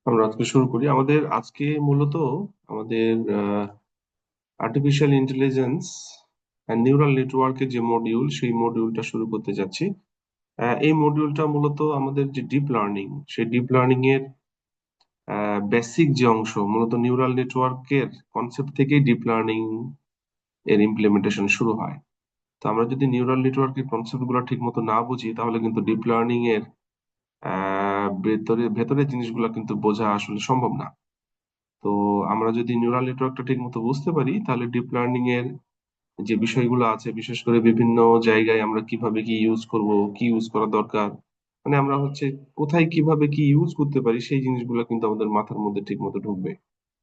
আমরা আজকে শুরু করি। আমাদের আজকে মূলত আমাদের আর্টিফিশিয়াল ইন্টেলিজেন্স অ্যান্ড নিউরাল নেটওয়ার্কের যে মডিউল, সেই মডিউলটা শুরু করতে যাচ্ছি। এই মডিউলটা মূলত আমাদের যে ডিপ লার্নিং, সেই ডিপ লার্নিং এর বেসিক যে অংশ, মূলত নিউরাল নেটওয়ার্কের কনসেপ্ট থেকেই ডিপ লার্নিং এর ইমপ্লিমেন্টেশন শুরু হয়। তো আমরা যদি নিউরাল নেটওয়ার্কের কনসেপ্ট গুলো ঠিক মতো না বুঝি, তাহলে কিন্তু ডিপ লার্নিং এর ভেতরে ভেতরের জিনিসগুলো কিন্তু বোঝা আসলে সম্ভব না। তো আমরা যদি নিউরাল নেটওয়ার্কটা ঠিক মতো বুঝতে পারি, তাহলে ডিপ লার্নিং এর যে বিষয়গুলো আছে, বিশেষ করে বিভিন্ন জায়গায় আমরা কিভাবে কি ইউজ করব, কি ইউজ করা দরকার, মানে আমরা হচ্ছে কোথায় কিভাবে কি ইউজ করতে পারি, সেই জিনিসগুলো কিন্তু আমাদের মাথার মধ্যে ঠিক মতো ঢুকবে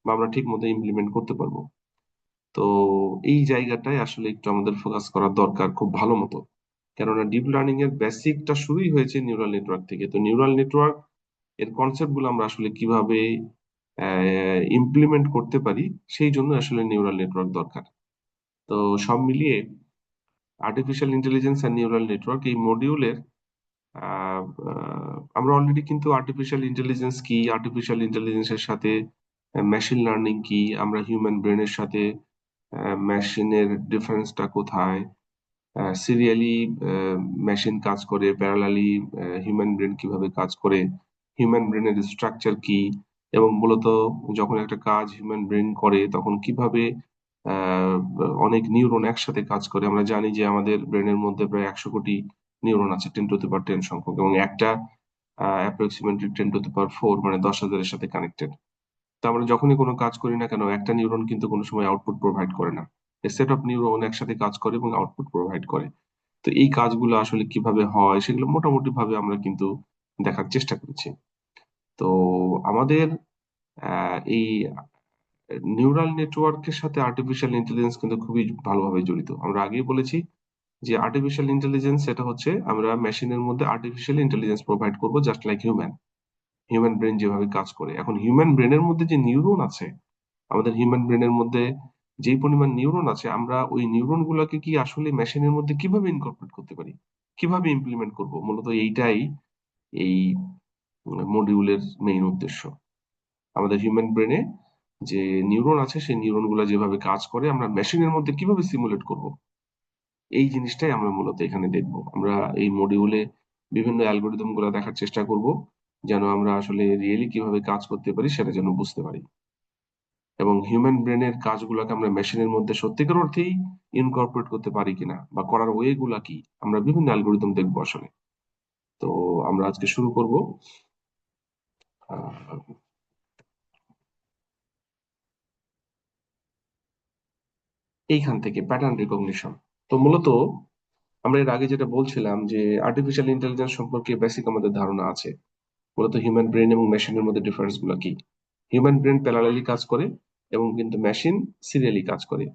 বা আমরা ঠিক মতো ইমপ্লিমেন্ট করতে পারবো। তো এই জায়গাটায় আসলে একটু আমাদের ফোকাস করা দরকার খুব ভালো মতো। কেননা ডিপ লার্নিং এর বেসিকটা শুরুই হয়েছে নিউরাল নেটওয়ার্ক থেকে। তো নিউরাল নেটওয়ার্ক এর কনসেপ্ট গুলো আমরা আসলে কিভাবে ইমপ্লিমেন্ট করতে পারি, সেই জন্য আসলে নিউরাল নেটওয়ার্ক দরকার। তো সব মিলিয়ে আর্টিফিশিয়াল ইন্টেলিজেন্স আর নিউরাল নেটওয়ার্ক এই মডিউলের আমরা অলরেডি কিন্তু আর্টিফিশিয়াল ইন্টেলিজেন্স কি, আর্টিফিশিয়াল ইন্টেলিজেন্সের সাথে মেশিন লার্নিং কি, আমরা হিউম্যান ব্রেনের সাথে মেশিনের ডিফারেন্সটা কোথায়, সিরিয়ালি মেশিন কাজ করে, প্যারালালি হিউম্যান ব্রেন কিভাবে কাজ করে, হিউম্যান ব্রেনের স্ট্রাকচার কি, এবং মূলত যখন একটা কাজ হিউম্যান ব্রেন করে তখন কিভাবে আহ, অনেক নিউরন একসাথে কাজ করে। আমরা জানি যে আমাদের ব্রেনের মধ্যে প্রায় 100 কোটি নিউরন আছে, 10 টু দি পাওয়ার 10 সংখ্যক, এবং একটা অ্যাপ্রক্সিমেটলি 10 টু দি পাওয়ার 4, মানে 10,000-এর সাথে কানেক্টেড। তো আমরা যখনই কোনো কাজ করি না কেন, একটা নিউরন কিন্তু কোনো সময় আউটপুট প্রোভাইড করে না। সেট অফ নিউরন একসাথে কাজ করে এবং আউটপুট প্রোভাইড করে। তো এই কাজগুলো আসলে কিভাবে হয়, সেগুলো মোটামুটি ভাবে আমরা কিন্তু দেখার চেষ্টা করেছি। তো আমাদের এই নিউরাল নেটওয়ার্কের সাথে আর্টিফিশিয়াল ইন্টেলিজেন্স কিন্তু খুবই ভালোভাবে জড়িত। আমরা আগেই বলেছি যে আর্টিফিশিয়াল ইন্টেলিজেন্স এটা হচ্ছে আমরা মেশিনের মধ্যে আর্টিফিশিয়াল ইন্টেলিজেন্স প্রোভাইড করব, just like human. Human brain যেভাবে কাজ করে, এখন হিউম্যান ব্রেনের মধ্যে যে নিউরন আছে, আমাদের হিউম্যান ব্রেনের মধ্যে যেই পরিমাণ নিউরন আছে, আমরা ওই নিউরন গুলোকে কি আসলে মেশিনের মধ্যে কিভাবে ইনকর্পোরেট করতে পারি, কিভাবে ইমপ্লিমেন্ট করব, মূলত এইটাই এই মডিউলের মেইন উদ্দেশ্য। আমাদের হিউম্যান ব্রেনে যে নিউরন আছে, সেই নিউরন গুলা যেভাবে কাজ করে, আমরা মেশিনের মধ্যে কিভাবে সিমুলেট করব, এই জিনিসটাই আমরা মূলত এখানে দেখব। আমরা এই মডিউলে বিভিন্ন অ্যালগোরিদম গুলা দেখার চেষ্টা করব, যেন আমরা আসলে রিয়েলি কিভাবে কাজ করতে পারি সেটা যেন বুঝতে পারি, এবং হিউম্যান ব্রেনের কাজগুলোকে আমরা মেশিনের মধ্যে সত্যিকার অর্থেই ইনকর্পোরেট করতে পারি কিনা বা করার ওয়ে গুলা কি, আমরা বিভিন্ন অ্যালগোরিদম দেখবো আসলে। তো আমরা আজকে শুরু করব এইখান থেকে, প্যাটার্ন রিকগনিশন। তো মূলত আমরা এর আগে যেটা বলছিলাম যে আর্টিফিশিয়াল ইন্টেলিজেন্স সম্পর্কে বেসিক আমাদের ধারণা আছে। মূলত হিউম্যান ব্রেন এবং মেশিনের মধ্যে ডিফারেন্স গুলো কি। হিউম্যান ব্রেন প্যারালালি কাজ করে এবং কিন্তু মেশিন সিরিয়ালি কাজ করে।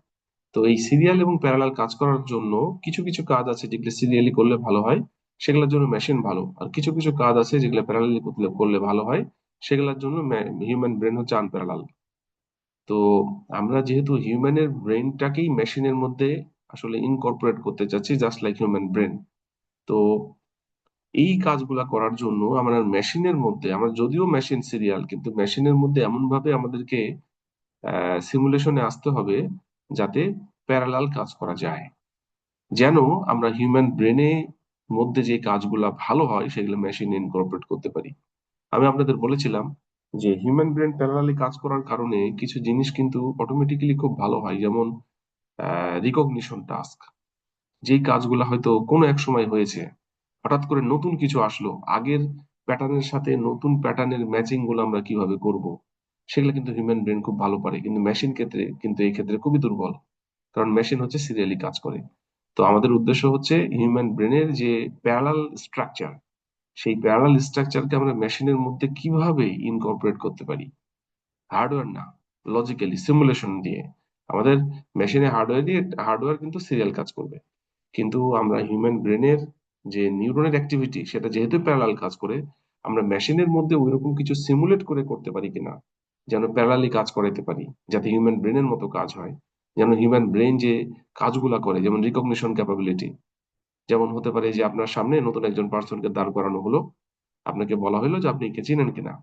তো এই সিরিয়াল এবং প্যারালাল কাজ করার জন্য কিছু কিছু কাজ আছে যেগুলো সিরিয়ালি করলে ভালো হয়, সেগুলোর জন্য মেশিন ভালো। আর কিছু কিছু কাজ আছে যেগুলো প্যারালালি করলে করলে ভালো হয়, সেগুলোর জন্য হিউম্যান ব্রেন হচ্ছে আনপ্যারালাল। তো আমরা যেহেতু হিউম্যানের ব্রেনটাকেই মেশিনের মধ্যে আসলে ইনকর্পোরেট করতে চাচ্ছি, জাস্ট লাইক হিউম্যান ব্রেন। তো এই কাজগুলা করার জন্য আমরা মেশিনের মধ্যে, আমরা যদিও মেশিন সিরিয়াল, কিন্তু মেশিনের মধ্যে এমন ভাবে আমাদেরকে সিমুলেশনে আসতে হবে যাতে প্যারালাল কাজ করা যায়, যেন আমরা হিউম্যান ব্রেনে মধ্যে যে কাজগুলা ভালো হয় সেগুলো মেশিনে ইনকর্পোরেট করতে পারি। আমি আপনাদের বলেছিলাম যে হিউম্যান ব্রেন প্যারালালি কাজ করার কারণে কিছু জিনিস কিন্তু অটোমেটিক্যালি খুব ভালো হয়, যেমন রিকগনিশন টাস্ক। যেই কাজগুলো হয়তো কোনো এক সময় হয়েছে, হঠাৎ করে নতুন কিছু আসলো, আগের প্যাটার্নের সাথে নতুন প্যাটার্নের ম্যাচিং গুলো আমরা কিভাবে করব, সেগুলো কিন্তু হিউম্যান ব্রেন খুব ভালো পারে, কিন্তু মেশিন ক্ষেত্রে কিন্তু এই ক্ষেত্রে খুবই দুর্বল, কারণ মেশিন হচ্ছে সিরিয়ালি কাজ করে। তো আমাদের উদ্দেশ্য হচ্ছে হিউম্যান ব্রেনের যে প্যারালাল স্ট্রাকচার, সেই প্যারালাল স্ট্রাকচারকে আমরা মেশিনের মধ্যে কিভাবে ইনকর্পোরেট করতে পারি, হার্ডওয়্যার না, লজিক্যালি সিমুলেশন দিয়ে। আমাদের মেশিনে হার্ডওয়্যার দিয়ে, হার্ডওয়্যার কিন্তু সিরিয়াল কাজ করবে, কিন্তু আমরা হিউম্যান ব্রেনের যে নিউরনের অ্যাক্টিভিটি, সেটা যেহেতু প্যারালাল কাজ করে, আমরা মেশিনের মধ্যে ওইরকম কিছু সিমুলেট করে করতে পারি কিনা, যেন প্যারালালি কাজ করাইতে পারি, যাতে হিউম্যান ব্রেনের মতো কাজ হয়। যেন হিউম্যান ব্রেন যে কাজগুলা করে, যেমন রিকগনিশন ক্যাপাবিলিটি, যেমন হতে পারে যে আপনার সামনে নতুন একজন পার্সনকে দাঁড় করানো হলো, আপনাকে বলা হলো যে আপনি একে চিনেন কিনা।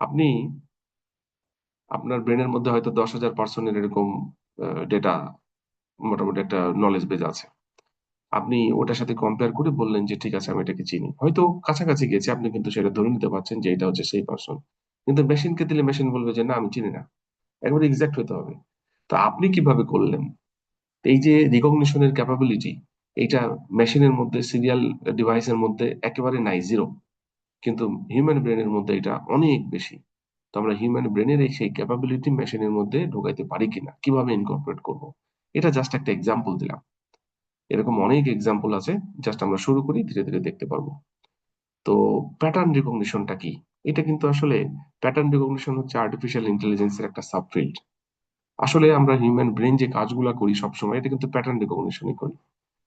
আপনি আপনার ব্রেনের মধ্যে হয়তো 10,000 পার্সনের এরকম ডেটা, মোটামুটি একটা নলেজ বেজ আছে। আপনি ওটার সাথে কম্পেয়ার করে বললেন যে ঠিক আছে আমি এটাকে চিনি, হয়তো কাছাকাছি গেছে, আপনি কিন্তু সেটা ধরে নিতে পারছেন যে এটা হচ্ছে সেই পার্সন। কিন্তু মেশিনকে দিলে মেশিন বলবে যে না আমি চিনি না, একবারে এক্সাক্ট হতে হবে। তো আপনি কিভাবে করলেন? এই যে রিকগনিশনের ক্যাপাবিলিটি, এইটা মেশিনের মধ্যে, সিরিয়াল ডিভাইসের মধ্যে একেবারে নাই, জিরো। কিন্তু হিউম্যান ব্রেনের মধ্যে এটা অনেক বেশি। তো আমরা হিউম্যান ব্রেনের এই সেই ক্যাপাবিলিটি মেশিনের মধ্যে ঢোকাইতে পারি কিনা, কিভাবে ইনকর্পোরেট করব, এটা জাস্ট একটা এক্সাম্পল দিলাম। এরকম অনেক এক্সাম্পল আছে, জাস্ট আমরা শুরু করি, ধীরে ধীরে দেখতে পারবো। তো প্যাটার্ন রিকগনিশনটা কি? এটা কিন্তু আসলে, প্যাটার্ন রিকগনিশন হচ্ছে আর্টিফিশিয়াল ইন্টেলিজেন্সের একটা সাবফিল্ড। আসলে আমরা হিউম্যান ব্রেন যে কাজগুলো করি সবসময়, এটা কিন্তু প্যাটার্ন রিকগনিশনই করি।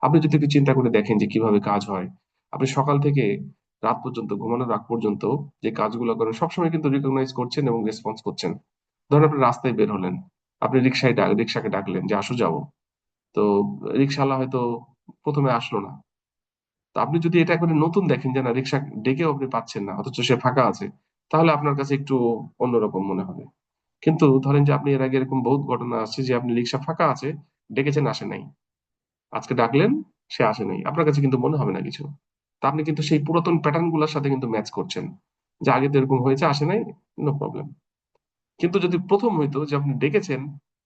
আপনি যদি একটু চিন্তা করে দেখেন যে কিভাবে কাজ হয়, আপনি সকাল থেকে রাত পর্যন্ত, ঘুমানোর আগ পর্যন্ত যে কাজগুলো করেন সবসময় কিন্তু রিকগনাইজ করছেন এবং রেসপন্স করছেন। ধরেন আপনি রাস্তায় বের হলেন, আপনি রিক্সাকে ডাকলেন যে আসো যাবো। তো রিক্সাওয়ালা হয়তো প্রথমে আসলো না। তো আপনি যদি এটা করে নতুন দেখেন যে না, রিক্সা ডেকেও আপনি পাচ্ছেন না, অথচ সে ফাঁকা আছে, তাহলে আপনার কাছে একটু অন্যরকম মনে হবে। কিন্তু ধরেন যে আপনি এর আগে এরকম বহুত ঘটনা আছে যে আপনি রিক্সা ফাঁকা আছে, ডেকেছেন আসে নাই, আজকে ডাকলেন সে আসে নাই, আপনার কাছে কিন্তু মনে হবে না কিছু। তা আপনি কিন্তু সেই পুরাতন প্যাটার্ন গুলোর সাথে কিন্তু ম্যাচ করছেন, যে আগে তো এরকম হয়েছে, আসে নাই, নো প্রবলেম। কিন্তু যদি প্রথম হইতো যে আপনি ডেকেছেন,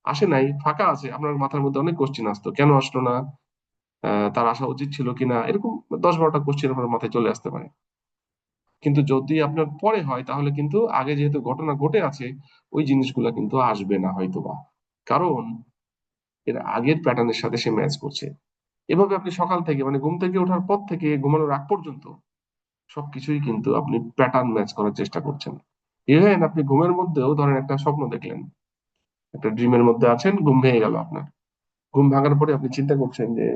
আসে নাই, ফাঁকা আছে, আপনার মাথার মধ্যে অনেক কোশ্চিন আসতো, কেন আসলো না, তার আসা উচিত ছিল কিনা, এরকম 10-12টা কোশ্চিন আপনার মাথায় চলে আসতে পারে। কিন্তু যদি আপনার পরে হয়, তাহলে কিন্তু আগে যেহেতু ঘটনা ঘটে আছে, ওই জিনিসগুলা কিন্তু আসবে না হয়তোবা, কারণ এর আগের প্যাটার্নের সাথে সে ম্যাচ করছে। এভাবে আপনি সকাল থেকে, মানে ঘুম থেকে ওঠার পর থেকে ঘুমানোর আগ পর্যন্ত সবকিছুই কিন্তু আপনি প্যাটার্ন ম্যাচ করার চেষ্টা করছেন। ইভেন আপনি ঘুমের মধ্যেও ধরেন একটা স্বপ্ন দেখলেন, একটা ড্রিমের মধ্যে আছেন, ঘুম ভেঙে গেল আপনার। ঘুম ভাঙার পরে আপনি চিন্তা করছেন যে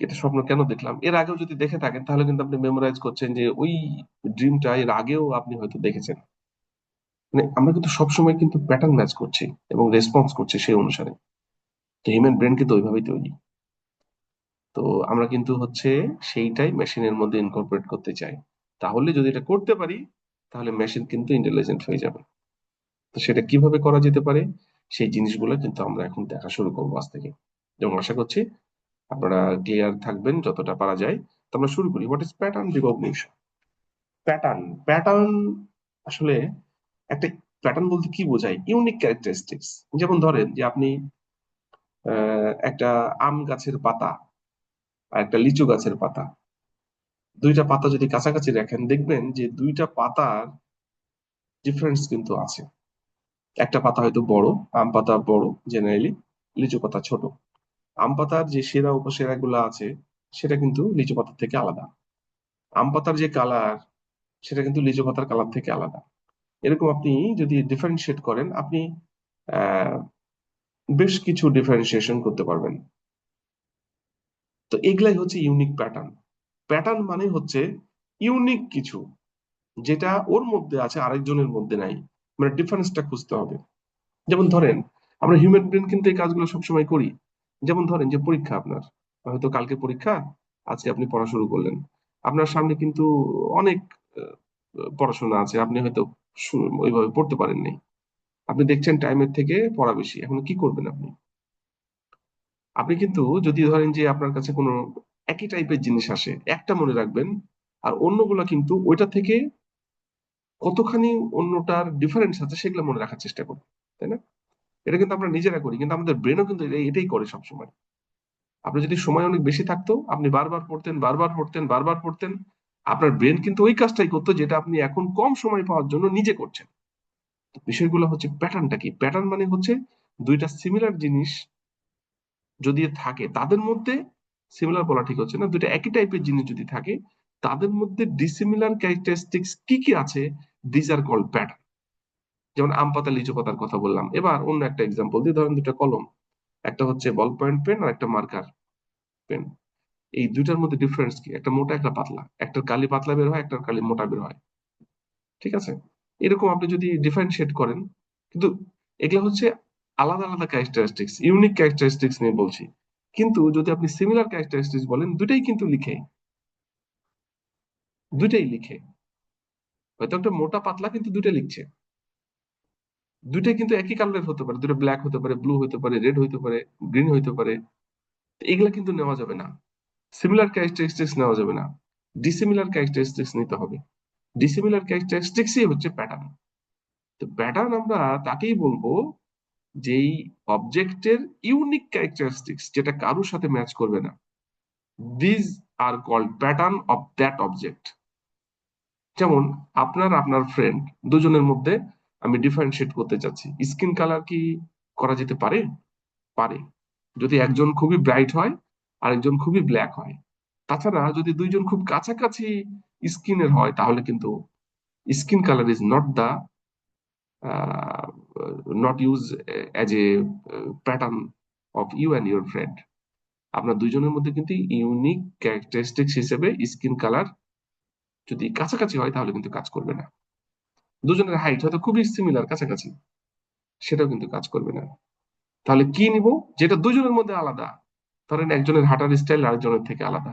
এটা স্বপ্ন কেন দেখলাম, এর আগেও যদি দেখে থাকেন তাহলে কিন্তু আপনি মেমোরাইজ করছেন যে ওই ড্রিমটা এর আগেও আপনি হয়তো দেখেছেন। মানে আমরা কিন্তু সবসময় কিন্তু প্যাটার্ন ম্যাচ করছি এবং রেসপন্স করছি সেই অনুসারে। তো হিউম্যান ব্রেন কিন্তু ওইভাবেই তৈরি। তো আমরা কিন্তু হচ্ছে সেইটাই মেশিনের মধ্যে ইনকর্পোরেট করতে চাই। তাহলে যদি এটা করতে পারি, তাহলে মেশিন কিন্তু ইন্টেলিজেন্ট হয়ে যাবে। তো সেটা কিভাবে করা যেতে পারে, সেই জিনিসগুলো কিন্তু আমরা এখন দেখা শুরু করবো আজ থেকে। এবং আশা করছি আপনারা ক্লিয়ার থাকবেন যতটা পারা যায়। তো আমরা শুরু করি, what is pattern recognition. Pattern, pattern আসলে একটা, প্যাটার্ন বলতে কি বোঝায়, ইউনিক ক্যারেক্টারিস্টিক্স। যেমন ধরেন যে আপনি একটা আম গাছের পাতা আর একটা লিচু গাছের পাতা, দুইটা পাতা যদি কাছাকাছি রাখেন, দেখবেন যে দুইটা পাতার ডিফারেন্স কিন্তু আছে। একটা পাতা হয়তো বড়, আম পাতা বড় জেনারেলি, লিচু পাতা ছোট। আম পাতার যে সেরা উপসেরা গুলা আছে, সেটা কিন্তু লিচু পাতার থেকে আলাদা। আম পাতার যে কালার, সেটা কিন্তু লিচু পাতার কালার থেকে আলাদা। এরকম আপনি যদি ডিফারেন্সিয়েট করেন, আপনি আহ বেশ কিছু ডিফারেন্সিয়েশন করতে পারবেন। তো এগুলাই হচ্ছে ইউনিক প্যাটার্ন। প্যাটার্ন মানে হচ্ছে ইউনিক কিছু, যেটা ওর মধ্যে আছে আরেকজনের মধ্যে নাই, মানে ডিফারেন্সটা খুঁজতে হবে। যেমন ধরেন, আমরা হিউম্যান ব্রেন কিন্তু এই কাজগুলো সবসময় করি। যেমন ধরেন যে পরীক্ষা আপনার, হয়তো কালকে পরীক্ষা, আজকে আপনি পড়া শুরু করলেন, আপনার সামনে কিন্তু অনেক আহ, পড়াশোনা আছে, আপনি হয়তো ওইভাবে পড়তে পারেননি। আপনি দেখছেন টাইমের থেকে পড়া বেশি, এখন কি করবেন আপনি? আপনি কিন্তু যদি ধরেন যে আপনার কাছে কোনো একই টাইপের জিনিস আসে, একটা মনে রাখবেন, আর অন্যগুলা কিন্তু ওইটা থেকে কতখানি অন্যটার ডিফারেন্স আছে সেগুলো মনে রাখার চেষ্টা করবেন, তাই না? এটা কিন্তু আমরা নিজেরা করি, কিন্তু আমাদের ব্রেনও কিন্তু এটাই করে সবসময়। আপনি যদি সময় অনেক বেশি থাকতো, আপনি বারবার পড়তেন, বারবার পড়তেন, বারবার পড়তেন, আপনার ব্রেন কিন্তু ওই কাজটাই করতো যেটা আপনি এখন কম সময় পাওয়ার জন্য নিজে করছেন। তো বিষয়গুলো হচ্ছে, প্যাটার্নটা কি, প্যাটার্ন মানে হচ্ছে দুইটা সিমিলার জিনিস যদি থাকে তাদের মধ্যে, সিমিলার বলা ঠিক হচ্ছে না, দুইটা একই টাইপের জিনিস যদি থাকে, তাদের মধ্যে ডিসিমিলার ক্যারেক্টারিস্টিক্স কি কি আছে, দিজ আর কল্ড প্যাটার্ন। যেমন আম পাতা লিচু পাতার কথা বললাম, এবার অন্য একটা এক্সাম্পল দিয়ে, ধরেন দুটো কলম, একটা হচ্ছে বল পয়েন্ট পেন আর একটা মার্কার পেন। এই দুইটার মধ্যে ডিফারেন্স কি, একটা মোটা একটা পাতলা, একটার কালি পাতলা বের হয়, একটার কালি মোটা বের হয়, ঠিক আছে? এরকম আপনি যদি ডিফারেন্সিয়েট করেন, কিন্তু এগুলো হচ্ছে আলাদা আলাদা ক্যারেক্টারিস্টিক্স, ইউনিক ক্যারেক্টারিস্টিক্স নিয়ে বলছি। কিন্তু যদি আপনি সিমিলার ক্যারেক্টারিস্টিক্স বলেন, দুটাই কিন্তু লিখে, দুটাই লিখে। হয়তো একটা মোটা পাতলা কিন্তু দুইটা লিখছে, দুইটাই কিন্তু একই কালারের হতে পারে, দুটো ব্ল্যাক হতে পারে, ব্লু হতে পারে, রেড হতে পারে, গ্রিন হতে পারে। এগুলা কিন্তু নেওয়া যাবে না, সিমিলার ক্যারেক্টারিস্টিক্স নেওয়া যাবে না, ডিসিমিলার ক্যারেক্টারিস্টিক্স নিতে হবে। ডিসিমিলার ক্যারেক্টারিস্টিক্সই হচ্ছে প্যাটার্ন। তো প্যাটার্ন আমরা তাকেই বলবো যেই অবজেক্টের ইউনিক ক্যারেক্টারিস্টিক্স যেটা কারোর সাথে ম্যাচ করবে না, these are called pattern of that object. যেমন আপনার আপনার ফ্রেন্ড দুজনের মধ্যে আমি ডিফারেন্সিয়েট করতে চাচ্ছি, স্কিন কালার কি করা যেতে পারে? পারে, যদি একজন খুবই ব্রাইট হয় আর একজন খুবই ব্ল্যাক হয়। তাছাড়া যদি দুইজন খুব কাছাকাছি স্কিনের হয় তাহলে কিন্তু skin colour is not the not use as a pattern of you and your friend. আপনার দুইজনের মধ্যে কিন্তু ইউনিক ক্যারেক্টারিস্টিক্স হিসেবে স্কিন কালার যদি কাছাকাছি হয় তাহলে কিন্তু কাজ করবে না। দুজনের হাইট হয়তো খুবই সিমিলার, কাছাকাছি, সেটাও কিন্তু কাজ করবে না। তাহলে কি নিব? যেটা দুজনের মধ্যে আলাদা। ধরেন একজনের হাঁটার স্টাইল আরেকজনের থেকে আলাদা,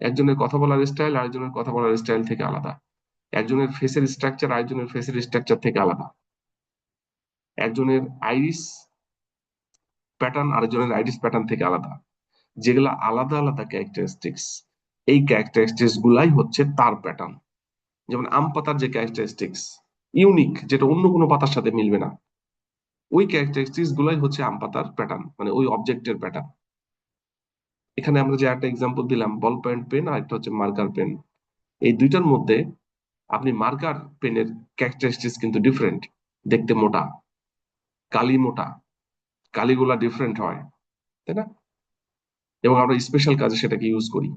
একজনের কথা বলার স্টাইল আরেকজনের কথা বলার স্টাইল থেকে আলাদা, একজনের ফেসের স্ট্রাকচার আরেকজনের ফেসের স্ট্রাকচার থেকে আলাদা, একজনের আইরিস প্যাটার্ন আরেকজনের আইরিস প্যাটার্ন থেকে আলাদা। যেগুলা আলাদা আলাদা ক্যারেক্টারিস্টিক্স, এই ক্যারেক্টারিস্টিক্স গুলাই হচ্ছে তার প্যাটার্ন। যেমন আম পাতার যে ক্যারেক্টারিস্টিক্স ইউনিক, যেটা অন্য কোনো পাতার সাথে মিলবে না, ওই ক্যারেক্টারিস্টিক্স গুলাই হচ্ছে আম পাতার প্যাটার্ন, মানে ওই অবজেক্টের প্যাটার্ন। এখানে আমরা যে একটা এক্সাম্পল দিলাম, বল পয়েন্ট পেন আর একটা হচ্ছে মার্কার পেন, এই দুইটার মধ্যে আপনি মার্কার পেনের ক্যারেক্টারিস্টিক্স কিন্তু ডিফারেন্ট। দেখতে মোটা, কালি মোটা, কালিগুলা ডিফারেন্ট হয়, তাই না? এবং আমরা স্পেশাল কাজে সেটাকে ইউজ করি।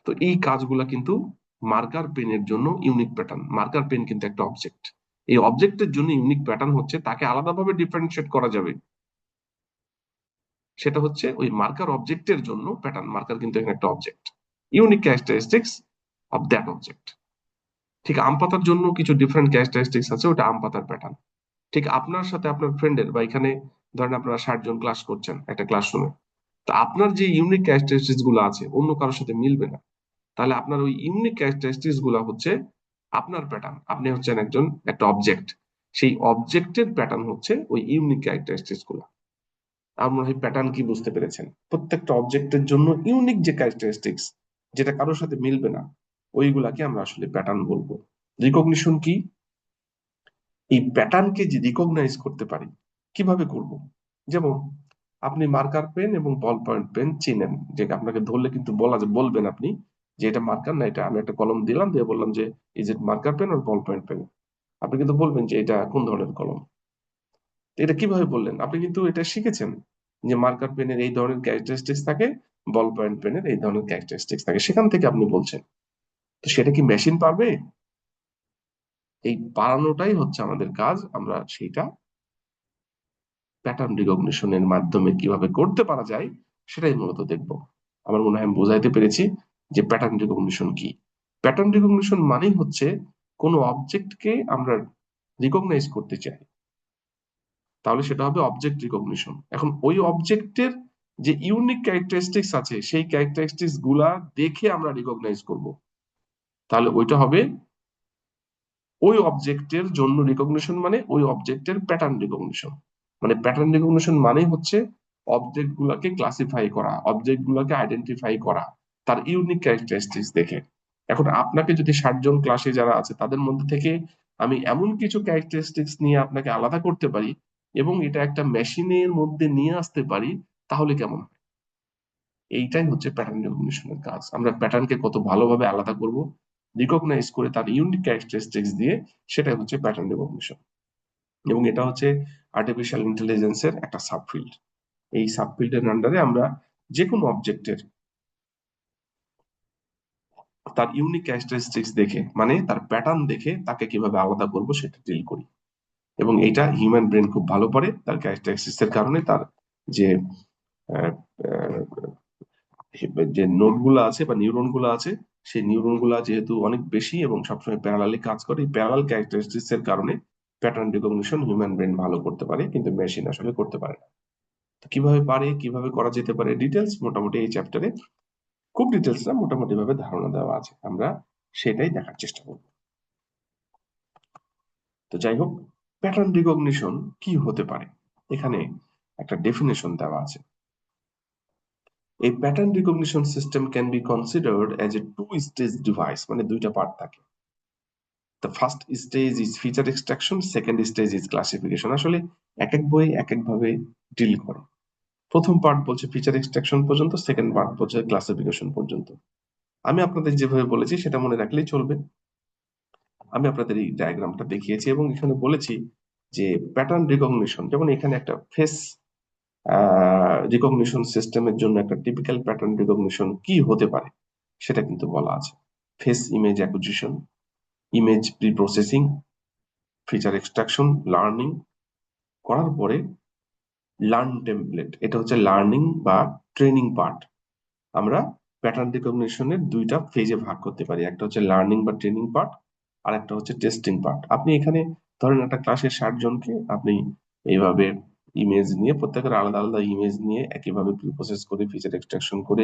তো এই কাজগুলা কিন্তু মার্কার পেনের জন্য ইউনিক প্যাটার্ন। মার্কার পেন কিন্তু একটা অবজেক্ট, এই অবজেক্টের জন্য ইউনিক প্যাটার্ন হচ্ছে তাকে আলাদাভাবে ডিফারেন্সিয়েট করা যাবে, সেটা হচ্ছে ওই মার্কার অবজেক্টের জন্য প্যাটার্ন। মার্কার কিন্তু এখানে একটা object, unique characteristics of that object. ঠিক আম পাতার জন্য কিছু ডিফারেন্ট ক্যারেক্টারিস্টিক্স আছে, ওটা আম পাতার প্যাটার্ন। ঠিক আপনার সাথে আপনার ফ্রেন্ডের, বা এখানে ধরেন আপনারা 60 জন ক্লাস করছেন একটা ক্লাসরুমে, তো আপনার যে ইউনিক ক্যারেক্টারিস্টিক্স গুলো আছে অন্য কারোর সাথে মিলবে না। তাহলে আপনার ওই ইউনিক ক্যারেক্টারিস্টিক্স গুলা হচ্ছে আপনার প্যাটার্ন। আপনি হচ্ছেন একজন একটা অবজেক্ট, সেই অবজেক্টের প্যাটার্ন হচ্ছে ওই ইউনিক ক্যারেক্টারিস্টিক্স গুলা। আমার মনে হয় প্যাটার্ন কি বুঝতে পেরেছেন। প্রত্যেকটা অবজেক্টের জন্য ইউনিক যে ক্যারেক্টারিস্টিক্স যেটা কারোর সাথে মিলবে না, ওইগুলাকে আমরা আসলে প্যাটার্ন বলবো। রিকগনিশন কি? এই প্যাটার্নকে যে রিকগনাইজ করতে পারি, কিভাবে করব? যেমন আপনি মার্কার পেন এবং বল পয়েন্ট পেন চিনেন, যে আপনাকে ধরলে কিন্তু বলবেন আপনি যে এটা মার্কার না এটা, আমি একটা কলম দিলাম, দিয়ে বললাম যে ইজ ইট মার্কার পেন আর বল পয়েন্ট পেন, আপনি কিন্তু বলবেন যে এটা কোন ধরনের কলম। তো এটা কিভাবে বললেন? আপনি কিন্তু এটা শিখেছেন যে মার্কার পেনের এই ধরনের ক্যারেক্টারিস্টিক্স থাকে, বল পয়েন্ট পেনের এই ধরনের ক্যারেক্টারিস্টিক্স থাকে, সেখান থেকে আপনি বলছেন। তো সেটা কি মেশিন পারবে? এই বাড়ানোটাই হচ্ছে আমাদের কাজ, আমরা সেইটা প্যাটার্ন রিকগনিশনের মাধ্যমে কিভাবে করতে পারা যায় সেটাই মূলত দেখব। আমার মনে হয় আমি বোঝাইতে পেরেছি যে প্যাটার্ন রিকগনিশন কি। প্যাটার্ন রিকগনিশন মানেই হচ্ছে কোনো অবজেক্টকে আমরা রিকগনাইজ করতে চাই, তাহলে সেটা হবে অবজেক্ট রিকগনিশন। এখন ওই অবজেক্টের যে ইউনিক ক্যারেক্টারিস্টিক্স আছে সেই ক্যারেক্টারিস্টিক্স গুলা দেখে আমরা রিকগনাইজ করব, তাহলে ওইটা হবে ওই অবজেক্টের জন্য রিকগনিশন, মানে ওই অবজেক্টের প্যাটার্ন রিকগনিশন। মানে প্যাটার্ন রিকগনিশন মানে হচ্ছে অবজেক্ট গুলাকে ক্লাসিফাই করা, অবজেক্ট গুলাকে আইডেন্টিফাই করা তার ইউনিক ক্যারেক্টারিস্টিক্স দেখে। এখন আপনাকে যদি 60 জন ক্লাসে যারা আছে তাদের মধ্যে থেকে আমি এমন কিছু ক্যারেক্টারিস্টিক্স নিয়ে আপনাকে আলাদা করতে পারি এবং এটা একটা মেশিনের মধ্যে নিয়ে আসতে পারি, তাহলে কেমন হয়? এইটাই হচ্ছে প্যাটার্ন রিকগনিশনের কাজ। আমরা প্যাটার্নকে কত ভালোভাবে আলাদা করব, রিকগনাইজ করে তার ইউনিক ক্যারেক্টারিস্টিক্স দিয়ে, সেটাই হচ্ছে প্যাটার্ন রিকগনিশন। এবং এটা হচ্ছে আর্টিফিশিয়াল ইন্টেলিজেন্সের একটা সাবফিল্ড। এই সাবফিল্ডের আন্ডারে আমরা যে কোনো অবজেক্টের তার ইউনিক ক্যারেক্টারিস্টিক্স দেখে, মানে তার প্যাটার্ন দেখে তাকে কিভাবে আলাদা করব সেটা ডিল করি। এবং এটা হিউম্যান ব্রেন খুব ভালো পারে, তার ক্যারেক্টারিস্টিক্স এর কারণে। তার যে আহ, আহ, যে নোড গুলো আছে বা নিউরন গুলো আছে, সেই নিউরন গুলা যেহেতু অনেক বেশি এবং সবসময় প্যারালালি কাজ করে, এই প্যারালাল ক্যারেক্টারিস্টিক্স এর কারণে প্যাটার্ন রিকগনিশন হিউম্যান ব্রেন ভালো করতে পারে, কিন্তু মেশিন আসলে করতে পারে না। তো কিভাবে পারে, কিভাবে করা যেতে পারে, ডিটেলস মোটামুটি এই চ্যাপ্টারে, খুব ডিটেলস না, মোটামুটি ভাবে ধারণা দেওয়া আছে। আমরা সেটাই দেখার চেষ্টা করবো। তো যাই হোক, প্যাটার্ন রিকগনিশন কি হতে পারে, এখানে একটা ডেফিনেশন দেওয়া আছে। এই pattern recognition system can be considered as a two stage device, মানে দুইটা পার্ট থাকে। The first stage is feature extraction, second stage is classification. আসলে এক এক বই এক এক ভাবে ডিল করে। প্রথম পার্ট বলছে ফিচার এক্সট্রাকশন পর্যন্ত, সেকেন্ড পার্ট বলছে ক্লাসিফিকেশন পর্যন্ত। আমি আপনাদের যেভাবে বলেছি সেটা মনে রাখলেই চলবে। আমি আপনাদের এই ডায়াগ্রামটা দেখিয়েছি এবং এখানে বলেছি যে প্যাটার্ন রিকগনিশন, যেমন এখানে একটা ফেস রিকগনিশন সিস্টেমের জন্য একটা টিপিক্যাল প্যাটার্ন রিকগনিশন কি হতে পারে সেটা কিন্তু বলা আছে। Face image acquisition, image pre processing, feature extraction, learning করার পরে লার্ন টেমপ্লেট, এটা হচ্ছে লার্নিং বা ট্রেনিং পার্ট। আমরা প্যাটার্ন রিকগনিশনের দুইটা ফেজে ভাগ করতে পারি, একটা হচ্ছে লার্নিং বা ট্রেনিং পার্ট, আর একটা হচ্ছে টেস্টিং পার্ট। আপনি এখানে ধরেন একটা ক্লাসের 60 জনকে আপনি এইভাবে ইমেজ নিয়ে, প্রত্যেকের আলাদা আলাদা ইমেজ নিয়ে একইভাবে প্রি প্রসেস করে ফিচার এক্সট্রাকশন করে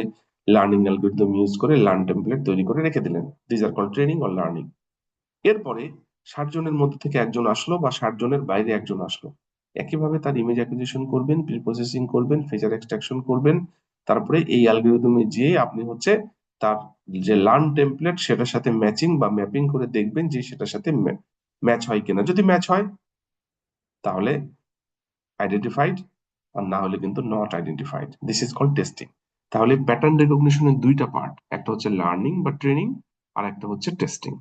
লার্নিং অ্যালগরিদম ইউজ করে লার্ন টেমপ্লেট তৈরি করে রেখে দিলেন। This are call training or learning. এরপরে 60 জনের মধ্যে থেকে একজন আসলো বা 60 জনের বাইরে একজন আসলো, একইভাবে তার ইমেজ অ্যাকুইজিশন করবেন, প্রি প্রসেসিং করবেন, ফিচার এক্সট্রাকশন করবেন। তারপরে এই অ্যালগরিদমে যেয়ে আপনি হচ্ছে তার যে লার্ন টেমপ্লেট সেটার সাথে ম্যাচিং বা ম্যাপিং করে দেখবেন যে সেটার সাথে ম্যাচ হয় কিনা। যদি ম্যাচ হয় তাহলে আইডেন্টিফাইড, আর না হলে কিন্তু not identified. This is called testing. তাহলে প্যাটার্ন রেকগনিশনের দুইটা পার্ট, একটা হচ্ছে লার্নিং বা ট্রেনিং, আর একটা হচ্ছে টেস্টিং।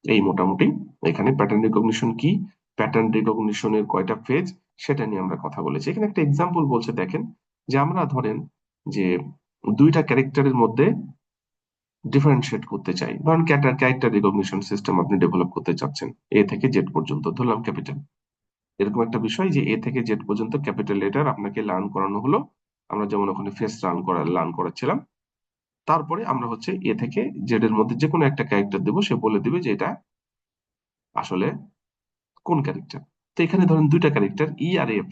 এই মোটামুটি এখানে প্যাটার্ন রিকগনিশন কি, প্যাটার্ন রিকগনিশনের কয়টা ফেজ, সেটা নিয়ে আমরা কথা বলেছি। এখানে একটা এক্সাম্পল বলছে, দেখেন যে আমরা ধরেন যে দুইটা ক্যারেক্টারের মধ্যে ডিফারেন্সিয়েট করতে চাই। ধরেন ক্যারেক্টার রিকগনিশন সিস্টেম আপনি ডেভেলপ করতে চাচ্ছেন, এ থেকে জেড পর্যন্ত, ধরলাম ক্যাপিটাল। এরকম একটা বিষয় যে এ থেকে জেড পর্যন্ত ক্যাপিটাল লেটার আপনাকে লার্ন করানো হলো। আমরা যেমন ওখানে ফেস লার্ন করাচ্ছিলাম। তারপরে আমরা হচ্ছে এ থেকে জেড এর মধ্যে যে কোনো একটা ক্যারেক্টার দেবো, সে বলে দিবে যে এটা আসলে কোন ক্যারেক্টার। তো এখানে ধরেন দুইটা ক্যারেক্টার ই আর এফ,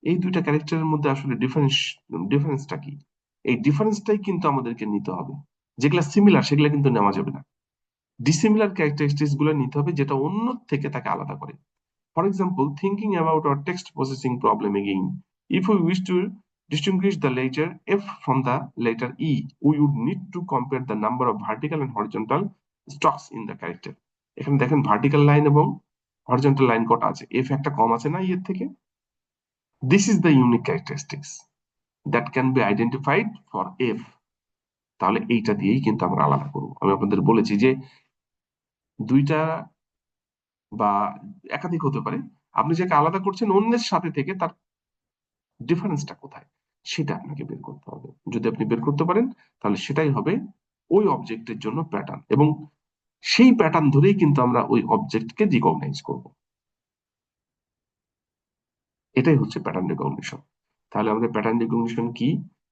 এই দুইটা ক্যারেক্টারের মধ্যে আসলে ডিফারেন্সটা কি, এই ডিফারেন্সটাই কিন্তু আমাদেরকে নিতে হবে। যেগুলা সিমিলার সেগুলা কিন্তু নেওয়া যাবে না, ডিসিমিলার ক্যারেক্টারিস্টিক্স গুলো নিতে হবে, যেটা অন্য থেকে তাকে আলাদা করে। For example, thinking about our text processing problem again, if we wish to distinguish the letter F from the letter E, we would need to compare the number of vertical and horizontal strokes in the character. এখানে দেখেন vertical line এবং horizontal line কটা আছে, F একটা কম আছে না এর থেকে। This is the unique characteristics that can be identified for F. তাহলে এইটা দিয়েই কিন্তু আমরা আলাদা করবো। আমি আপনাদের বলেছি যে দুইটা বা একাধিক হতে পারে, আপনি যাকে আলাদা করছেন অন্যের সাথে থেকে তার ডিফারেন্সটা কোথায় সেটা আপনাকে বের করতে হবে। যদি আপনি বের করতে পারেন তাহলে সেটাই হবে ওই অবজেক্টের জন্য প্যাটার্ন, এবং সেই প্যাটার্ন ধরেই কিন্তু আমরা ওই অবজেক্টকে রিকগনাইজ করব। এটাই হচ্ছে প্যাটার্ন রিকগনিশন। তাহলে আমাদের প্যাটার্ন রিকগনিশন কি,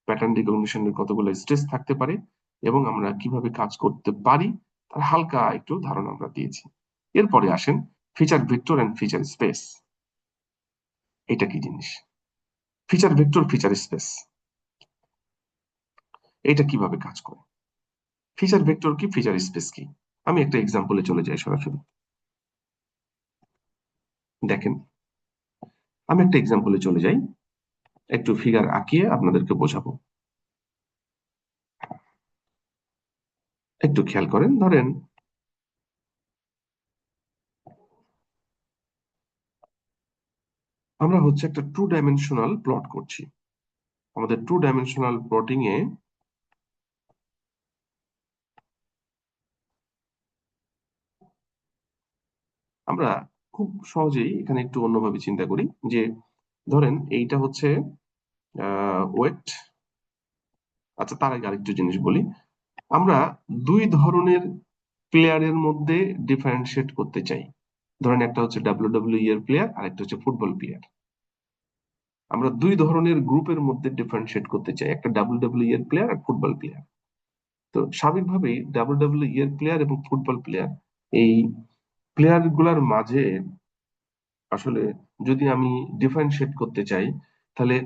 প্যাটার্ন রিকগনিশনের কতগুলো স্টেজ থাকতে পারে এবং আমরা কিভাবে কাজ করতে পারি তার হালকা একটু ধারণা আমরা দিয়েছি। এরপরে আসেন feature vector and feature space. এটা কি জিনিস? ফিচার ভেক্টর, ফিচার স্পেস, এটা কিভাবে কাজ করে? ফিচার ভেক্টর কি, ফিচার স্পেস কি? আমি একটা এক্সাম্পলে চলে যাই সরাসরি। দেখেন, আমি একটা এক্সাম্পলে চলে যাই, একটু ফিগার আঁকিয়ে আপনাদেরকে বোঝাবো। একটু খেয়াল করেন, ধরেন আমরা হচ্ছে একটা টু ডাইমেনশনাল প্লট করছি। আমাদের টু ডাইমেনশনাল প্লটিং এ আমরা খুব সহজেই এখানে একটু অন্যভাবে চিন্তা করি যে ধরেন এইটা হচ্ছে ওয়েট। আচ্ছা, তার আগে আরেকটু জিনিস বলি। আমরা দুই ধরনের প্লেয়ারের মধ্যে ডিফারেন্সিয়েট করতে চাই। ধরেন একটা হচ্ছে ডাব্লিউডাব্লিউ এর প্লেয়ার আর একটা হচ্ছে ফুটবল প্লেয়ার। আমরা দুই ধরনের গ্রুপের মধ্যে ডিফারেন্সিয়েট করতে চাই, একটা ডাব্লিউডাব্লিউ এর প্লেয়ার আর ফুটবল প্লেয়ার। তো স্বাভাবিকভাবেই ডাব্লিউডাব্লিউ এর প্লেয়ার এবং ফুটবল প্লেয়ার, এই প্লেয়ার গুলার মাঝে আসলে যদি আমি ডিফারেন্সিয়েট করতে চাই তাহলে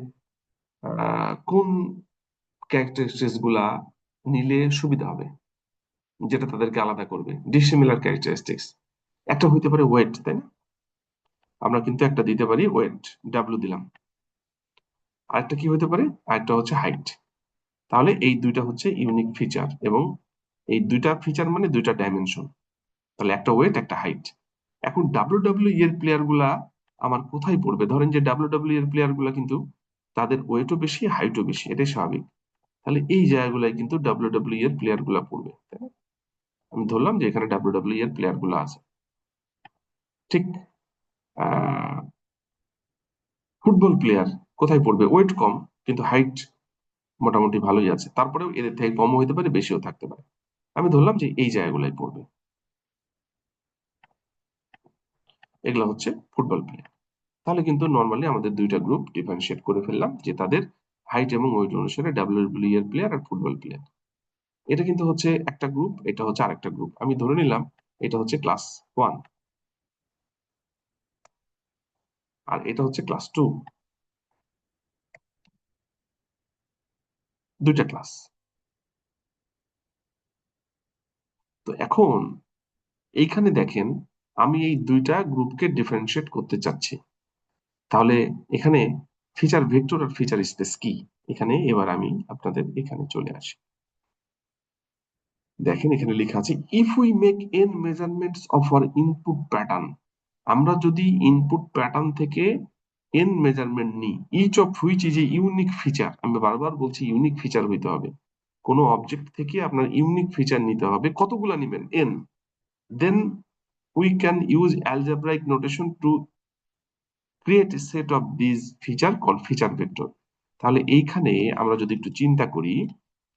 কোন ক্যারেক্টারিস্টিক্স গুলা নিলে সুবিধা হবে, যেটা তাদেরকে আলাদা করবে, ডিসিমিলার ক্যারেক্টারিস্টিক্স। একটা হইতে পারে ওয়েট, তাই না? আমরা কিন্তু একটা দিতে পারি ওয়েট, ডাব্লিউ দিলাম। আরেকটা কি হতে পারে? আরেকটা হচ্ছে হাইট। তাহলে এই দুইটা হচ্ছে ইউনিক ফিচার, এবং এই দুইটা ফিচার মানে দুইটা ডাইমেনশন। তাহলে একটা ওয়েট, একটা হাইট। এখন ডাব্লিউডাব্লিউ এর প্লেয়ার গুলা আমার কোথায় পড়বে? ধরেন যে ডাব্লিউডাব্লিউ এর প্লেয়ার গুলা কিন্তু তাদের ওয়েটও বেশি, হাইটও বেশি, এটাই স্বাভাবিক। তাহলে এই জায়গাগুলাই কিন্তু ডাব্লিউডাব্লিউ এর প্লেয়ার গুলা পড়বে, তাই না? আমি ধরলাম যে এখানে ডাব্লিউডাব্লিউ এর প্লেয়ার গুলা আছে। ঠিক আহ ফুটবল প্লেয়ার কোথায় পড়বে? ওয়েট কম, কিন্তু হাইট মোটামুটি ভালোই আছে, তারপরেও এদের থেকে কমও হতে পারে, বেশিও থাকতে পারে। আমি ধরলাম যে এই জায়গাগুলাই পড়বে। এগুলা হচ্ছে ফুটবল প্লেয়ার। তাহলে কিন্তু নর্মালি আমাদের দুইটা গ্রুপ ডিফারেন্সিয়েট করে ফেললাম, যে তাদের হাইট এবং ওয়েট অনুসারে ডাব্লিউডাব্লিউ এর প্লেয়ার আর ফুটবল প্লেয়ার। এটা কিন্তু হচ্ছে একটা গ্রুপ, এটা হচ্ছে আরেকটা গ্রুপ। আমি ধরে নিলাম এটা হচ্ছে ক্লাস 1 আর এটা হচ্ছে ক্লাস 2, দুইটা ক্লাস। তো এখন এইখানে দেখেন, আমি এই দুইটা গ্রুপকে ডিফারেন্সিয়েট করতে চাচ্ছি। তাহলে এখানে ফিচার ভেক্টর আর ফিচার স্পেস কি? এখানে এবার আমি আপনাদের এখানে চলে আসি। দেখেন এখানে লেখা আছে, if we make N measurements of our input pattern. আমরা যদি ইনপুট প্যাটার্ন থেকে এন মেজারমেন্ট নিই, each of which is a unique feature. আমি বারবার বলছি ইউনিক ফিচার হইতে হবে। কোনো অবজেক্ট থেকে আপনার ইউনিক ফিচার নিতে হবে। কতগুলা নিবেন? N. Then we can use algebraic notation to create a set of this feature call feature vector. তাহলে এইখানে আমরা যদি একটু চিন্তা করি,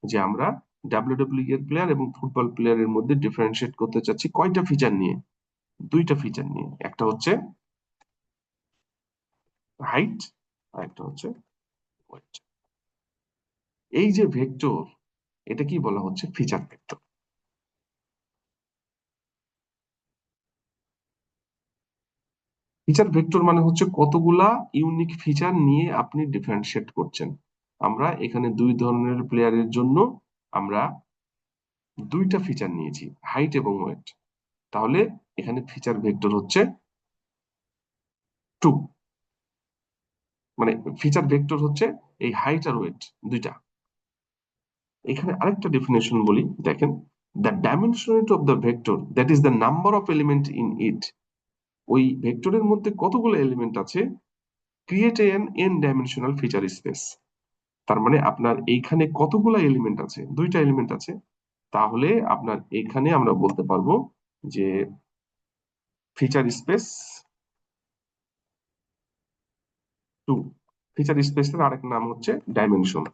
যে আমরা ডাব্লিউডাব্লিউ এর প্লেয়ার এবং ফুটবল প্লেয়ারের মধ্যে ডিফারেন্সিয়েট করতে চাচ্ছি কয়টা ফিচার নিয়ে? দুইটা ফিচার নিয়ে। একটা হচ্ছে হাইট, আর একটা হচ্ছে ওয়েট। এই যে ভেক্টর, এটা কি বলা হচ্ছে? Feature vector. ফিচার ভেক্টর মানে হচ্ছে কতগুলা ইউনিক ফিচার নিয়ে আপনি ডিফারেন্সিয়েট করছেন। আমরা এখানে দুই ধরনের প্লেয়ারের জন্য আমরা দুইটা ফিচার নিয়েছি, হাইট এবং ওয়েট। তাহলে এখানে ফিচার ভেক্টর হচ্ছে 2। মানে ফিচার ভেক্টর হচ্ছে এই হাইট আর ওয়েট দুইটা। এখানে আরেকটা ডেফিনেশন বলি, দেখেন, the dimensionality of the vector that is the number of element in it. ওই ভেক্টরের মধ্যে কতগুলো এলিমেন্ট আছে, create N N dimensional feature space. তার মানে আপনার এইখানে কতগুলো এলিমেন্ট আছে? দুইটা এলিমেন্ট আছে। তাহলে আপনার এখানে আমরা বলতে পারবো যে ফিচার স্পেস 2। ফিচার স্পেসের আরেক নাম হচ্ছে ডাইমেনশন।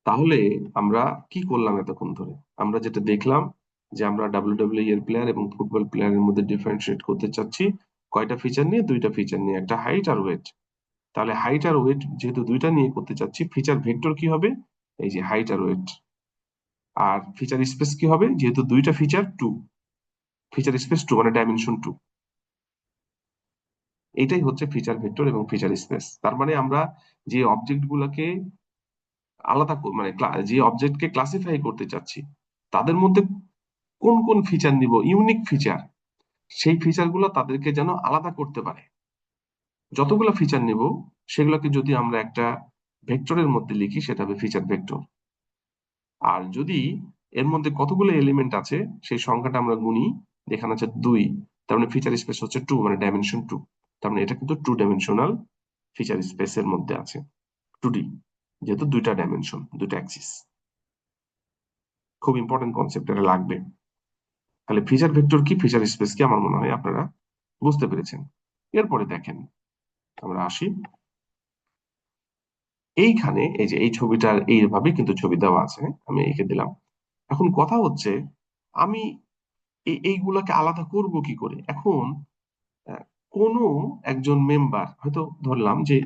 তাহলে আমরা কি করলাম এতক্ষণ ধরে? আমরা যেটা দেখলাম, যে আমরা ডাব্লিউডাব্লিউ এর প্লেয়ার এবং ফুটবল প্লেয়ারের মধ্যে ডিফারেন্সিয়েট করতে চাচ্ছি কয়টা ফিচার নিয়ে? দুইটা ফিচার নিয়ে, একটা হাইট আর ওয়েট। তাহলে হাইট আর ওয়েট যেহেতু দুইটা নিয়ে করতে চাচ্ছি, ফিচার ভেক্টর কি হবে? এই যে হাইট আর ওয়েট। আর ফিচার স্পেস কি হবে? যেহেতু দুইটা ফিচার, 2। ফিচার স্পেস 2 মানে ডাইমেনশন 2। এটাই হচ্ছে ফিচার ভেক্টর এবং ফিচার স্পেস। তার মানে আমরা যে অবজেক্ট গুলাকে মানে যে অবজেক্টকে ক্লাসিফাই করতে চাচ্ছি, তাদের মধ্যে কোন কোন ফিচার নিব, ইউনিক ফিচার, সেই ফিচার গুলো তাদেরকে যেন আলাদা করতে পারে। যতগুলো ফিচার নিব, সেগুলোকে যদি আমরা একটা ভেক্টরের মধ্যে লিখি, সেটা হবে ফিচার ভেক্টর। আর যদি এর মধ্যে কতগুলো এলিমেন্ট আছে সেই সংখ্যাটা আমরা গুনি, দেখানো আছে 2, তার মানে ফিচার স্পেস হচ্ছে 2, মানে ডাইমেনশন 2। তার মানে এটা কিন্তু 2 ডাইমেনশনাল ফিচার স্পেসের মধ্যে আছে, 2D, যেহেতু দুইটা ডাইমেনশন, দুইটা অ্যাক্সিস। খুব ইম্পর্টেন্ট কনসেপ্ট, এটা লাগবে। তাহলে ফিচার ভেক্টর কি, ফিচার স্পেস কি, আমার মনে হয় আপনারা বুঝতে পেরেছেন। এরপরে দেখেন, আমরা আসি এইখানে, এই যে এই ছবিটার এইভাবে কিন্তু ছবি দেওয়া আছে, হ্যাঁ? আমি এঁকে দিলাম। এখন কথা হচ্ছে, আমি এইগুলাকে আলাদা করব কি করে? এখন আহ, কোনো একজন মেম্বার হয়তো, ধরলাম যে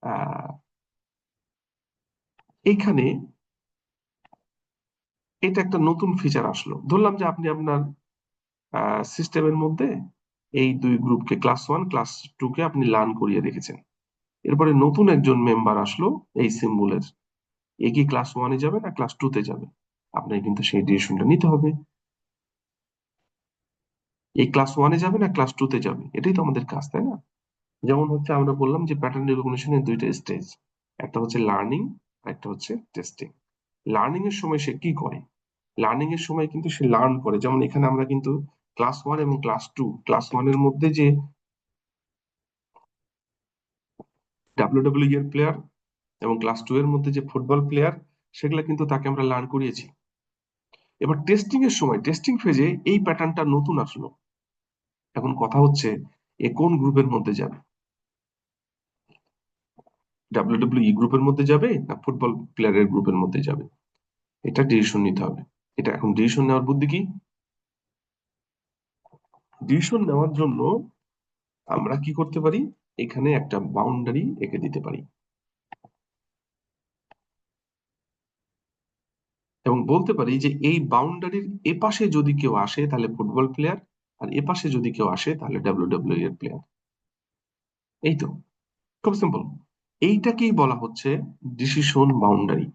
আহ, এইখানে এটা একটা নতুন ফিচার আসলো। ধরলাম যে আপনি আপনার সিস্টেমের মধ্যে এই দুই গ্রুপকে, ক্লাস 1 ক্লাস 2 কে আপনি লার্ন করিয়ে রেখেছেন। এরপরে নতুন একজন মেম্বার আসলো এই সিম্বলের, এ কি ক্লাস 1-এ যাবে না ক্লাস 2-তে যাবে? আপনাকে কিন্তু সেই ডিসিশনটা নিতে হবে। এই ক্লাস 1-এ যাবে না ক্লাস 2-তে যাবে, এটাই তো আমাদের কাজ, তাই না? যেমন হচ্ছে আমরা বললাম যে প্যাটার্ন রিকগনিশনের দুইটা স্টেজ, একটা হচ্ছে লার্নিং, একটা হচ্ছে টেস্টিং। লার্নিং এর সময় সে কি করে? লার্নিং এর সময় কিন্তু সে লার্ন করে। যেমন এখানে আমরা কিন্তু ক্লাস 1 এবং ক্লাস 1 এর মধ্যে যে ডাব্লিউডাব্লিউ এর প্লেয়ার এবং ক্লাস 2 এর মধ্যে যে ফুটবল প্লেয়ার, সেগুলো কিন্তু তাকে আমরা লার্ন করিয়েছি। এবার টেস্টিং এর সময়, টেস্টিং ফেজে এই প্যাটার্নটা নতুন আসলো। এখন কথা হচ্ছে এ কোন গ্রুপের মধ্যে যাবে? ডাব্লিউডাব্লিউ গ্রুপের মধ্যে যাবে না ফুটবল প্লেয়ারের গ্রুপের মধ্যে যাবে? এটা ডিসিশন নিতে হবে। এটা এখন ডিসিশন নেওয়ার বুদ্ধি কি? ডিসিশন নেওয়ার জন্য আমরা কি করতে পারি? এখানে একটা বাউন্ডারি এঁকে দিতে পারি এবং বলতে পারি যে এই বাউন্ডারির এপাশে যদি কেউ আসে তাহলে ফুটবল প্লেয়ার, আর এপাশে যদি কেউ আসে তাহলে ডাব্লিউডাব্লিউ এর প্লেয়ার। এই তো, খুব সিম্পল। এইটাকেই বলা হচ্ছে ডিসিশন বাউন্ডারি।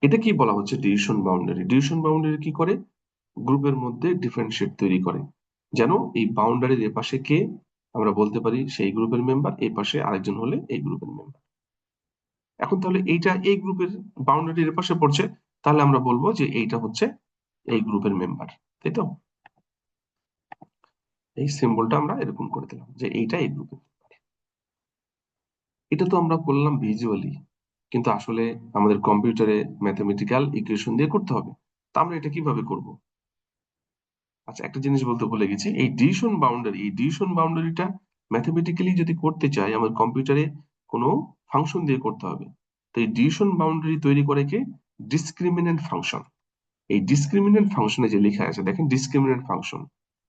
এটাকেই বলা হচ্ছে ডিসিশন বাউন্ডারি। ডিসিশন বাউন্ডারি কি করে? গ্রুপের মধ্যে ডিফারেন্সিয়েট তৈরি করে। যেন এই বাউন্ডারির এপাশে কে, আমরা বলতে পারি সেই গ্রুপের মেম্বার, এই পাশে আরেকজন হলে এই গ্রুপের মেম্বার। এখন তাহলে এইটা এই গ্রুপের বাউন্ডারির এপাশে পড়ছে, তাহলে আমরা বলবো যে এইটা হচ্ছে এই গ্রুপের মেম্বার, তাই তো? এই সিম্বলটা আমরা এরকম করে দিলাম যে এইটা এই গ্রুপের। এটা তো আমরা করলাম ভিজুয়ালি, কিন্তু আসলে আমাদের কম্পিউটারে ম্যাথমেটিক্যাল ইকুয়েশন দিয়ে করতে হবে। তা আমরা এটা কিভাবে করব? আচ্ছা, একটা জিনিস বলতে ভুলে গেছি, এই ডিভিশন বাউন্ডারিটা ম্যাথমেটিক্যালি যদি করতে চাই আমার কম্পিউটারে কোনো ফাংশন দিয়ে করতে হবে। তো এই ডিভিশন বাউন্ডারি তৈরি করে কে? Discriminant function. এই ডিসক্রিমিনেন্ট ফাংশনে যে লেখা আছে দেখেন, ডিসক্রিমিনেন্ট ফাংশন,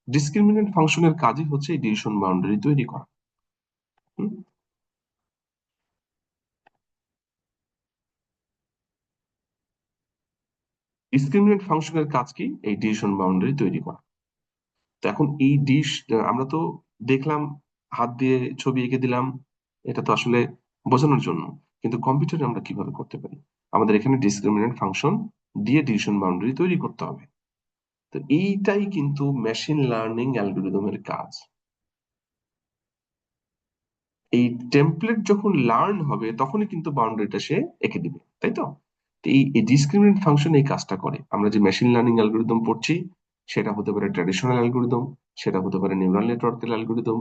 ডিসক্রিমিনেন্ট ফাংশনের কাজই হচ্ছে এই ডিভিশন বাউন্ডারি তৈরি করা। হুম? ডিসক্রিমিনেন্ট ফাংশনের কাজ কি? এই ডিভিশন বাউন্ডারি তৈরি করা। তো এখন এই আমরা তো দেখলাম, হাত দিয়ে ছবি এঁকে দিলাম, এটা তো আসলে বোঝানোর জন্য। কিন্তু কম্পিউটারে আমরা কিভাবে করতে পারি? আমাদের এখানে ডিসক্রিমিনেন্ট ফাংশন দিয়ে ডিভিশন বাউন্ডারি তৈরি করতে হবে। তো এইটাই কিন্তু মেশিন লার্নিং অ্যালগরিদমের কাজ। এই টেমপ্লেট যখন লার্ন হবে তখনই কিন্তু বাউন্ডারিটা সে এঁকে দিবে, তাই তো? তো এই ডিসক্রিমিনেন্ট ফাংশন এই কাজটা করে। আমরা যে মেশিন লার্নিং অ্যালগরিদম পড়ছি, সেটা হতে পারে ট্র্যাডিশনাল অ্যালগরিদম, সেটা হতে পারে নিউরাল নেটওয়ার্কের অ্যালগরিদম,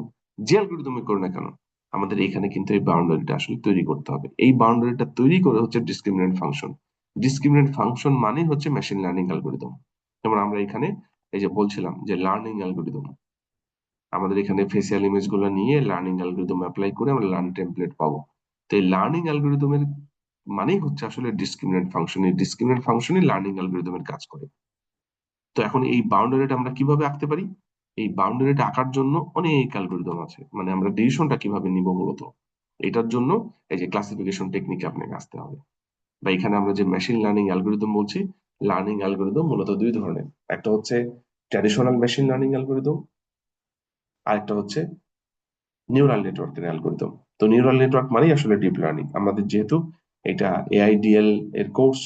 যে অ্যালগরিদমই করো না কেন, আমাদের এখানে কিন্তু এই বাউন্ডারিটা আসলে তৈরি করতে হবে। এই বাউন্ডারিটা তৈরি করে হচ্ছে ডিসক্রিমিনেন্ট ফাংশন। ডিসক্রিমিনেন্ট ফাংশন মানে হচ্ছে মেশিন লার্নিং অ্যালগরিদম। যেমন আমরা এখানে এই যে বলছিলাম যে লার্নিং অ্যালগরিদম, আমাদের এখানে ফেসিয়াল ইমেজ গুলো নিয়ে লার্নিং অ্যালগরিদম অ্যাপ্লাই করে আমরা লার্ন টেমপ্লেট পাবো। তো এই লার্নিং অ্যালগরিদমের মানেই হচ্ছে আসলে ডিসক্রিমিনেন্ট ফাংশন। এই ডিসক্রিমিনেন্ট ফাংশনই লার্নিং অ্যালগরিদমের কাজ করে। তো এখন এই বাউন্ডারিটা আমরা কিভাবে আঁকতে পারি? এই বাউন্ডারিটা আঁকার জন্য অনেক অ্যালগরিদম আছে, মানে আমরা ডিসিশনটা কিভাবে নিব মূলত, এটার জন্য এই যে ক্লাসিফিকেশন টেকনিকে আপনাকে আসতে হবে। বা এখানে আমরা যে মেশিন লার্নিং অ্যালগরিদম বলছি, লার্নিং অ্যালগরিদম মূলত দুই ধরনের। একটা হচ্ছে ট্র্যাডিশনাল মেশিন লার্নিং অ্যালগরিদম, আর একটা হচ্ছে নিউরাল নেটওয়ার্কের অ্যালগরিদম। তো নিউরাল নেটওয়ার্ক মানেই আসলে ডিপ লার্নিং। আমাদের যেহেতু এটা এআইডিএল এর কোর্স,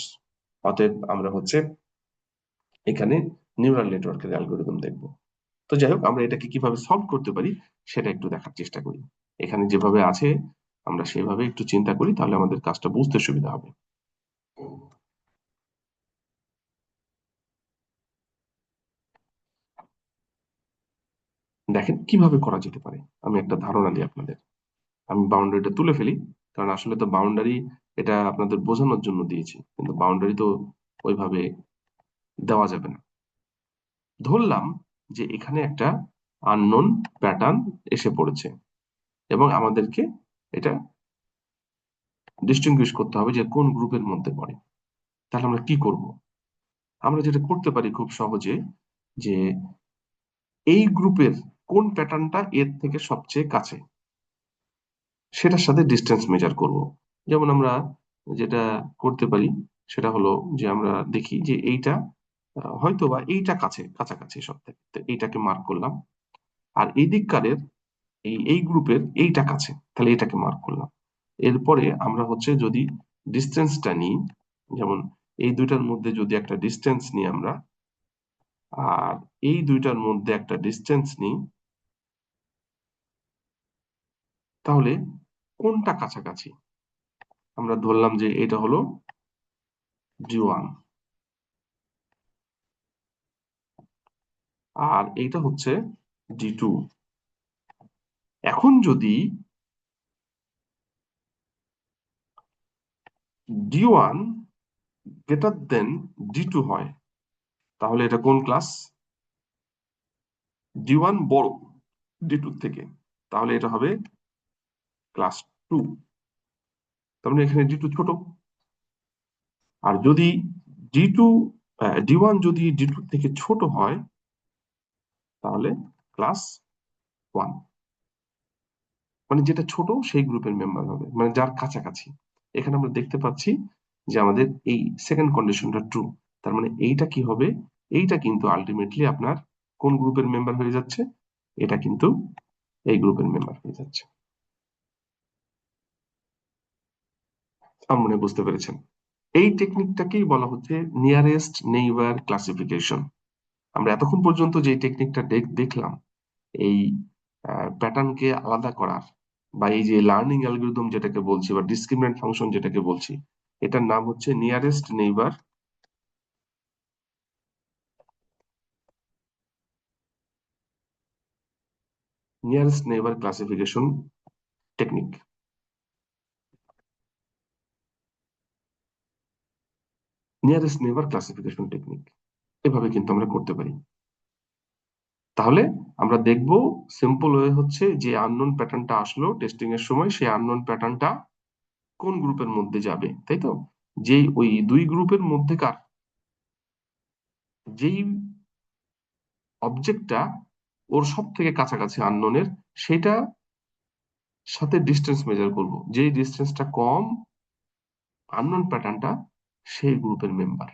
অতএব আমরা হচ্ছে এখানে নিউরাল নেটওয়ার্কের অ্যালগরিদম দেখবো। তো যাই হোক, আমরা এটাকে কিভাবে সলভ করতে পারি সেটা একটু দেখার চেষ্টা করি। এখানে যেভাবে আছে আমরা সেভাবে একটু চিন্তা করি, তাহলে আমাদের কাজটা বুঝতে সুবিধা হবে। দেখেন কিভাবে করা যেতে পারে, আমি একটা ধারণা দিই আপনাদের। আমি বাউন্ডারিটা তুলে ফেলি, কারণ আসলে তো বাউন্ডারি এটা আপনাদের বোঝানোর জন্য দিয়েছি, কিন্তু বাউন্ডারি তো ওইভাবে দেওয়া যাবে না। ধরলাম যে এখানে একটা আননোন প্যাটার্ন এসে পড়েছে এবং আমাদেরকে এটা ডিস্টিংগুইশ করতে হবে যে কোন গ্রুপের মধ্যে পড়ে। তাহলে আমরা কি করব? আমরা যেটা করতে পারি খুব সহজে, যে এই গ্রুপের কোন প্যাটার্নটা এর থেকে সবচেয়ে কাছে, সেটার সাথে ডিস্টেন্স মেজার করব। যেমন আমরা যেটা করতে পারি সেটা হলো যে আমরা দেখি যে এইটা হয়তো বা এইটা কাছাকাছি সব থেকে, তো এইটাকে মার্ক করলাম। আর এই দিককারের এই গ্রুপের এইটা কাছে, তাহলে এটাকে মার্ক করলাম। এরপরে আমরা হচ্ছে যদি ডিস্টেন্সটা নিই, যেমন এই দুইটার মধ্যে যদি একটা ডিস্টেন্স নিই আমরা, আর এই দুইটার মধ্যে একটা ডিস্টেন্স নিই, তাহলে কোনটা কাছাকাছি? আমরা ধরলাম যে এটা হলো D1 আর এইটা হচ্ছে D2। এখন যদি D1 গ্রেটার দেন D2 হয়, তাহলে এটা কোন ক্লাস? D1 বড় D2 থেকে, তাহলে এটা হবে ক্লাস 2। তার মানে এখানে D2 ছোট। আর যদি D2 D1 যদি D2 থেকে ছোট হয়, তাহলে ক্লাস 1। মানে যেটা ছোট সেই গ্রুপের মেম্বার হবে, মানে যার কাছাকাছি। এখানে আমরা দেখতে পাচ্ছি যে আমাদের এই সেকেন্ড কন্ডিশনটা ট্রু। তার মানে এইটা কি হবে? এইটা কিন্তু আলটিমেটলি আপনার কোন গ্রুপের মেম্বার হয়ে যাচ্ছে? এটা কিন্তু এই গ্রুপের মেম্বার হয়ে যাচ্ছে। আমার মনে হয় বুঝতে পেরেছেন। এই টেকনিকটাকেই বলা হচ্ছে নিয়ারেস্ট নেইবার ক্লাসিফিকেশন। আমরা এতক্ষণ পর্যন্ত যে টেকনিকটা দেখলাম, এই প্যাটার্নকে আলাদা করার, বা এই যে লার্নিং অ্যালগরিদম যেটাকে বলছি, বা ডিসক্রিমিনেন্ট ফাংশন যেটাকে বলছি, এটার নাম হচ্ছে nearest neighbour classification technique. Nearest neighbour classification technique এভাবে কিন্তু আমরা করতে পারি। তাহলে আমরা দেখব সিম্পল ওয়ে হচ্ছে যে আননোন প্যাটার্নটা আসলো টেস্টিং এর সময়, সেই আননোন প্যাটার্নটা কোন গ্রুপের মধ্যে যাবে, তাই তো? যেই ওই দুই গ্রুপের মধ্যেকার যেই অবজেক্টটা ওর সব থেকে কাছাকাছি আননোনের, সেটা সাথে ডিস্টেন্স মেজার করব। যেই ডিস্টেন্সটা কম আননোন প্যাটার্নটা সেই গ্রুপের মেম্বার।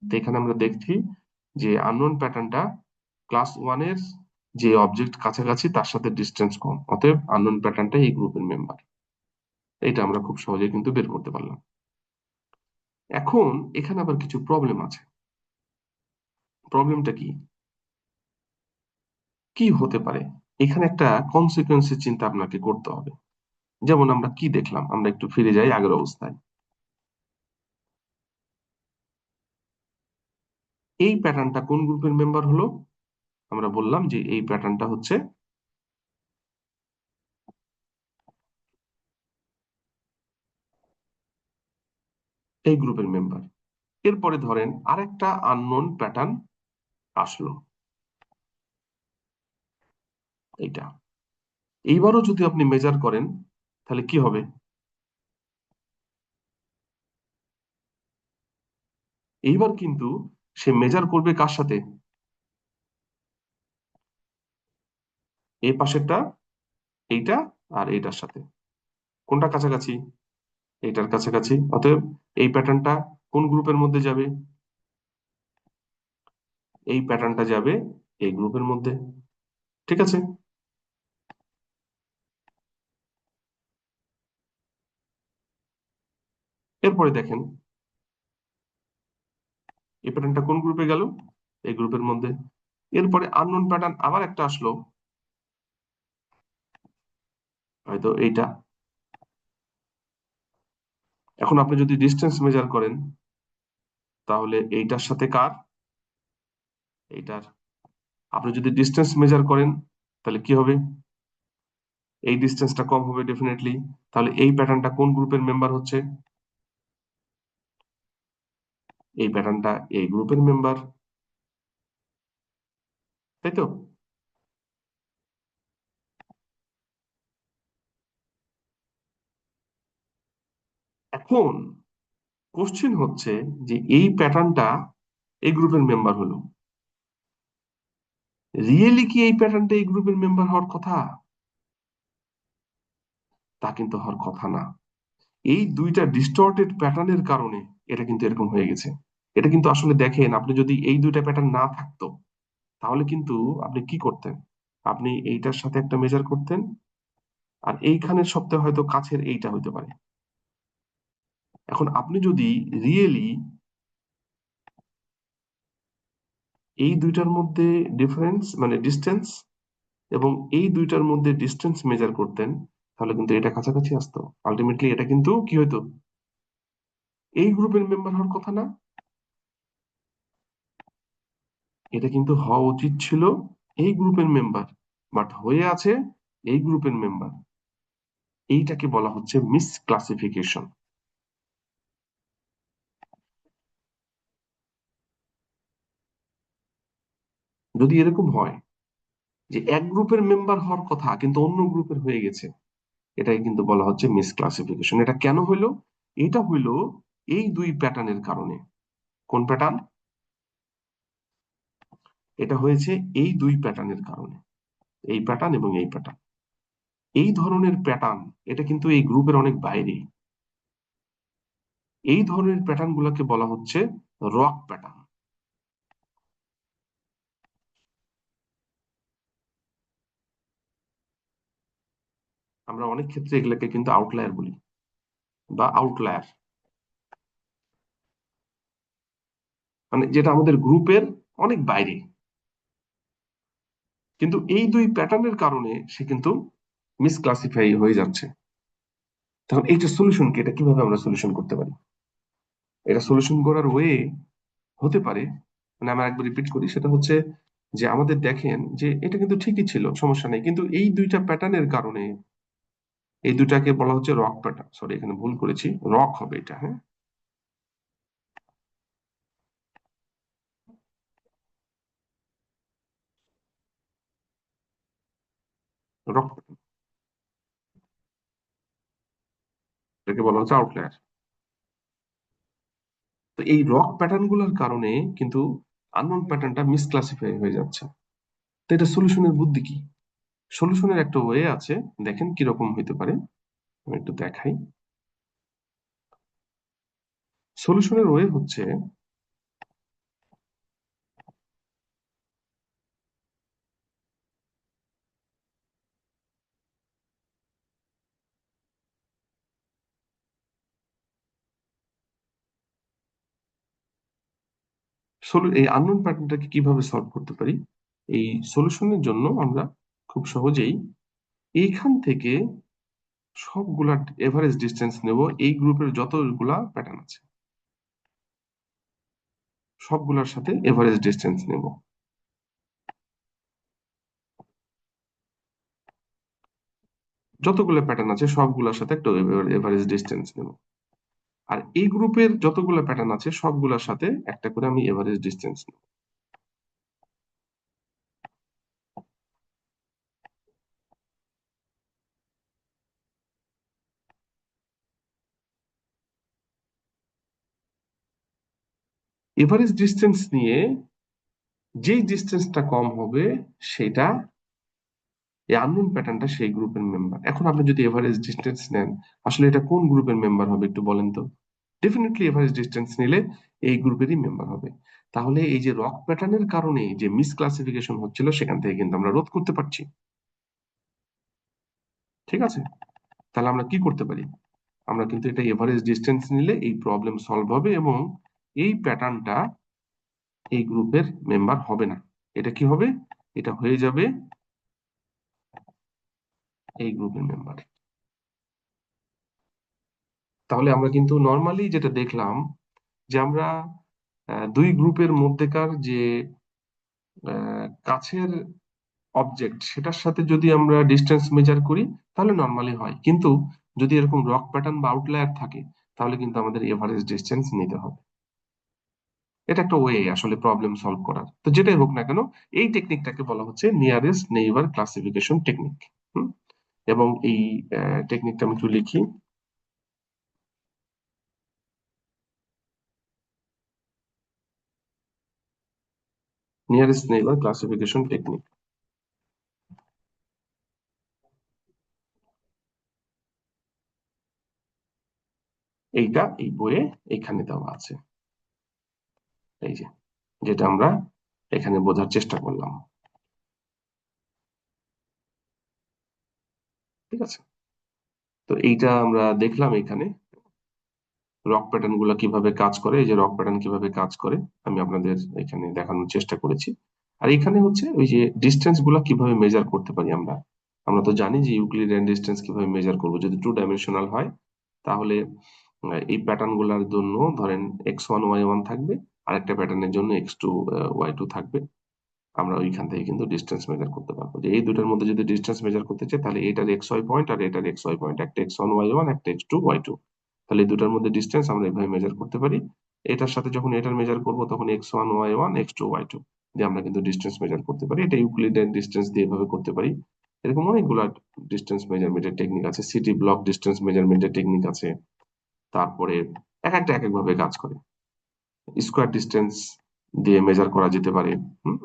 তো এখানে আমরা দেখছি যে আননোন প্যাটার্নটা ক্লাস ওয়ানের যে অবজেক্ট কাছাকাছি তার সাথে ডিস্টেন্স কম, অতএব আননোন প্যাটার্নটা এই গ্রুপের মেম্বার। এটা আমরা খুব সহজে কিন্তু বের করতে পারলাম। এখন এখানে আবার কিছু প্রবলেম আছে। প্রবলেমটা কি? কি হতে পারে? এখানে একটা কনসিকুয়েন্সের চিন্তা আপনাকে করতে হবে। যেমন আমরা কি দেখলাম, আমরা একটু ফিরে যাই আগের অবস্থায়। এই প্যাটার্নটা কোন গ্রুপের মেম্বার হলো? আমরা বললাম যে এই প্যাটার্নটা হচ্ছে এই গ্রুপের মেম্বার। এরপরে ধরেন আরেকটা আননোন প্যাটার্ন আসলো, এইটা। এইবারও যদি আপনি মেজার করেন, তাহলে কি হবে? এইবার কিন্তু সে মেজার করবে কার সাথে? এই পাশেরটা, এইটা আর এইটার সাথে। কোনটা কাছাকাছি? এইটার কাছাকাছি। অতএব এই প্যাটার্নটা কোন গ্রুপের মধ্যে যাবে? এই প্যাটার্নটা যাবে এই গ্রুপের মধ্যে। ঠিক আছে? এরপরে দেখেন এই প্যাটার্নটা কোন গ্রুপে গেল? এই গ্রুপের মধ্যে। এরপরে আননোন প্যাটার্ন আবার একটা আসলো, হয়তো এইটা। এখন আপনি যদি ডিস্টেন্স মেজার করেন, তাহলে এইটার সাথে কার? এইটার। আপনি যদি ডিস্টেন্স মেজার করেন, তাহলে কি হবে? এই ডিস্টেন্সটা কম হবে ডেফিনেটলি। তাহলে এই প্যাটার্নটা কোন গ্রুপের মেম্বার হচ্ছে? এই প্যাটার্নটা এই গ্রুপের মেম্বার, তাই তো? এখন কোশ্চেন হচ্ছে যে এই প্যাটার্নটা এই গ্রুপের মেম্বার হলো, রিয়েলি কি এই প্যাটার্নটা এই গ্রুপের মেম্বার হওয়ার কথা? তা কিন্তু হওয়ার কথা না। এই দুইটা ডিস্টর্টেড প্যাটার্নের কারণে এটা কিন্তু এরকম হয়ে গেছে। এটা কিন্তু আসলে দেখেন, আপনি যদি এই দুইটা প্যাটার্ন না থাকতো, তাহলে কিন্তু আপনি কি করতেন? আপনি এইটার সাথে একটা মেজার করতেন, আর এইখানের সবথেকে হয়তো কাছের এইটা হইতে পারে। এখন আপনি যদি রিয়েলি এই দুইটার মধ্যে ডিফারেন্স মানে ডিস্টেন্স এবং এই দুইটার মধ্যে ডিস্টেন্স মেজার করতেন, তাহলে কিন্তু এটা কাছাকাছি আসতো। আলটিমেটলি এটা কিন্তু কি হইতো, এই গ্রুপের মেম্বার হওয়ার কথা না, এটা কিন্তু হওয়া উচিত ছিল এই গ্রুপের মেম্বার, বাট হয়ে আছে এই গ্রুপের মেম্বার। এইটাকে বলা হচ্ছে মিস ক্লাসিফিকেশন। যদি এরকম হয় যে এক গ্রুপের মেম্বার হওয়ার কথা কিন্তু অন্য গ্রুপের হয়ে গেছে, এটাই কিন্তু বলা হচ্ছে মিস ক্লাসিফিকেশন। এটা কেন হইলো? এটা হইলো এই দুই প্যাটার্নের কারণে। কোন প্যাটার্ন? এটা হয়েছে এই দুই প্যাটার্নের কারণে, এই প্যাটার্ন এবং এই প্যাটার্ন। এই ধরনের প্যাটার্ন এটা কিন্তু এই গ্রুপের অনেক বাইরে। এই ধরনের প্যাটার্ন গুলোকে বলা হচ্ছে রক প্যাটার্ন। আমরা অনেক ক্ষেত্রে এগুলোকে কিন্তু আউটলায়ার বলি বা আউটলায়ার, মানে যেটা আমাদের গ্রুপের অনেক বাইরে, কিন্তু এই দুই প্যাটার্নের কারণে সে কিন্তু মিসক্লাসিফাই হয়ে যাচ্ছে। তখন এইটা সলিউশন কি, এটা কিভাবে আমরা সলিউশন করতে পারি? এটা সলিউশন করার ওয়ে হতে পারে, মানে আমরা একবার রিপিট করি, সেটা হচ্ছে যে আমাদের দেখেন যে এটা কিন্তু ঠিকই ছিল, সমস্যা নেই, কিন্তু এই দুইটা প্যাটার্নের কারণে, এই দুটাকে বলা হচ্ছে রক প্যাটার্ন, সরি এখানে ভুল করেছি, রক হবে এটা, হ্যাঁ, রক প্যাটার্ন, এটাকে বলা হচ্ছে আউটলায়ার। তো এই রক প্যাটার্ন গুলোর কারণে কিন্তু আননোন প্যাটার্নটা মিসক্লাসিফাই হয়ে যাচ্ছে। তো এটা সলিউশনের বুদ্ধি কি? সলিউশনের একটা ওয়ে আছে, দেখেন কিরকম হইতে পারে, আমি একটু দেখাই। সলিউশনের ওয়ে হচ্ছে, এই আননোন প্যাটার্নটাকে কিভাবে সলভ করতে পারি? এই সলিউশনের জন্য আমরা খুব সহজেই এইখান থেকে সবগুলা এভারেজ ডিস্টেন্স নেব, এই গ্রুপের যতগুলা প্যাটার্ন আছে সবগুলোর সাথে এভারেজ ডিস্টেন্স নেব। যতগুলো প্যাটার্ন আছে সবগুলোর সাথে একটা এভারেজ ডিস্টেন্স নেব। আর এই গ্রুপের যতগুলো প্যাটার্ন আছে সবগুলোর সাথে একটা করে আমি এভারেজ ডিস্টেন্স নেব। এভারেজ ডিস্টেন্স নিয়ে যেই ডিস্টেন্সটা কম হবে সেটা, এই আননোন প্যাটার্নটা সেই গ্রুপের মেম্বার। এখন আপনি যদি এভারেজ ডিস্টেন্স নেন, আসলে এটা কোন গ্রুপের মেম্বার হবে একটু বলেন তো? ডেফিনেটলি এভারেজ ডিস্টেন্স নিলে এই গ্রুপেরই মেম্বার হবে। তাহলে এই যে রক প্যাটার্নের কারণে যে মিস ক্লাসিফিকেশন হচ্ছিল, সেখান থেকে কিন্তু আমরা রোধ করতে পারছি। ঠিক আছে, তাহলে আমরা কি করতে পারি? আমরা কিন্তু এটা এভারেজ ডিস্টেন্স নিলে এই প্রবলেম সলভ হবে এবং এই প্যাটার্নটা এই গ্রুপের মেম্বার হবে না। এটা কি হবে? এটা হয়ে যাবে এই গ্রুপের মেম্বার। তাহলে আমরা কিন্তু নর্মালি যেটা দেখলাম, যে আমরা দুই গ্রুপের মধ্যেকার যে কাছের অবজেক্ট, সেটার সাথে যদি আমরা ডিস্টেন্স মেজার করি তাহলে নর্মালি হয়, কিন্তু যদি এরকম রক প্যাটার্ন বা আউটলায়ার থাকে তাহলে কিন্তু আমাদের এভারেজ ডিস্টেন্স নিতে হবে। এটা একটা ওয়ে আসলে প্রবলেম সলভ করার। তো যেটাই হোক না কেন, এই টেকনিকটাকে বলা হচ্ছে নিয়ারেস্ট নেইবার ক্লাসিফিকেশন টেকনিক। এবং এই টেকনিকটা আমি একটু লিখি, নিয়ারেস্ট নেইবার ক্লাসিফিকেশন টেকনিক। এইটা এই বইয়ে এখানে দেওয়া আছে, এই যে, যেটা আমরা এখানে বোঝার চেষ্টা করলাম। ঠিক আছে। তো এইটা আমরা দেখলাম এখানে রক প্যাটার্ন গুলা কিভাবে কাজ করে, এই যে রক প্যাটার্ন কিভাবে কাজ করে আমি আপনাদের এখানে দেখানোর চেষ্টা করেছি। আর এখানে হচ্ছে ওই যে ডিস্টেন্স গুলা কিভাবে মেজার করতে পারি আমরা। আমরা তো জানি যে ইউক্লিডিয়ান ডিস্টেন্স কিভাবে মেজার করব, যদি 2 ডাইমেনশনাল হয় তাহলে এই প্যাটার্ন গুলার জন্য ধরেন x1 y1 থাকবে, আর একটা প্যাটার্নের জন্য x2 y2 থাকবে। আমরা ওইখান থেকে কিন্তু ডিস্টেন্স মেজার করতে পারবো যে এই দুটার মধ্যে যদি ডিস্টেন্স মেজার করতে চাই, তাহলে এটার XY পয়েন্ট আর এটার XY পয়েন্ট, একটা x1 y1 একটা x2 y2, তাহলে এই দুটার মধ্যে ডিস্টেন্স আমরা এইভাবে মেজার করতে পারি। এটার সাথে যখন এটার মেজার করব তখন x1 y1 x2 y2 দিয়ে আমরা কিন্তু ডিস্টেন্স মেজার করতে পারি। এটা ইউক্লিডিয়ান ডিস্টেন্স দিয়ে এভাবে করতে পারি। এরকম অনেকগুলা ডিস্টেন্স মেজারমেন্টের টেকনিক আছে, সিটি ব্লক ডিস্টেন্স মেজারমেন্টের টেকনিক আছে। তারপরে এক একটা এক এক ভাবে কাজ করে। স্কোয়ার ডিস্টেন্স দিয়ে মেজার করা যেতে পারে। হুম।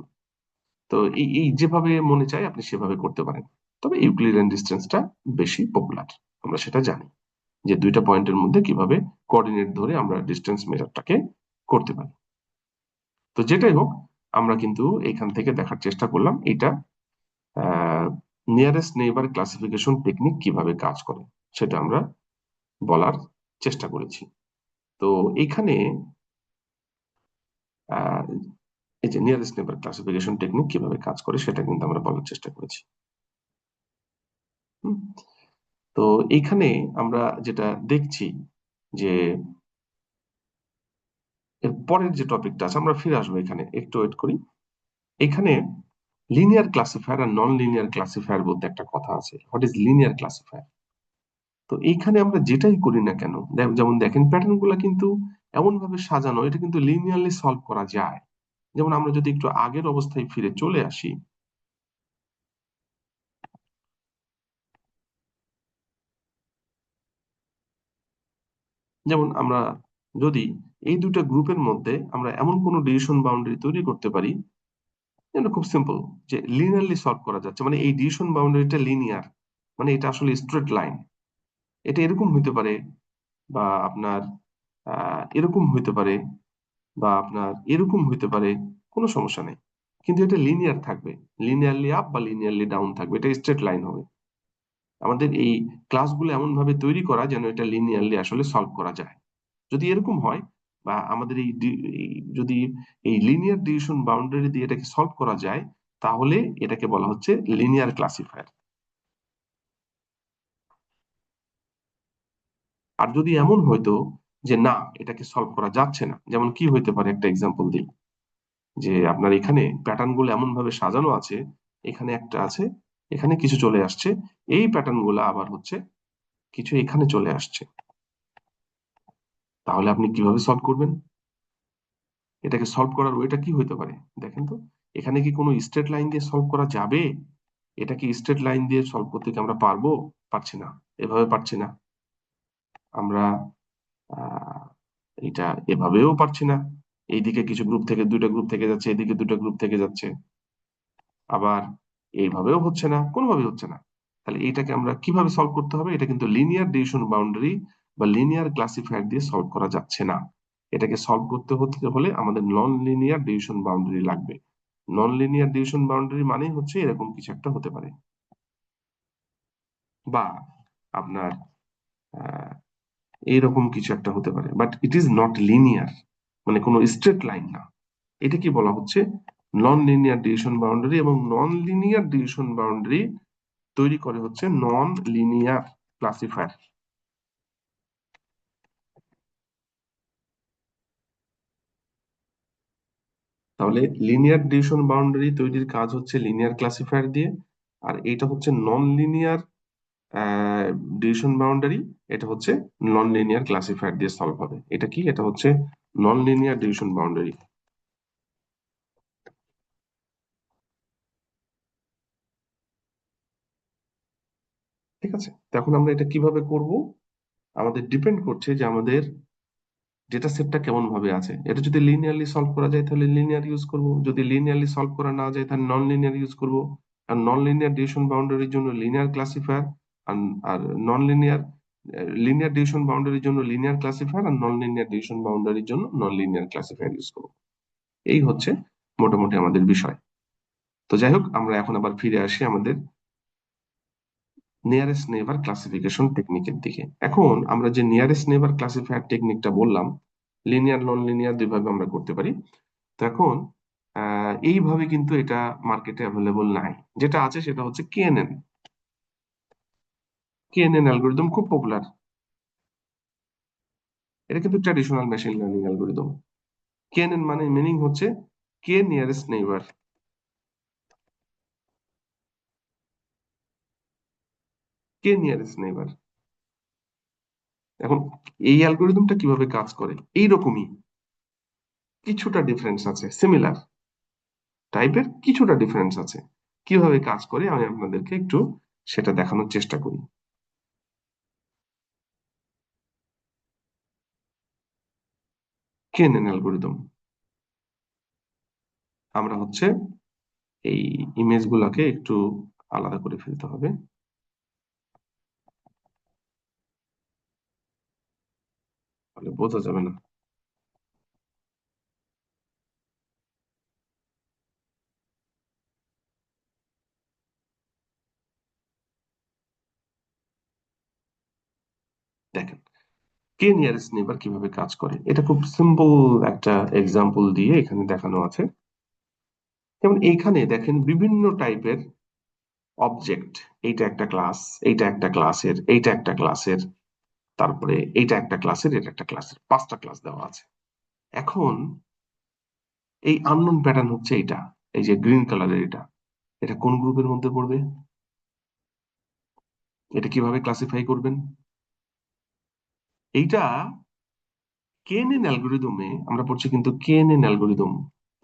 তো এই যেভাবে মনে চায় আপনি সেভাবে করতে পারেন। তবে ইউক্লিডিয়ান ডিস্টেন্সটা বেশি পপুলার, আমরা সেটা জানি যে দুইটা পয়েন্টের মধ্যে কিভাবে কোঅর্ডিনেট ধরে আমরা ডিস্টেন্স মেজারটাকে করতে পারি। তো যেটাই হোক, আমরা কিন্তু এখান থেকে দেখার চেষ্টা করলাম এটা নিয়ারেস্ট নেইবার ক্লাসিফিকেশন টেকনিক কিভাবে কাজ করে, সেটা আমরা বলার চেষ্টা করেছি। তো এখানে আহ এই যে নিয়ারেস্ট নেইবার ক্লাসিফিকেশন টেকনিক কিভাবে কাজ করে সেটা কিন্তু আমরা বলার চেষ্টা করেছি। হুম। তো এইখানে আমরা যেটা দেখছি যে এর পরের যে টপিকটা আছে, আমরা ফিরে আসবো এখানে, একটু ওয়েট করি। এখানে লিনিয়ার ক্লাসিফায়ার আর নন লিনিয়ার ক্লাসিফায়ার বলতে একটা কথা আছে। What is linear classifier? তো এইখানে আমরা যেটাই করি না কেন, যেমন দেখেন প্যাটার্ন গুলা কিন্তু এমন ভাবে সাজানো, এটা কিন্তু লিনিয়ারলি সলভ করা যায়। যেমন আমরা যদি একটু আগের অবস্থায় ফিরে চলে আসি, যেমন আমরা যদি এই দুটো গ্রুপের মধ্যে আমরা এমন কোনো ডিভিশন বাউন্ডারি তৈরি করতে পারি, এটা খুব সিম্পল, যে লিনিয়ারলি সলভ করা যাচ্ছে, মানে এই ডিভিশন বাউন্ডারিটা লিনিয়ার, মানে এটা আসলে স্ট্রেট লাইন। এটা এরকম হইতে পারে, বা আপনার এরকম হইতে পারে, বা আপনার এরকম হইতে পারে, কোনো সমস্যা নেই। কিন্তু এটা লিনিয়ার থাকবে, লিনিয়ারলি আপ বা লিনিয়ারলি ডাউন থাকবে, এটা স্ট্রেট লাইন হবে। আমাদের এই ক্লাসগুলো এমন ভাবে তৈরি করা যেন এটা লিনিয়ারলি আসলে সলভ করা যায়। যদি এরকম হয়, বা আমাদের যদি এই লিনিয়ার ডিভিশন বাউন্ডারি দিয়ে এটাকে সলভ করা যায়, তাহলে এটাকে বলা হচ্ছে লিনিয়ার ক্লাসিফায়ার। আর যদি এমন হইতো যে না, এটাকে সলভ করা যাচ্ছে না, যেমন কি হইতে পারে একটা এক্সাম্পল দিই, যে আপনার এখানে প্যাটার্ন গুলো এমন ভাবে সাজানো আছে, এখানে একটা আছে, এখানে কিছু চলে আসছে, এই প্যাটার্ন গুলো আবার হচ্ছে কিছু এখানে চলে আসছে, তাহলে আপনি কিভাবে সলভ করবেন? এটাকে সলভ করার ওয়েটা কি হইতে পারে দেখেন তো। এখানে কি কোনো স্ট্রেট লাইন দিয়ে সলভ করা যাবে? এটা কি স্ট্রেট লাইন দিয়ে সলভ করতে কি আমরা পারবো? পারছি না, এভাবে পারছি না। আমরা আহ এটা এভাবেও পারছি না। এইদিকে কিছু গ্রুপ থেকে দুইটা গ্রুপ থেকে যাচ্ছে, এদিকে দুটো গ্রুপ থেকে যাচ্ছে, আবার এইভাবেও হচ্ছে না, কোনোভাবেই হচ্ছে না। তাহলে এটাকে আমরা কিভাবে সলভ করতে হবে? এটা কিন্তু লিনিয়ার ডিভিশন বাউন্ডারি বা লিনিয়ার ক্লাসিফায়ার দিয়ে সলভ করা যাচ্ছে না। এটাকে সলভ করতে হতে হলে আমাদের নন লিনিয়ার ডিভিশন বাউন্ডারি লাগবে। নন লিনিয়ার ডিভিশন বাউন্ডারি মানেই হচ্ছে এরকম কিছু একটা হতে পারে, বা আপনার আহ এইরকম কিছু একটা হতে পারে, but it is not linear, মানে কোনো স্ট্রেট লাইন না। এটা কি বলা হচ্ছে? Non linear division boundary. এবং নন লিনিয়ার ডিভিশন বাউন্ডারি তৈরি করে হচ্ছে নন লিনিয়ার ক্লাসিফায়ার। তাহলে লিনিয়ার ডিভিশন বাউন্ডারি তৈরির কাজ হচ্ছে লিনিয়ার ক্লাসিফায়ার দিয়ে, আর এটা হচ্ছে নন লিনিয়ার ডিভিশন বাউন্ডারি, এটা হচ্ছে নন লিনিয়ার ক্লাসিফায়ার দিয়ে সলভ হবে। এটা কি? এটা হচ্ছে নন লিনিয়ার ডিভিশন বাউন্ডারি। ঠিক আছে, তো এখন আমরা এটা কিভাবে করব? আমাদের ডিপেন্ড করছে যে আমাদের ডেটা সেটটা কেমন ভাবে আছে। এটা যদি লিনিয়ারলি সলভ করা যায় তাহলে লিনিয়ার ইউজ করব, যদি লিনিয়ারলি সলভ করা না যায় তাহলে নন লিনিয়ার ইউজ করব। আর নন লিনিয়ার ডিভিশন বাউন্ডারির জন্য লিনিয়ার ক্লাসিফায়ার, আর আর নন লিনিয়ার লিনিয়ার ডিভিশন বাউন্ডারির জন্য লিনিয়ার ক্লাসিফায়ার, আর নন লিনিয়ার ডিভিশন বাউন্ডারির জন্য নন লিনিয়ার ক্লাসিফায়ার ইউজ করব। এই হচ্ছে মোটামুটি আমাদের বিষয়। তো যাই হোক, আমরা এখন আবার ফিরে আসি আমাদের নিয়ারেস্ট নেইবার ক্লাসিফিকেশন টেকনিকের দিকে। এখন আমরা যে নিয়ারেস্ট নেইবার ক্লাসিফায়ার টেকনিকটা বললাম, লিনিয়ার নন লিনিয়ার দুইভাবে আমরা করতে পারি। তো এখন এইভাবে কিন্তু এটা মার্কেটে অ্যাভেলেবল নাই। যেটা আছে সেটা হচ্ছে কেএনএন। কেএনএন অ্যালগোরিদম খুব পপুলার। এটা কিন্তু ট্র্যাডিশনাল মেশিন লার্নিং অ্যালগোরিদম। কেএনএন মানে মিনিং হচ্ছে কে নিয়ারেস্ট নেইবার। কে নিয়ারেস্ট নেইবার। এখন এই অ্যালগোরিদমটা কিভাবে কাজ করে, এইরকমই কিছুটা ডিফারেন্স আছে, সিমিলার টাইপের কিছুটা ডিফারেন্স আছে। কিভাবে কাজ করে আমি আপনাদেরকে একটু সেটা দেখানোর চেষ্টা করি। কেএনএন অ্যালগোরিদম, আমরা হচ্ছে এই ইমেজ গুলাকে একটু আলাদা করে ফেলতে হবে, তাহলে বোঝা যাবে না। দেখেন কে নিয়ারেস্ট নেইবার কিভাবে কাজ করে, এটা খুব সিম্পল একটা এক্সাম্পল দিয়ে এখানে দেখানো আছে। যেমন এইখানে দেখেন বিভিন্ন টাইপের অবজেক্ট, এইটা একটা ক্লাস, এইটা একটা ক্লাসের, এইটা একটা ক্লাসের, তারপরে এইটা একটা ক্লাসের, এটা একটা ক্লাসের, পাঁচটা ক্লাস দেওয়া আছে। এখন এই আননোন প্যাটার্ন হচ্ছে এইটা, এই যে গ্রিন কালারের এটা, এটা কোন গ্রুপের মধ্যে পড়বে? এটা কিভাবে ক্লাসিফাই করবেন? এইটা কেএনএন অ্যালগোরিদমে আমরা পড়ছি, কিন্তু কেএনএন অ্যালগোরিদম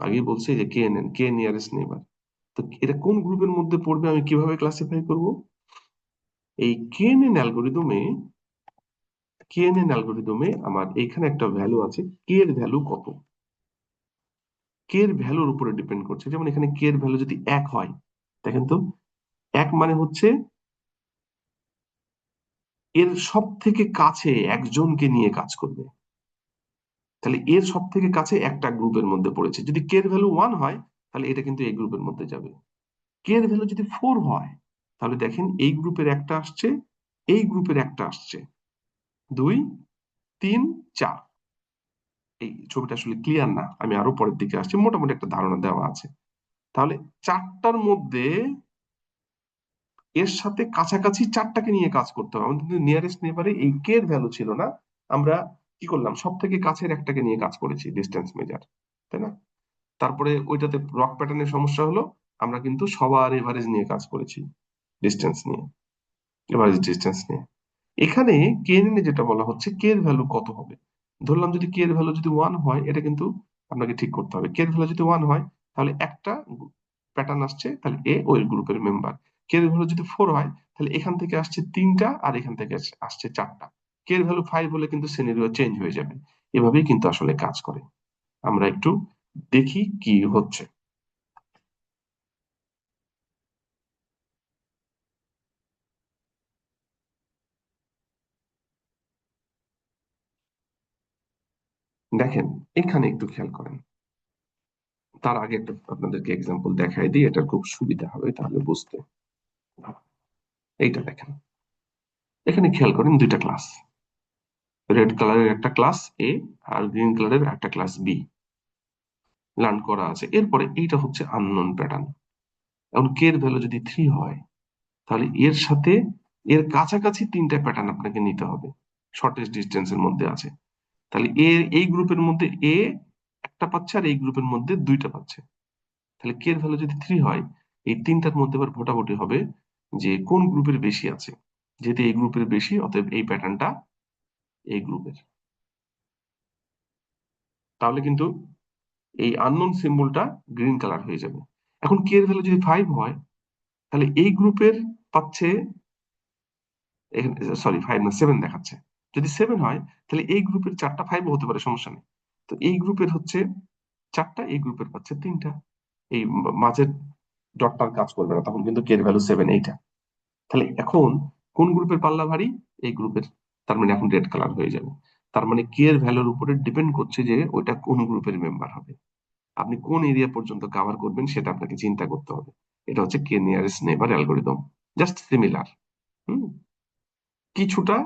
আগে বলছি যে কেএনএন, কে নিয়ারেস্ট নেইবার। তো এটা কোন গ্রুপের মধ্যে পড়বে আমি কিভাবে ক্লাসিফাই করব? এই কেএনএন অ্যালগোরিদমে আমার এখানে একটা ভ্যালু আছে, কে এর ভ্যালু কত, কে এর ভ্যালুর উপরে ডিপেন্ড করছে। যেমন এখানে কে এর ভ্যালু যদি 1 হয়, দেখেন তো, 1 মানে হচ্ছে এর সব থেকে কাছে একজনকে নিয়ে কাজ করবে। তাহলে এর সব থেকে কাছে একটা গ্রুপের মধ্যে পড়েছে। যদি কে এর ভ্যালু 1 হয়, তাহলে এটা কিন্তু এই গ্রুপের মধ্যে যাবে। কে এর ভ্যালু যদি 4 হয়, তাহলে দেখেন এই গ্রুপের একটা আসছে, এই গ্রুপের একটা আসছে, 2, 3, 4। এই ছবিটা আসলে ক্লিয়ার না, আমি আরো পরের দিকে আসছি, মোটামুটি একটা ধারণা দেওয়া আছে। তাহলে চারটার মধ্যে এর সাথে কাছাকাছি চারটাকে নিয়ে কাজ করতে হবে। আমাদের কিন্তু নিয়ারেস্ট নেবারে এই কে এর ভ্যালু ছিল না, আমরা কি করলাম, সব থেকে কাছের একটাকে নিয়ে কাজ করেছি, ডিস্টেন্স মেজার, তাই না? তারপরে ওইটাতে রক প্যাটার্নের সমস্যা হলো, আমরা কিন্তু সবার এভারেজ নিয়ে কাজ করেছি, ডিস্টেন্স নিয়ে, এভারেজ ডিস্টেন্স নিয়ে। এখানে কেএনএন এ যেটা বলা হচ্ছে কে এর ভ্যালু কত হবে। ধরলাম যদি কে এর ভ্যালু যদি 1 হয়, এটা কিন্তু আপনাকে ঠিক করতে হবে। কে এর ভ্যালু যদি 1 হয়, তাহলে একটা প্যাটার্ন আসছে, তাহলে এ ওই গ্রুপের মেম্বার। কে এর ভ্যালু যদি 4 হয়, তাহলে এখান থেকে আসছে তিনটা, আর এখান থেকে আসছে চারটা। কে এর ভ্যালু 5 হলে কিন্তু সিনারিও চেঞ্জ হয়ে যাবে। এভাবেই কিন্তু আসলে কাজ করে। আমরা একটু দেখি কি হচ্ছে। দেখেন এখানে একটু খেয়াল করেন, তার আগে একটা আপনাদেরকে এক্সাম্পল দেখাই দিই, এটা খুব সুবিধা হবে তাহলে বুঝতে। এইটা দেখেন, এখানে খেয়াল করেন দুইটা ক্লাস, রেড কালারের একটা ক্লাস এ আর গ্রিন কালারের একটা ক্লাস বি লার্ন করা আছে। এরপরে এইটা হচ্ছে আননোন প্যাটার্ন। এখন কে এর ভ্যালু যদি 3 হয়, তাহলে এর সাথে এর কাছাকাছি তিনটা প্যাটার্ন আপনাকে নিতে হবে, শর্টেস্ট ডিস্টেন্সের মধ্যে আছে। তাহলে এ এই গ্রুপের মধ্যে এ একটা পাচ্ছে, আর এই গ্রুপের মধ্যে দুইটা পাচ্ছে। তাহলে কে এর ভ্যালু যদি 3 হয়, এই তিনটার মধ্যে আবার ভোটাভুটি হবে যে কোন গ্রুপের বেশি আছে। যেহেতু এই গ্রুপের বেশি, অতএব এই প্যাটার্নটা এই গ্রুপের। তাহলে কিন্তু এই আননোন সিম্বলটা গ্রিন কালার হয়ে যাবে। এখন কে এর ভ্যালু যদি 5 হয়, তাহলে এই গ্রুপের পাচ্ছে, সরি 5 না 7 দেখাচ্ছে। যদি 7 হয়, তাহলে এই গ্রুপের চারটা 5 হতে পারে, সমস্যা নেই। তো এই গ্রুপের হচ্ছে চারটা, এই গ্রুপের পাচ্ছে তিনটা। এই মাঝের ডটটার কাজ করবে না, তখন কিন্তু কে এর ভ্যালু 7 এইটা। তাহলে এখন কোন গ্রুপের পাল্লা ভারী? এই গ্রুপের। তার মানে এখন রেড কালার হয়ে যাবে। তার মানে কে এর ভ্যালুর উপরে ডিপেন্ড করছে যে ওইটা কোন গ্রুপের মেম্বার হবে। আপনি কোন এরিয়া পর্যন্ত কভার করবেন সেটা আপনাকে চিন্তা করতে হবে। এটা হচ্ছে K nearest neighbour algorithm, just similar. Hmm, কিছুটা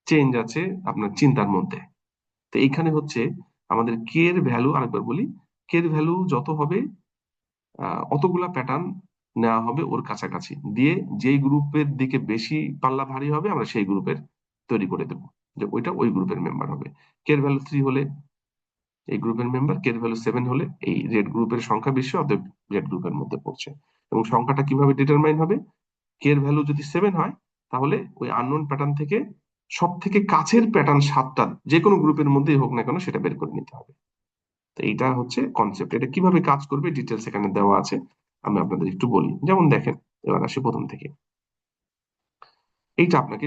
চেঞ্জ আছে আপনার চিন্তার মধ্যে। তো এইখানে হচ্ছে আমাদের কে এর ভ্যালু, আরেকবার বলি, কে এর ভ্যালু যত হবে অতগুলা প্যাটার্ন নেওয়া হবে ওর কাছাকাছি দিয়ে, যেই গ্রুপের দিকে বেশি পাল্লা ভারী হবে আমরা সেই গ্রুপের তৈরি করে দেবো, যে ওইটা ওই গ্রুপের মেম্বার হবে। কে এর ভ্যালু 3 হলে এই গ্রুপের মেম্বার, কে এর ভ্যালু 7 হলে এই রেড গ্রুপের সংখ্যা বেশি, অতএব রেড গ্রুপের মধ্যে পড়ছে। এবং সংখ্যাটা কিভাবে ডিটারমাইন হবে? কে এর ভ্যালু যদি 7 হয়, তাহলে ওই আননোন প্যাটার্ন থেকে সব থেকে কাছের প্যাটার্ন 7টা যে কোনো গ্রুপের মধ্যেই হোক না কেন সেটা বের করে নিতে হবে। তো এইটা হচ্ছে কনসেপ্ট। এটা কিভাবে কাজ করবে ডিটেলস এখানে দেওয়া আছে, আমি আপনাদের একটু বলি। যেমন দেখেন, এবার আসি প্রথম থেকে। এইটা আপনাকে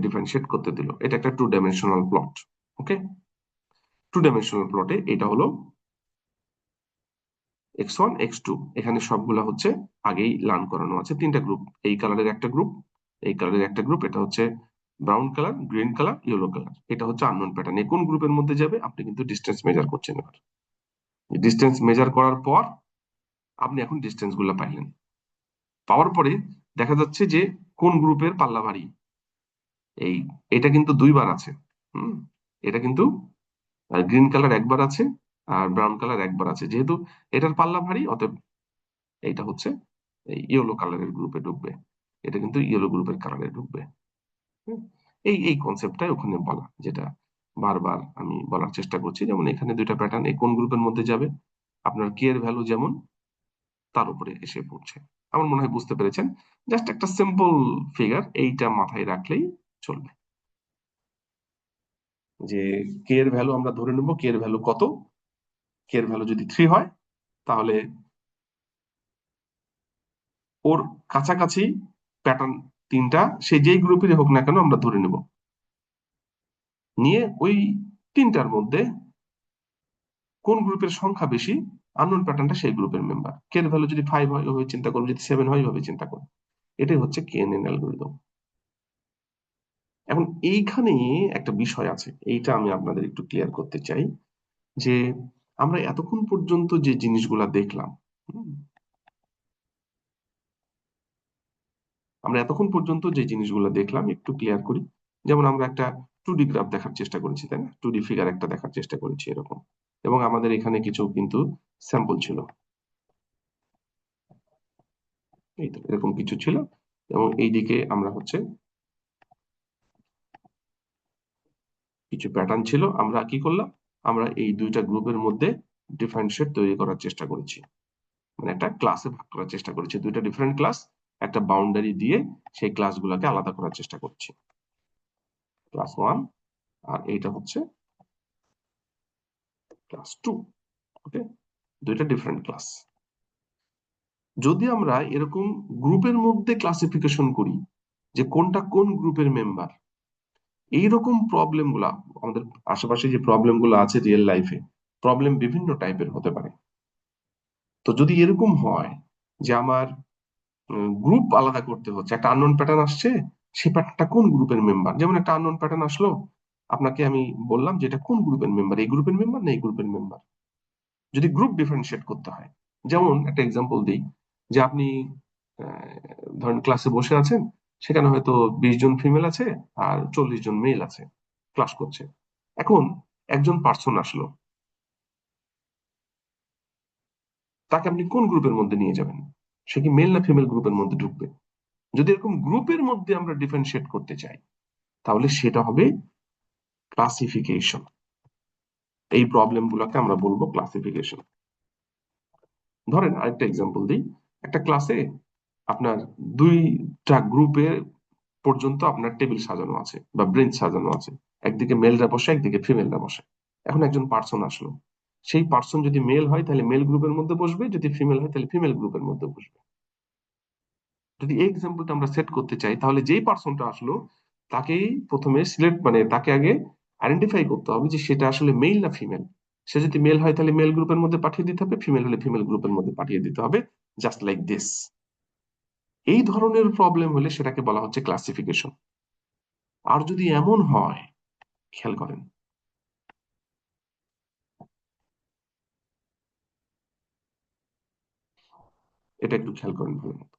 ডিফারেন্সিয়েট করতে দিল, এটা একটা 2 ডাইমেনশনাল প্লট। ওকে, 2 ডাইমেনশনাল প্লটে এটা হলো x1 x2, এখানে সবগুলা হচ্ছে আগেই লার্ন করানো আছে। 3টা গ্রুপ, এই কালারের একটা গ্রুপ, এই কালারের একটা গ্রুপ, এটা হচ্ছে brown colour, green colour, yellow colour, এটা হচ্ছে আননোন প্যাটার্ন। কোন গ্রুপের মধ্যে যাবে আপনি কিন্তু ডিস্টেন্স মেজার করছেন। এবার ডিস্টেন্স মেজার করার পর আপনি এখন ডিস্টেন্স গুলা পাইলেন, পাওয়ার পরে দেখা যাচ্ছে যে কোন গ্রুপের পাল্লা ভারী। এই এটা কিন্তু 2বার আছে। হুম, এটা কিন্তু গ্রিন কালার একবার আছে আর ব্রাউন কালার একবার আছে। যেহেতু এটার পাল্লা ভারী, অতএব এইটা হচ্ছে এই ইয়েলো কালারের গ্রুপে ঢুকবে, এটা কিন্তু ইয়েলো গ্রুপের কালারে ঢুকবে। হুম, এই এই কনসেপ্টটাই ওখানে বলা, যেটা বারবার আমি বলার চেষ্টা করছি। যেমন এখানে 2টা প্যাটার্ন, এই কোন গ্রুপের মধ্যে যাবে আপনার কে এর ভ্যালু যেমন তার উপরে এসে পড়ছে। আমার মনে হয় বুঝতে পেরেছেন। জাস্ট একটা সিম্পল ফিগার, এইটা মাথায় রাখলেই চলবে, যে কে এর ভ্যালু আমরা ধরে নেবো, কে এর ভ্যালু কত। কে এর ভ্যালু যদি 3 হয়, তাহলে ওর কাছাকাছি প্যাটার্ন 3টা সে যেই গ্রুপেরই হোক না কেন আমরা ধরে নেব, নিয়ে ওই 3টার মধ্যে কোন গ্রুপের সংখ্যা বেশি, আননোন প্যাটার্নটা সেই গ্রুপের মেম্বার। কে এর ভ্যালু যদি 5 হয় ওইভাবে চিন্তা করুন, যদি 7 হয় ওইভাবে চিন্তা করুন। এটাই হচ্ছে কেএনএন অ্যালগরিদম। এখন এইখানে একটা বিষয় আছে, এইটা আমি আপনাদের একটু ক্লিয়ার করতে চাই, যে আমরা এতক্ষণ পর্যন্ত যে জিনিসগুলা দেখলাম, হুম, আমরা এতক্ষণ পর্যন্ত যে জিনিসগুলো দেখলাম একটু ক্লিয়ার করি। যেমন আমরা একটা 2D গ্রাফ দেখার চেষ্টা করেছি, তাই না? 2D ফিগার একটা দেখার চেষ্টা করেছি এরকম। এবং আমাদের এখানে কিছু কিন্তু স্যাম্পল ছিল, এই তো এরকম কিছু ছিল। এবং এইদিকে আমরা হচ্ছে কিছু প্যাটার্ন ছিল। আমরা কি করলাম, আমরা এই 2টা গ্রুপের মধ্যে ডিফারেন্সিয়েট তৈরি করার চেষ্টা করেছি, মানে একটা ক্লাসে ভাগ করার চেষ্টা করেছি। 2টা ডিফারেন্ট ক্লাস, একটা বাউন্ডারি দিয়ে সেই ক্লাসগুলোকে আলাদা করার চেষ্টা করছি। ক্লাস 1 আর এইটা হচ্ছে ক্লাস 2। ওকে, 2টা ডিফারেন্ট ক্লাস। যদি আমরা এরকম গ্রুপের মধ্যে ক্লাসিফিকেশন করি যে কোনটা কোন গ্রুপের মেম্বার, এইরকম প্রবলেম গুলা, আমাদের আশেপাশে যে প্রবলেম গুলো আছে রিয়েল লাইফে, প্রবলেম বিভিন্ন টাইপের হতে পারে। তো যদি এরকম হয় যে আমার গ্রুপ আলাদা করতে হচ্ছে, একটা আননোন প্যাটার্ন আসছে, সে প্যাটার্নটা কোন গ্রুপের মেম্বার, যেমন একটা আননোন প্যাটার্ন আসলো, আপনাকে আমি বললাম যে এটা কোন গ্রুপের মেম্বার, এই গ্রুপের মেম্বার না এই গ্রুপের মেম্বার। যদি গ্রুপ ডিফারেন্সিয়েট করতে হয়, যেমন একটা এক্সাম্পল দিই, যে আপনি ধরেন ক্লাসে বসে আছেন, সেখানে হয়তো 20 জন ফিমেল আছে আর 40 জন মেল আছে, ক্লাস করছে। এখন একজন পার্সন আসলো, তাকে আপনি কোন গ্রুপের মধ্যে নিয়ে যাবেন? সে কি মেল না ফিমেল গ্রুপের মধ্যে ঢুকবে? যদি এরকম গ্রুপের মধ্যে আমরা ডিফারেন্সিয়েট করতে চাই, তাহলে সেটা হবে ক্লাসিফিকেশন। এই প্রবলেম গুলোকে আমরা বলবো ক্লাসিফিকেশন। ধরেন আরেকটা এক্সাম্পল দিই, একটা ক্লাসে আপনার 2টা গ্রুপের পর্যন্ত আপনার টেবিল সাজানো আছে বা বেঞ্চ সাজানো আছে, একদিকে মেলরা বসে একদিকে ফিমেলরা বসে। এখন একজন পার্সন আসলো, সেই পার্সন যদি মেল হয় তাহলে মেল গ্রুপের মধ্যে বসবে, যদি ফিমেল হয় তাহলে ফিমেল গ্রুপের মধ্যে বসবে। যদি এই এক্সাম্পলটা আমরা সেট করতে চাই, তাহলে যেই পার্সনটা আসলো তাকেই প্রথমে সিলেক্ট, মানে তাকে আগে আইডেন্টিফাই করতে হবে যে সেটা আসলে মেল না ফিমেল। সে যদি মেল হয় তাহলে মেল গ্রুপের মধ্যে পাঠিয়ে দিতে হবে, ফিমেল হলে ফিমেল গ্রুপের মধ্যে পাঠিয়ে দিতে হবে, জাস্ট লাইক দিস। এই ধরনের প্রবলেম হলে সেটাকে বলা হচ্ছে ক্লাসিফিকেশন। আর যদি এমন হয়, খেয়াল করেন, এটা একটু খেয়াল করেন ভালো মতো।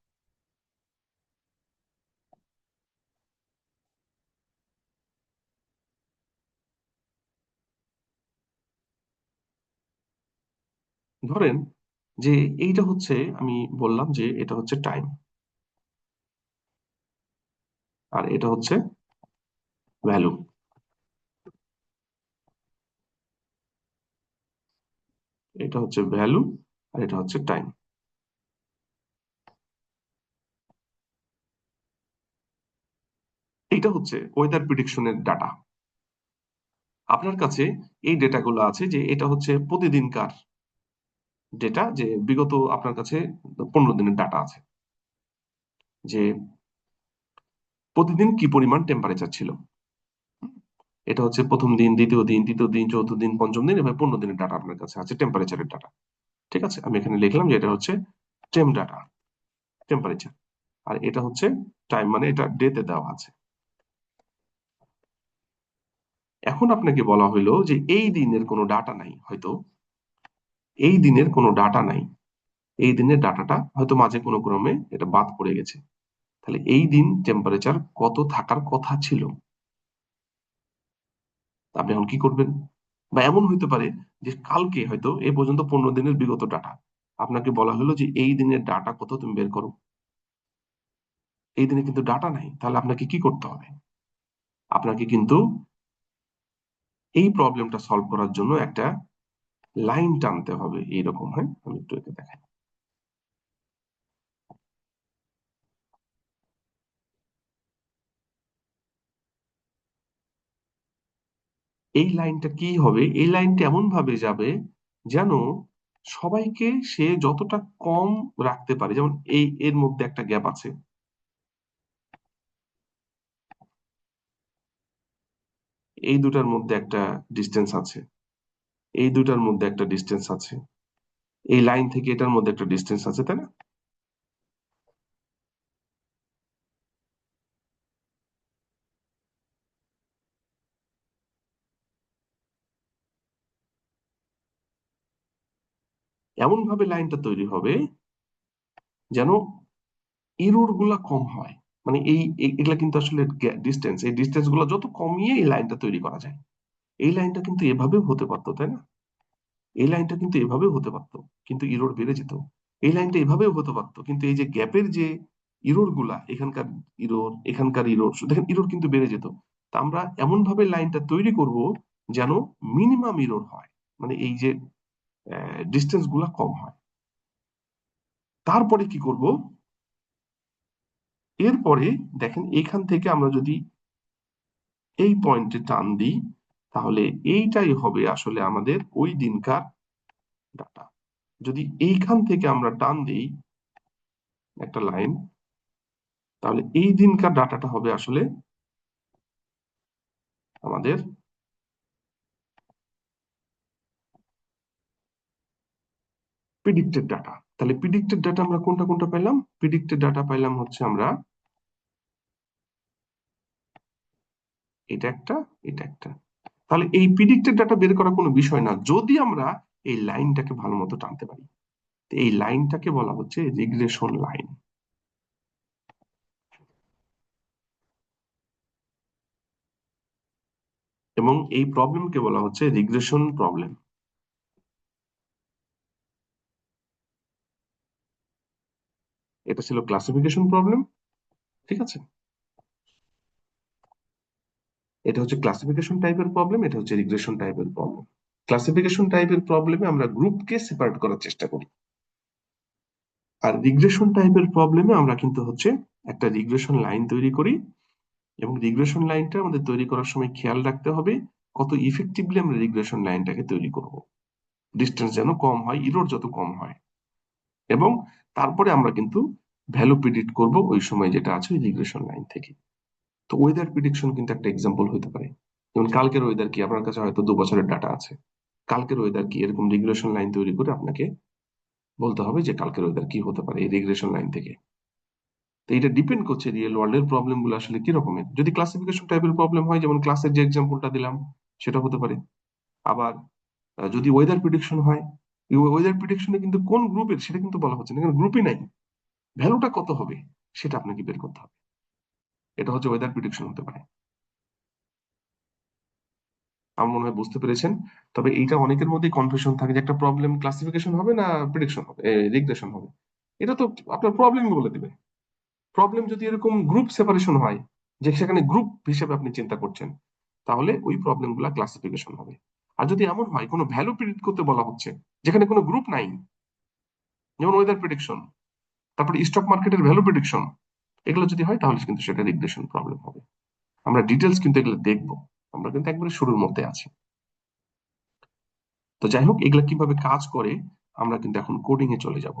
ধরেন যে এইটা হচ্ছে, আমি বললাম যে এটা হচ্ছে টাইম, আর এটা হচ্ছে ভ্যালু। এটা হচ্ছে ভ্যালু, আর এটা হচ্ছে টাইম। এইটা হচ্ছে ওয়েদার প্রিডিকশনের ডাটা। আপনার কাছে এই ডেটাগুলো আছে, যে এটা হচ্ছে প্রতিদিনকার ডেটা, যে বিগত আপনার কাছে 15 দিনের ডাটা আছে, যে প্রতিদিন কি পরিমাণ টেম্পারেচার ছিল। এটা হচ্ছে প্রথম দিন, দ্বিতীয় দিন, তৃতীয় দিন, চতুর্থ দিন, পঞ্চম দিন, এভাবে 15 দিনের ডাটা আপনার কাছে আছে, টেম্পারেচারের ডাটা। ঠিক আছে, আমি এখানে লিখলাম যে এটা হচ্ছে টেম ডাটা, টেম্পারেচার। আর এটা হচ্ছে টাইম, মানে এটা ডেতে দেওয়া আছে। এখন আপনাকে বলা হইলো যে এই দিনের কোনো ডাটা নাই, হয়তো এই দিনের কোনো ডাটা নাই, এই দিনের ডাটাটা হয়তো মাঝে কোনো ক্রমে এটা বাদ পড়ে গেছে। তাহলে এই দিন টেম্পারেচার কত থাকার কথা ছিল, আপনি এখন কি করবেন? বা এমন হইতে পারে যে কালকে হয়তো এই পর্যন্ত 15 দিনের বিগত ডাটা, আপনাকে বলা হলো যে এই দিনের ডাটা কত তুমি বের করো। এই দিনে কিন্তু ডাটা নাই, তাহলে আপনাকে কি করতে হবে? আপনাকে কিন্তু এই প্রবলেমটা সলভ করার জন্য একটা লাইন টানতে হবে এইরকম। হ্যাঁ, আমি একটু একে দেখাই। এই লাইনটা কি হবে? এই লাইনটা এমন ভাবে যাবে যেন সবাইকে সে যতটা কম রাখতে পারে। যেমন এই এর মধ্যে একটা গ্যাপ আছে, এই দুটার মধ্যে একটা ডিস্টেন্স আছে, এই দুটার মধ্যে একটা ডিস্টেন্স আছে, এই লাইন থেকে এটার মধ্যে একটা ডিস্টেন্স আছে, তাই না? এমন ভাবে লাইনটা তৈরি হবে যেন এরর গুলা কম হয়। মানে এগুলা কিন্তু আসলে ডিস্টেন্স, এই ডিস্টেন্স গুলো যত কমিয়ে এই লাইনটা তৈরি করা যায়। এই লাইনটা কিন্তু এভাবেও হতে পারতো, তাই না? এই লাইনটা কিন্তু এভাবেও হতে পারতো, কিন্তু ইরোর বেড়ে যেত। এই লাইনটা এভাবেও হতে পারতো, কিন্তু এই যে গ্যাপের যে ইরোর গুলা, এখানকার ইরোর, এখানকার ইরোর, দেখেন ইরোর কিন্তু বেড়ে যেত। তা আমরা এমন ভাবে লাইনটা তৈরি করব যেন মিনিমাম ইরোর হয়, মানে এই যে ডিস্টেন্স গুলা কম হয়। তারপরে কি করব? এরপরে দেখেন, এখান থেকে আমরা যদি এই পয়েন্টে টান দিই, তাহলে এইটাই হবে আসলে আমাদের ওই দিনকার ডাটা। যদি এইখান থেকে আমরা টান দিই একটা লাইন, তাহলে এই দিনকার ডাটাটা হবে আসলে আমাদের প্রিডিক্টেড ডাটা। তাহলে প্রিডিক্টেড ডাটা আমরা কোনটা কোনটা পেলাম? প্রিডিক্টেড ডাটা পাইলাম হচ্ছে আমরা এটা একটা, এটা একটা। তাহলে এই প্রিডিক্টেড ডাটা বের করা কোনো বিষয় না, যদি আমরা এই লাইনটাকে ভালো মতো টানতে পারি। তো এই লাইনটাকে বলা হচ্ছে রিগ্রেশন লাইন, এবং এই প্রবলেমকে বলা হচ্ছে রিগ্রেশন প্রবলেম। এটা ছিল ক্লাসিফিকেশন প্রবলেম। ঠিক আছে, এটা হচ্ছে ক্লাসিফিকেশন টাইপের প্রবলেম, এটা হচ্ছে রিগ্রেশন টাইপের প্রবলেম। ক্লাসিফিকেশন টাইপের প্রবলেমে আমরা গ্রুপকে সেপারেট করার চেষ্টা করি, আর রিগ্রেশন টাইপের প্রবলেমে আমরা কিন্তু হচ্ছে একটা রিগ্রেশন লাইন তৈরি করি। এবং রিগ্রেশন লাইনটা আমাদের তৈরি করার সময় খেয়াল রাখতে হবে কত ইফেক্টিভলি আমরা রিগ্রেশন লাইনটাকে তৈরি করব, ডিস্টেন্স যেন কম হয়, ইরোর যত কম হয়। এবং তারপরে আমরা কিন্তু ভ্যালু প্রিডিক্ট করব ওই সময় যেটা আছে ওই রিগ্রেশন লাইন থেকে। তো ওয়েদার প্রিডিকশন কিন্তু একটা এক্সাম্পল হতে পারে। যেমন কালকের ওয়েদার কি, আপনার কাছে হয়তো 2 বছরের ডাটা আছে, কালকের ওয়েদার কি, এরকম রিগ্রেশন লাইন তৈরি করে আপনাকে বলতে হবে যে কালকের ওয়েদার কি হতে পারে এই রিগ্রেশন লাইন থেকে। তো এটা ডিপেন্ড করছে রিয়েল ওয়ার্ল্ডের প্রবলেম গুলো আসলে কি রকমের। যদি ক্লাসিফিকেশন টাইপের প্রবলেম হয়, যেমন ক্লাসের যে এক্সাম্পলটা দিলাম, সেটা হতে পারে। আবার যদি ওয়েদার প্রিডিকশন হয়, ওয়েদার প্রিডিকশনে কিন্তু কোন গ্রুপের সেটা কিন্তু বলা হচ্ছে না, কারণ গ্রুপই নাই। ভ্যালুটা কত হবে সেটা আপনাকে বের করতে হবে। এটা হচ্ছে ওয়েদার প্রিডিকশন হতে পারে। আমার মনে হয় বুঝতে পেরেছেন। তবে এইটা অনেকের মধ্যেই কনফিউশন থাকে যে একটা প্রবলেম ক্লাসিফিকেশন হবে না প্রিডিকশন হবে, রিগ্রেশন হবে। এটা তো আপনার প্রবলেমই বলে দিবে। প্রবলেম যদি এরকম গ্রুপ সেপারেশন হয়, যে সেখানে গ্রুপ হিসেবে আপনি চিন্তা করছেন, তাহলে ওই প্রবলেম গুলা ক্লাসিফিকেশন হবে। আর যদি এমন হয় কোনো ভ্যালু প্রিডিক্ট করতে বলা হচ্ছে যেখানে কোনো গ্রুপ নাই, যেমন ওয়েদার প্রিডিকশন, তারপরে স্টক মার্কেটের ভ্যালু প্রিডিকশন, এগুলো যদি হয় তাহলে কিন্তু সেটা রিগ্রেশন প্রবলেম হবে। আমরা ডিটেলস কিন্তু এগুলো দেখবো, আমরা কিন্তু একবারে শুরুর মধ্যে আছি। তো যাই হোক, এগুলা কিভাবে কাজ করে আমরা কিন্তু এখন কোডিং এ চলে যাব।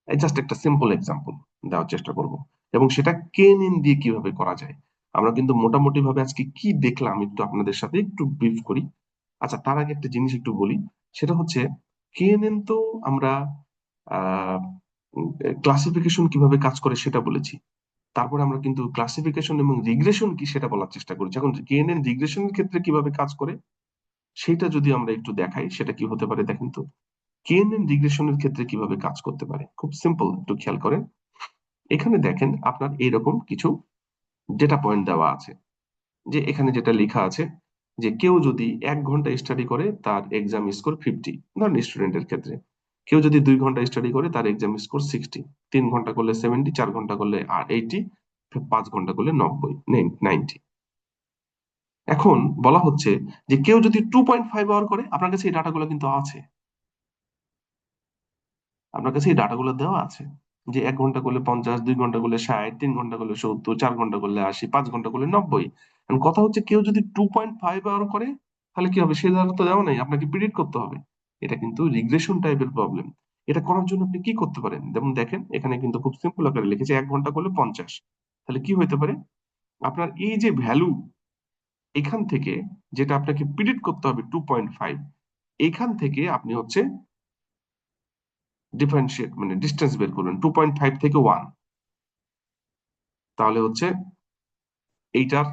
জাস্ট একটা সিম্পল এক্সাম্পল দেওয়ার চেষ্টা করব, এবং সেটা কেএনএন দিয়ে কিভাবে করা যায়। আমরা কিন্তু মোটামুটি ভাবে আজকে কি দেখলাম একটু আপনাদের সাথে একটু ব্রিফ করি। আচ্ছা, তার আগে একটা জিনিস একটু বলি। সেটা হচ্ছে কেএনএন তো আমরা আহ ক্লাসিফিকেশন কিভাবে কাজ করে সেটা বলেছি। তারপরে আমরা কিন্তু ক্লাসিফিকেশন এবং রিগ্রেশন কি সেটা বলার চেষ্টা করেছি। এখন কেএনএন রিগ্রেশনের ক্ষেত্রে কিভাবে কাজ করে সেটা যদি আমরা একটু দেখাই, সেটা কি হতে পারে দেখেন তো। কেএনএন রিগ্রেশনের ক্ষেত্রে কিভাবে কাজ করতে পারে, খুব সিম্পল, একটু খেয়াল করেন। এখানে দেখেন আপনার এরকম কিছু ডেটা পয়েন্ট দেওয়া আছে। যে এখানে যেটা লেখা আছে যে কেউ যদি 1 ঘন্টা স্টাডি করে তার এক্সাম স্কোর 50, ধরেন স্টুডেন্টের ক্ষেত্রে। কেউ যদি 2 ঘন্টা স্টাডি করে তার এক্সাম স্কোর 60, 3 ঘন্টা করলে 70, 4 ঘন্টা করলে 80, 5 ঘন্টা করলে 90, 90। এখন বলা হচ্ছে যে কেউ যদি 2.5 আওয়ার করে, আপনার কাছে এই ডাটাগুলো কিন্তু আছে, আপনার কাছে এই ডাটাগুলো দেওয়া আছে যে 1 ঘন্টা করলে 50, 2 ঘন্টা করলে 60, 3 ঘন্টা করলে 70, 4 ঘন্টা করলে 80, 5 ঘন্টা করলে 90। এখন কথা হচ্ছে কেউ যদি 2.5 আওয়ার করে তাহলে কি হবে, সে ধারা তো দেওয়া নাই, আপনাকে প্রিডিক্ট করতে হবে। এটা কিন্তু রিগ্রেশন টাইপের প্রবলেম। এটা করার জন্য আপনি কি করতে পারেন, যেমন দেখেন এখানে কিন্তু খুব সিম্পল আকারে লিখেছে 1 ঘন্টা করলে 50। তাহলে কি হইতে পারে, আপনার এই যে ভ্যালু এখান থেকে, যেটা আপনাকে প্রিডিক্ট করতে হবে 2.5, এখান থেকে আপনি হচ্ছে ডিফারেন্সিয়েট মানে ডিস্টেন্স বের করবেন 2.5 থেকে 1। তাহলে হচ্ছে এইটার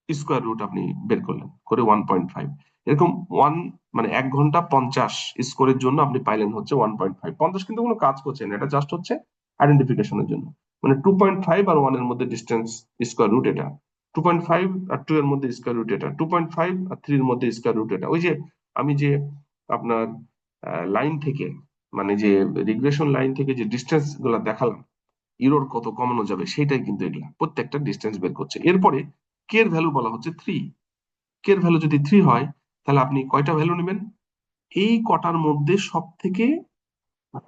স্কোয়ার রুট আপনি বের করলেন করে 1.5। এরকম ওয়ান মানে 1 ঘন্টা 50 স্কোরের জন্য আপনি পাইলেন হচ্ছে 1.5। 50 কিন্তু কোনো কাজ করছে না, এটা জাস্ট হচ্ছে আইডেন্টিফিকেশনের জন্য। মানে 2.5 আর 1 এর মধ্যে ডিস্টেন্স স্কোয়ার রুট এটা, 2.5 আর 2 এর মধ্যে স্কোয়ার রুট এটা, 2.5 আর 3 এর মধ্যে স্কোয়ার রুট এটা। ওই যে আমি যে আপনার লাইন থেকে, মানে যে রিগ্রেশন লাইন থেকে যে ডিস্টেন্স গুলা দেখালাম, ইরোর কত কমানো যাবে সেটাই কিন্তু এগুলা প্রত্যেকটা ডিস্টেন্স বের করছে। এরপরে কে এর ভ্যালু বলা হচ্ছে 3। কে এর ভ্যালু যদি 3 হয় তাহলে আপনি কয়টা ভ্যালু নেবেন, এই কটার মধ্যে সব থেকে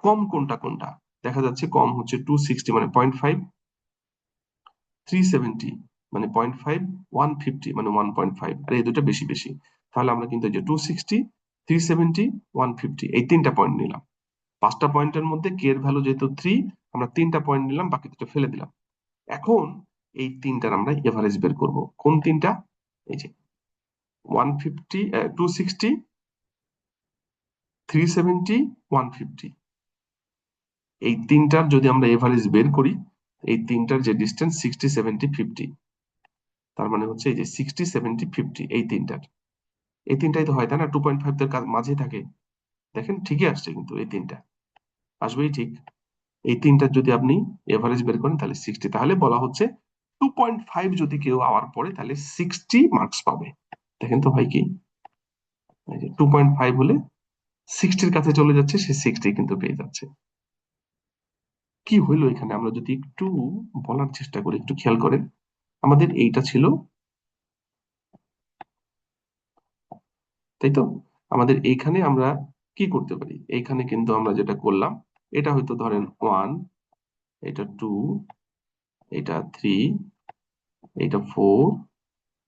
কম কোনটা কোনটা। দেখা যাচ্ছে কম হচ্ছে 260 মানে 0.5, 370 মানে 0.5, 150 মানে 1.5, আর এই দুটো বেশি বেশি। তাহলে আমরা কিন্তু এই যে 260, 370, 150 এই 3টা পয়েন্ট নিলাম। 5টা পয়েন্টের মধ্যে কে এর ভ্যালু যেহেতু 3, আমরা 3টা পয়েন্ট নিলাম, বাকি দুটো ফেলে দিলাম। এখন এই তিনটার আমরা এভারেজ বের করব। কোন তিনটা, এই যে 150, 260, 370, 150, এই তিনটার যদি আমরা এভারেজ বের করি, এই তিনটার যে ডিস্টেন্স 60, 70, 50, তার মানে হচ্ছে এই যে 60, 70, 50 এই তিনটার, এই তিনটাই তো হয় তাই না, 2.5 এর মাঝে থাকে। দেখেন ঠিকই আসছে কিন্তু এই তিনটা আসবেই ঠিক। এই তিনটার যদি আপনি এভারেজ বের করেন তাহলে 60, তাহলে বলা হচ্ছে 2.5 যদি কেউ আওয়ার পড়ে তাহলে 60 মার্কস পাবে। দেখেন তো ভাই কি, 2.5 হলে 60-র কাছে চলে যাচ্ছে, সে 60 কিন্তু পেয়ে যাচ্ছে। কি হইলো এখানে, আমরা যদি একটু বলার চেষ্টা করি, একটু খেয়াল করেন। আমাদের এইটা ছিল, তাই তো। আমাদের এইখানে আমরা কি করতে পারি, এইখানে কিন্তু আমরা যেটা করলাম, এটা হয়তো ধরেন 1, এটা 2, এটা 3, এটা 4,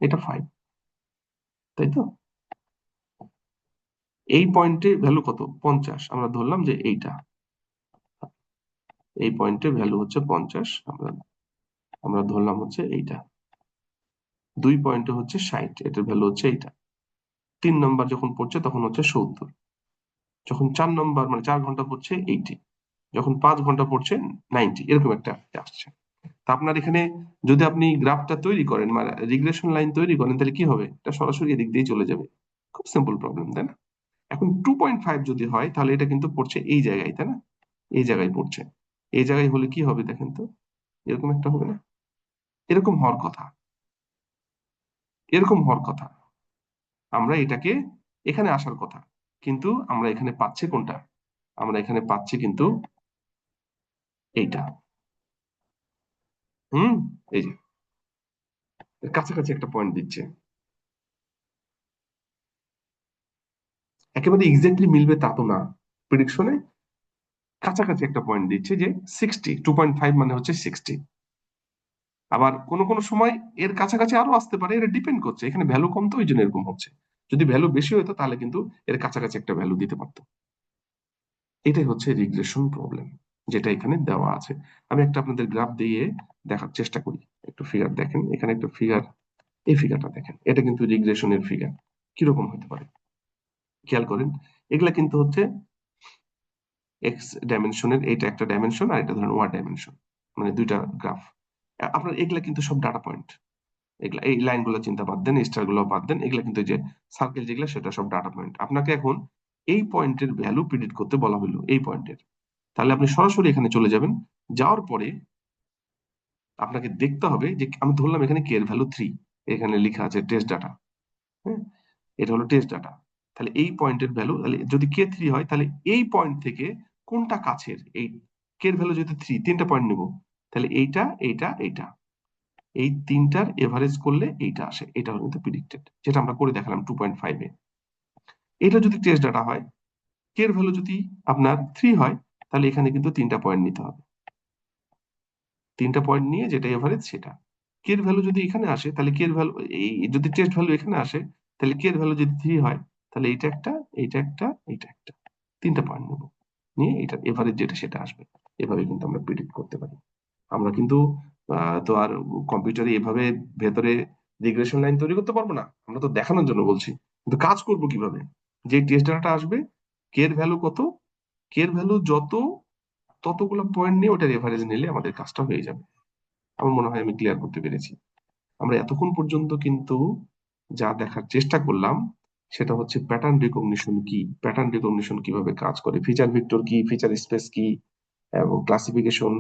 এটা 5, তাই তো। এই পয়েন্টে ভ্যালু কত, 50, আমরা ধরলাম যে এইটা, এই পয়েন্টে ভ্যালু হচ্ছে 50, আমরা আমরা ধরলাম হচ্ছে এইটা। 2 পয়েন্টে হচ্ছে 60, এটার ভ্যালু হচ্ছে এইটা। 3 নম্বর যখন পড়ছে তখন হচ্ছে 70, যখন 4 নম্বর মানে 4 ঘন্টা পড়ছে 80, যখন 5 ঘন্টা পড়ছে 90, এরকম একটা আসছে। তা আপনার এখানে যদি আপনি গ্রাফটা তৈরি করেন মানে রিগ্রেশন লাইন তৈরি করেন, তাহলে কি হবে, এটা সরাসরি এদিক দিয়ে চলে যাবে। খুব সিম্পল প্রবলেম, তাই না। এখন 2.5 যদি হয় তাহলে এটা কিন্তু পড়ছে এই জায়গায়, তাই না, এই জায়গায় পড়ছে। এই জায়গায় হলে কি হবে দেখেন তো, এরকম একটা হবে না, এরকম হওয়ার কথা, এরকম হওয়ার কথা। আমরা এটাকে এখানে আসার কথা, কিন্তু আমরা এখানে পাচ্ছি কোনটা? আমরা এখানে পাচ্ছি কিন্তু এইটা। হুম, এই যে এর কাছাকাছি একটা পয়েন্ট দিচ্ছে, একেবারে এক্স্যাক্টলি মিলবে তা তো না, প্রিডিকশনে কাছাকাছি একটা পয়েন্ট দিচ্ছে যে 2.5 মানে হচ্ছে 60। আবার কোন কোন সময় এর কাছাকাছি আরো আসতে পারে, এটা ডিপেন্ড করছে, এখানে ভ্যালু কম তো ওই জন্য এরকম হচ্ছে। যদি ভ্যালু বেশি হতো তাহলে কিন্তু এর কাছাকাছি একটা ভ্যালু দিতে পারতো। এটাই হচ্ছে রিগ্রেশন প্রবলেম, যেটা এখানে দেওয়া আছে। আমি একটা আপনাদের গ্রাফ দিয়ে দেখার চেষ্টা করি। একটু ফিগার দেখেন, এখানে একটা ফিগার, এই ফিগারটা দেখেন, এটা কিন্তু রিগ্রেশনের ফিগার। কিরকম হতে পারে খেয়াল করেন, এগুলা কিন্তু হচ্ছে এক্স ডাইমেনশনের, এইটা একটা ডাইমেনশন আর এটা ধরেন ওয়াই ডাইমেনশন, মানে দুইটা গ্রাফ। আপনার এগুলা কিন্তু সব ডাটা পয়েন্ট, এগুলা এই লাইন গুলো চিন্তা বাদ দেন, স্টার গুলো বাদ দেন, এগুলা কিন্তু এই যে সার্কেল যেগুলা সেটা সব ডাটা পয়েন্ট। আপনাকে এখন এই পয়েন্টের ভ্যালু প্রেডিক্ট করতে বলা হলো, এই পয়েন্টের। তাহলে আপনি সরাসরি এখানে চলে যাবেন, যাওয়ার পরে আপনাকে দেখতে হবে যে আমি ধরলাম এখানে কে এর ভ্যালু 3, এখানে লেখা আছে টেস্ট ডাটা। হ্যাঁ, এটা হলো টেস্ট ডাটা। তাহলে এই পয়েন্টের ভ্যালু, তাহলে যদি কে 3 হয় তাহলে এই পয়েন্ট থেকে কোনটা কাছের, এই কে এর ভ্যালু যদি 3, তিনটা পয়েন্ট নিব, তাহলে এইটা এইটা এইটা, এই তিনটার এভারেজ করলে এইটা আসে, এটা হলো কিন্তু প্রিডিক্টেড, যেটা আমরা করে দেখালাম 2.5-এ। এটা যদি টেস্ট ডাটা হয়, কে এর ভ্যালু যদি আপনার 3 হয়, তাহলে এখানে কিন্তু তিনটা পয়েন্ট নিতে হবে, তিনটা পয়েন্ট নিয়ে যেটা এভারেজ সেটা। কে এর ভ্যালু যদি এখানে আসে তাহলে কে এর ভ্যালু, এই যদি টেস্ট ভ্যালু এখানে আসে, তাহলে কে এর ভ্যালু যদি 3 হয়, তাহলে এইটা একটা, এইটা একটা, এইটা একটা, তিনটা পয়েন্ট নেবো, নিয়ে এটা এভারেজ যেটা সেটা আসবে। এভাবে কিন্তু আমরা প্রিডিক্ট করতে পারি। আমরা কিন্তু তো আর কম্পিউটারে এভাবে ভেতরে রিগ্রেশন লাইন তৈরি করতে পারবো না, আমরা তো দেখানোর জন্য বলছি। কিন্তু কাজ করব কিভাবে? যে টেস্ট ডাটাটা আসবে, কে এর ভ্যালু কত, কে এর ভ্যালু যত, ততগুলো পয়েন্ট নিয়ে ওটার এভারেজ নিলে আমাদের কাজটা হয়ে যাবে। আমার মনে হয় আমি ক্লিয়ার করতে পেরেছি। আমরা এতক্ষণ পর্যন্ত কিন্তু যা দেখার চেষ্টা করলাম সেটা হচ্ছে প্যাটার্ন রিকগনিশন কি, প্যাটার্ন রিকগনিশন কিভাবে কাজ করে, ফিচার ভিক্টর কি, ফিচার স্পেস কি, এবং classification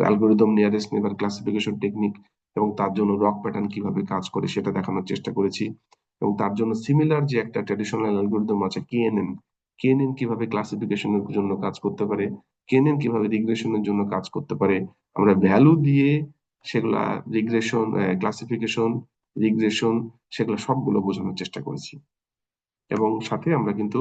algorithm, nearest neighbour classification technique, এবং তার জন্য রক প্যাটার্ন কিভাবে কাজ করে সেটা দেখানোর চেষ্টা করেছি। এবং তার জন্য সিমিলার যে একটা ট্র্যাডিশনাল অ্যালগোরিদম আছে কেএনএন, কেএনএন কিভাবে ক্লাসিফিকেশনের জন্য কাজ করতে পারে, কেএনএন কিভাবে রিগ্রেশনের জন্য কাজ করতে পারে, আমরা ভ্যালু দিয়ে সেগুলা রিগ্রেশন, ক্লাসিফিকেশন, রিগ্রেশন, সেগুলো সবগুলো বোঝানোর চেষ্টা করেছি। এবং সাথে আমরা কিন্তু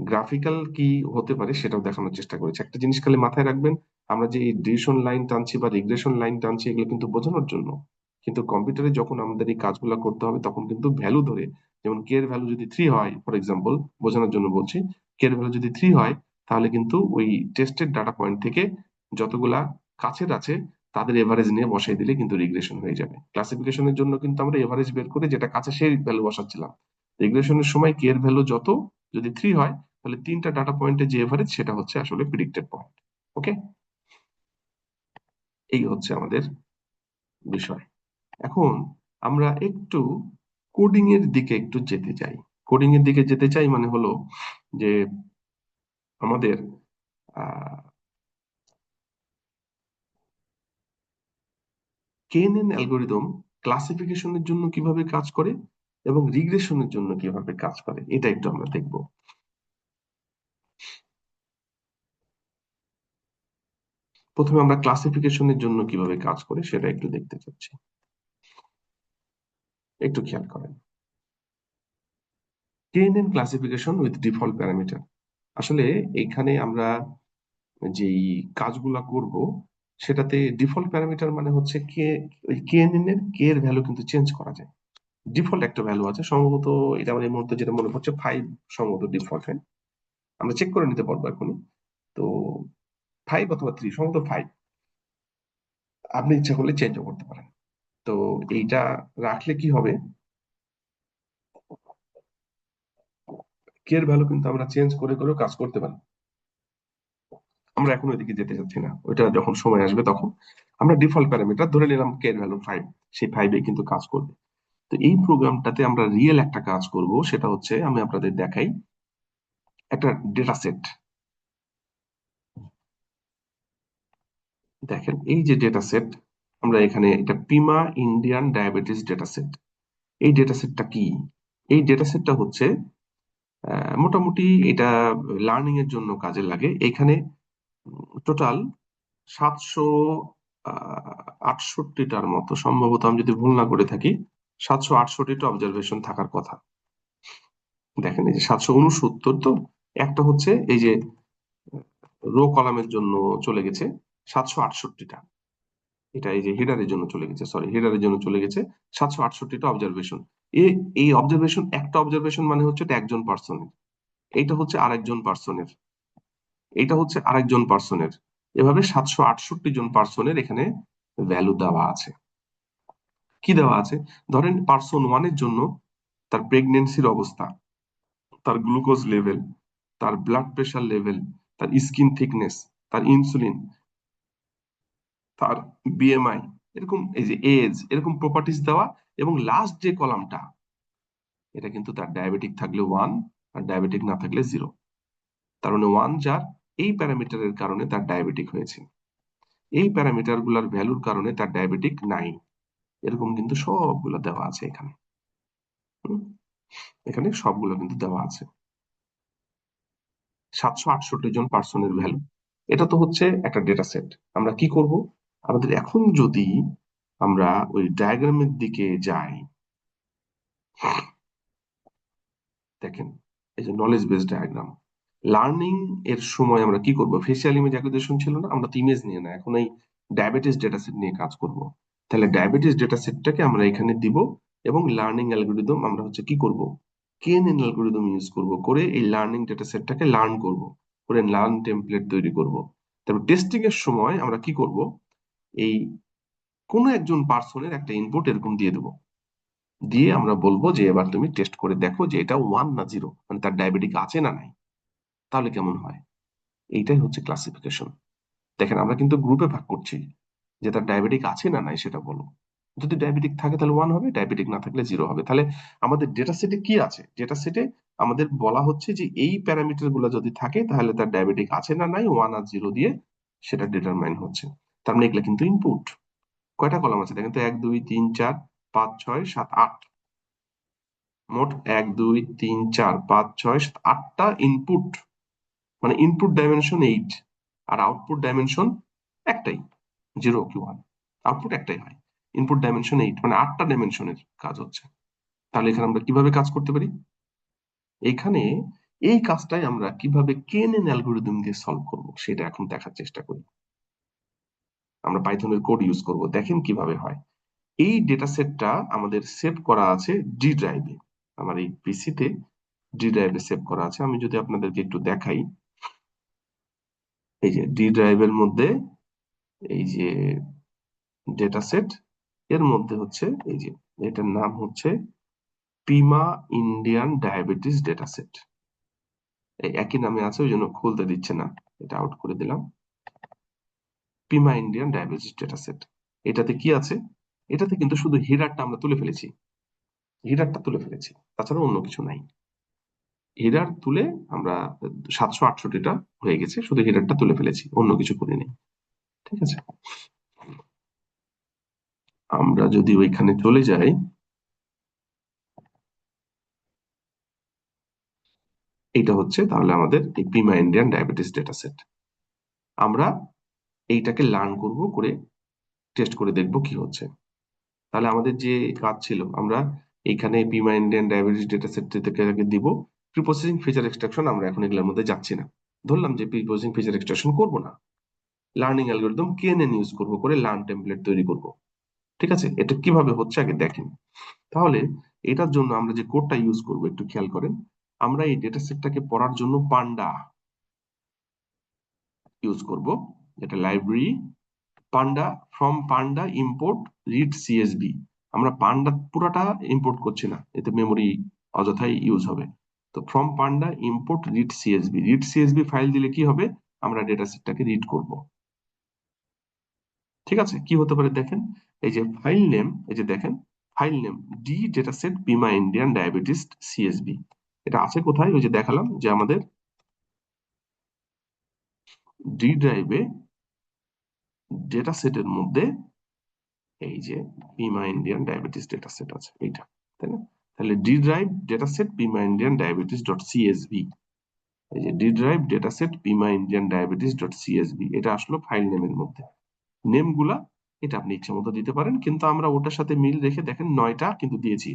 গ্রাফিক্যাল কি হতে পারে সেটাও দেখানোর চেষ্টা করেছি। একটা জিনিস খালি মাথায় রাখবেন, আমরা যে ডিভিশন লাইন টানছি বা রিগ্রেশন লাইন টানছি এগুলো কিন্তু বোঝানোর জন্য, কিন্তু কম্পিউটারে যখন আমাদের এই কাজগুলো করতে হবে তখন কিন্তু ভ্যালু ধরে, যেমন কে এর ভ্যালু যদি 3 হয় ফর এক্সাম্পল, বোঝানোর জন্য বলছি, কে এর ভ্যালু যদি 3 হয়, তাহলে কিন্তু ওই টেস্টেড ডাটা পয়েন্ট থেকে যতগুলা কাছের আছে তাদের এভারেজ নিয়ে বসাই দিলে কিন্তু রিগ্রেশন হয়ে যাবে। ক্লাসিফিকেশনের জন্য কিন্তু আমরা এভারেজ বের করে যেটা কাছে সেই ভ্যালু বসাচ্ছিলাম। রিগ্রেশনের সময় কে এর ভ্যালু যত, যদি 3 হয়, তাহলে তিনটা ডাটা পয়েন্টের যে এভারেজ সেটা হচ্ছে আসলে প্রিডিক্টেড পয়েন্ট। ওকে, এই হচ্ছে আমাদের বিষয়। এখন আমরা একটু কোডিং এর দিকে একটু যেতে চাই। কোডিং এর দিকে যেতে চাই মানে হলো যে আমাদের আহ কেএনএন অ্যালগোরিদম ক্লাসিফিকেশনের জন্য কিভাবে কাজ করে এবং রিগ্রেশনের জন্য কিভাবে কাজ করে এটা একটু আমরা দেখব। প্রথমে আমরা ক্লাসিফিকেশনের জন্য কিভাবে কাজ করে সেটা একটু দেখতে চাচ্ছি। একটু খেয়াল করেন, কেএনএন ক্লাসিফিকেশন উইথ ডিফল্ট প্যারামিটার। আসলে এখানে আমরা যেই কাজগুলা করব সেটাতে ডিফল্ট প্যারামিটার মানে হচ্ছে কে, ওই কেএনএন এর কে এর ভ্যালু কিন্তু চেঞ্জ করা যায়। ডিফল্ট একটা ভ্যালু আছে সম্ভবত, এটা আমার এই মুহূর্তে যেটা মনে পড়ছে 5 সম্ভবত ডিফল্ট। হ্যাঁ, আমরা চেক করে নিতে পারবো এখনই। তো 5 অথবা 3, সম্ভবত 5। আপনি ইচ্ছা করলে চেঞ্জও করতে পারেন। তো এইটা রাখলে কি হবে, কে এর ভ্যালু কিন্তু আমরা চেঞ্জ করে করেও কাজ করতে পারি। আমরা এখন ওইদিকে যেতে চাচ্ছি না, ওইটা যখন সময় আসবে তখন। আমরা ডিফল্ট প্যারামিটার ধরে নিলাম কে এর ভ্যালু 5, সেই 5 কিন্তু কাজ করবে। তো এই প্রোগ্রামটাতে আমরা রিয়েল একটা কাজ করব, সেটা হচ্ছে আমি আপনাদের দেখাই একটা ডেটা সেট। দেখেন এই যে ডেটা সেট, আমরা এখানে এটা পিমা ইন্ডিয়ান ডায়াবেটিস ডেটা সেট। এই ডেটা সেটটা কি? এই ডেটা সেটটা হচ্ছে মোটামুটি এটা লার্নিং এর জন্য কাজে লাগে। এখানে টোটাল 768টার মতো, সম্ভবত আমি যদি ভুল না করে থাকি, 768টা অবজারভেশন থাকার কথা। দেখেন এই যে 769, তো একটা হচ্ছে এই যে রো কলামের জন্য চলে গেছে 768টা, এটা এই যে হেডারের জন্য চলে গেছে, সরি হেডারের জন্য চলে গেছে 768টা অবজারভেশন। এই অবজারভেশন, একটা অবজারভেশন মানে হচ্ছে এটা একজন পার্সনের, এইটা হচ্ছে আরেকজন পার্সনের, এইটা হচ্ছে আরেকজন পার্সনের, এভাবে 768 জন পার্সনের এখানে ভ্যালু দেওয়া আছে। কি দেওয়া আছে? ধরেন পার্সন ওয়ানের জন্য তার প্রেগনেন্সির অবস্থা, তার গ্লুকোজ লেভেল, তার ব্লাড প্রেশার লেভেল, তার স্কিন থিকনেস, তার ইনসুলিন, তার বিএমআই, এরকম এই যে এজ, এরকম প্রপার্টিজ দেওয়া। এবং লাস্ট যে কলামটা, এটা কিন্তু তার ডায়াবেটিক থাকলে 1 আর ডায়াবেটিক না থাকলে 0। তার মানে 1 যার, এই প্যারামিটারের কারণে তার ডায়াবেটিক হয়েছে, এই প্যারামিটার গুলার ভ্যালুর কারণে তার ডায়াবেটিক নাই, এরকম কিন্তু সবগুলো দেওয়া আছে এখানে। হুম? এখানে সবগুলো কিন্তু দেওয়া আছে, 768 জন পার্সনের ভ্যালু। এটা তো হচ্ছে একটা ডেটা সেট। আমরা কি করব? আমাদের এখন যদি আমরা ওই ডায়াগ্রামের দিকে যাই, দেখেন এই যে নলেজ বেস ডায়াগ্রাম, লার্নিং এর সময় আমরা কি করব? ফেসিয়াল ইমেজ অ্যাকুইজিশন ছিল না, আমরা তো ইমেজ নিয়ে না, এখন এই ডায়াবেটিস ডেটা সেট নিয়ে কাজ করব। তাহলে ডায়াবেটিস ডেটা সেটটাকে আমরা এখানে দিব, এবং লার্নিং অ্যালগোরিদম আমরা হচ্ছে কি করব? কেএনএন অ্যালগোরিদম ইউজ করব, করে এই লার্নিং ডেটা সেটটাকে লার্ন করব, করে লার্ন টেমপ্লেট তৈরি করব। তারপর টেস্টিং এর সময় আমরা কি করব? এই কোনো একজন পার্সনের একটা ইনপুট এরকম দিয়ে দেবো, দিয়ে আমরা বলবো যে এবার তুমি টেস্ট করে দেখো যে এটা 1 না 0, মানে তার ডায়াবেটিক আছে না নাই, তাহলে কেমন হয়। এইটাই হচ্ছে ক্লাসিফিকেশন। দেখেন আমরা কিন্তু গ্রুপে ভাগ করছি, যে তার ডায়াবেটিক আছে না নাই সেটা বলো। যদি ডায়াবেটিক থাকে তাহলে 1 হবে, ডায়াবেটিক না থাকলে 0 হবে। তাহলে আমাদের ডেটা সেটে কি আছে? ডেটা সেটে আমাদের বলা হচ্ছে যে এই প্যারামিটার গুলো যদি থাকে তাহলে তার ডায়াবেটিক আছে না নাই, 1 আর 0 দিয়ে সেটা ডিটারমাইন হচ্ছে। তার মানে এগুলা কিন্তু ইনপুট। কয়টা কলাম আছে দেখেন তো? 1 2 3 4 5 6 7 8, মোট 1 2 3 4 5 6 7 8টা ইনপুট। মানে ইনপুট ডাইমেনশন 8, আর আউটপুট ডাইমেনশন একটাই, 0 কি 1, আউটপুট একটাই হয়। ইনপুট ডাইমেনশন 8, মানে 8টা ডাইমেনশনের কাজ হচ্ছে। তাহলে এখানে আমরা কিভাবে কাজ করতে পারি? এখানে এই কাজটাই আমরা কিভাবে কেএনএন অ্যালগোরিদম দিয়ে সলভ করব সেটা এখন দেখার চেষ্টা করি। আমরা পাইথনের কোড ইউজ করব, দেখেন কিভাবে হয়। এই ডেটা সেটটা আমাদের সেভ করা আছে ডি ড্রাইভে, আমার এই পিসিতে ডি ড্রাইভে সেভ করা আছে। আমি যদি আপনাদেরকে একটু দেখাই, এই যে ডি ড্রাইভের মধ্যে এই যে ডেটা সেট, এর মধ্যে হচ্ছে এই যে, এটার নাম হচ্ছে পিমা ইন্ডিয়ান ডায়াবেটিস ডেটা সেট। এই একই নামে আছে, ওই জন্য খুলতে দিচ্ছে না, এটা আউট করে দিলাম। পিমা ইন্ডিয়ান ডায়াবেটিস ডেটা সেট, এটাতে কি আছে? এটাতে কিন্তু শুধু হেডারটা আমরা তুলে ফেলেছি, হেডারটা তুলে ফেলেছি, তাছাড়া অন্য কিছু নাই। হেডার তুলে আমরা 768টা হয়ে গেছে, শুধু হেডারটা তুলে ফেলেছি, অন্য কিছু করিনি। ঠিক আছে, আমরা যদি ওইখানে চলে যাই, এটা হচ্ছে তাহলে আমাদের এই পিমা ইন্ডিয়ান ডায়াবেটিস ডেটা সেট। আমরা এইটাকে লার্ন করব, করে টেস্ট করে দেখব কি হচ্ছে। তাহলে আমাদের যে কাজ ছিল, আমরা এইখানে পিমা ইন্ডিয়ান ডায়াবেটিস ডেটা সেট থেকে আগে দিব প্রি প্রসেসিং ফিচার এক্সট্রাকশন, আমরা এখন এগুলোর মধ্যে যাচ্ছি না। ধরলাম যে প্রি প্রসেসিং ফিচার এক্সট্রাকশন করব না, লার্নিং অ্যালগোরিদম কেএনএন ইউজ করব, করে লার্ন টেমপ্লেট তৈরি করব। ঠিক আছে, এটা কিভাবে হচ্ছে আগে দেখেন। তাহলে এটার জন্য আমরা যে কোডটা ইউজ করব একটু খেয়াল করেন। আমরা এই ডেটা সেটটাকে পড়ার জন্য পান্ডা ইউজ করব, এটা library panda, from panda import read CSB. আমরা পান্ডা পুরাটা ইম্পোর্ট করছি না, এতে মেমোরি অযথাই ইউজ হবে। তো from panda import read CSB, read CSB file দিলে কি হবে? আমরা ডেটা সেটটাকে রিড করব। ঠিক আছে, কি হতে পারে দেখেন। এই যে ফাইল নেম, এই যে দেখেন file name D data set Pima Indian diabetes CSV, এটা আছে কোথায়? ওই যে দেখালাম যে আমাদের ডি ড্রাইভে ডেটা সেটের মধ্যে এই যে Pima Indian diabetes data set আছে, এইটা, তাই না? তাহলে derive dataset Pima Indian diabetes dot CSV, এই যে derive dataset Pima Indian diabetes dot CSV, এটা আসলো ফাইল নেমের মধ্যে। নেম গুলা এটা আপনি ইচ্ছা মতো দিতে পারেন, কিন্তু আমরা ওটার সাথে মিল রেখে দেখেন 9টা কিন্তু দিয়েছি,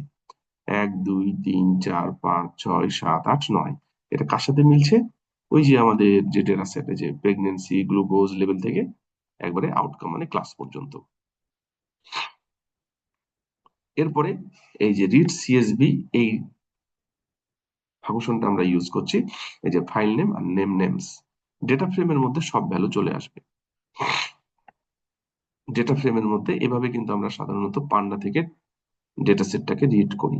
1 2 3 4 5 6 7 8 9। এটা কার সাথে মিলছে? ওই যে আমাদের যে ডেটা সেট, যে প্রেগনেন্সি গ্লুকোজ লেভেল থেকে একবারে আউটকাম মানে ক্লাস পর্যন্ত। এরপরে এই যে রিড সিএসভি, এই ফাংশনটা আমরা ইউজ করছি। এই যে ফাইল নেম আর নেম নেমস, ডেটা ফ্রেমের মধ্যে সব ভ্যালু চলে আসবে। ডেটা ফ্রেমের মধ্যে এভাবে কিন্তু আমরা সাধারণত পান্ডা থেকে ডেটা সেটটাকে রিড করি।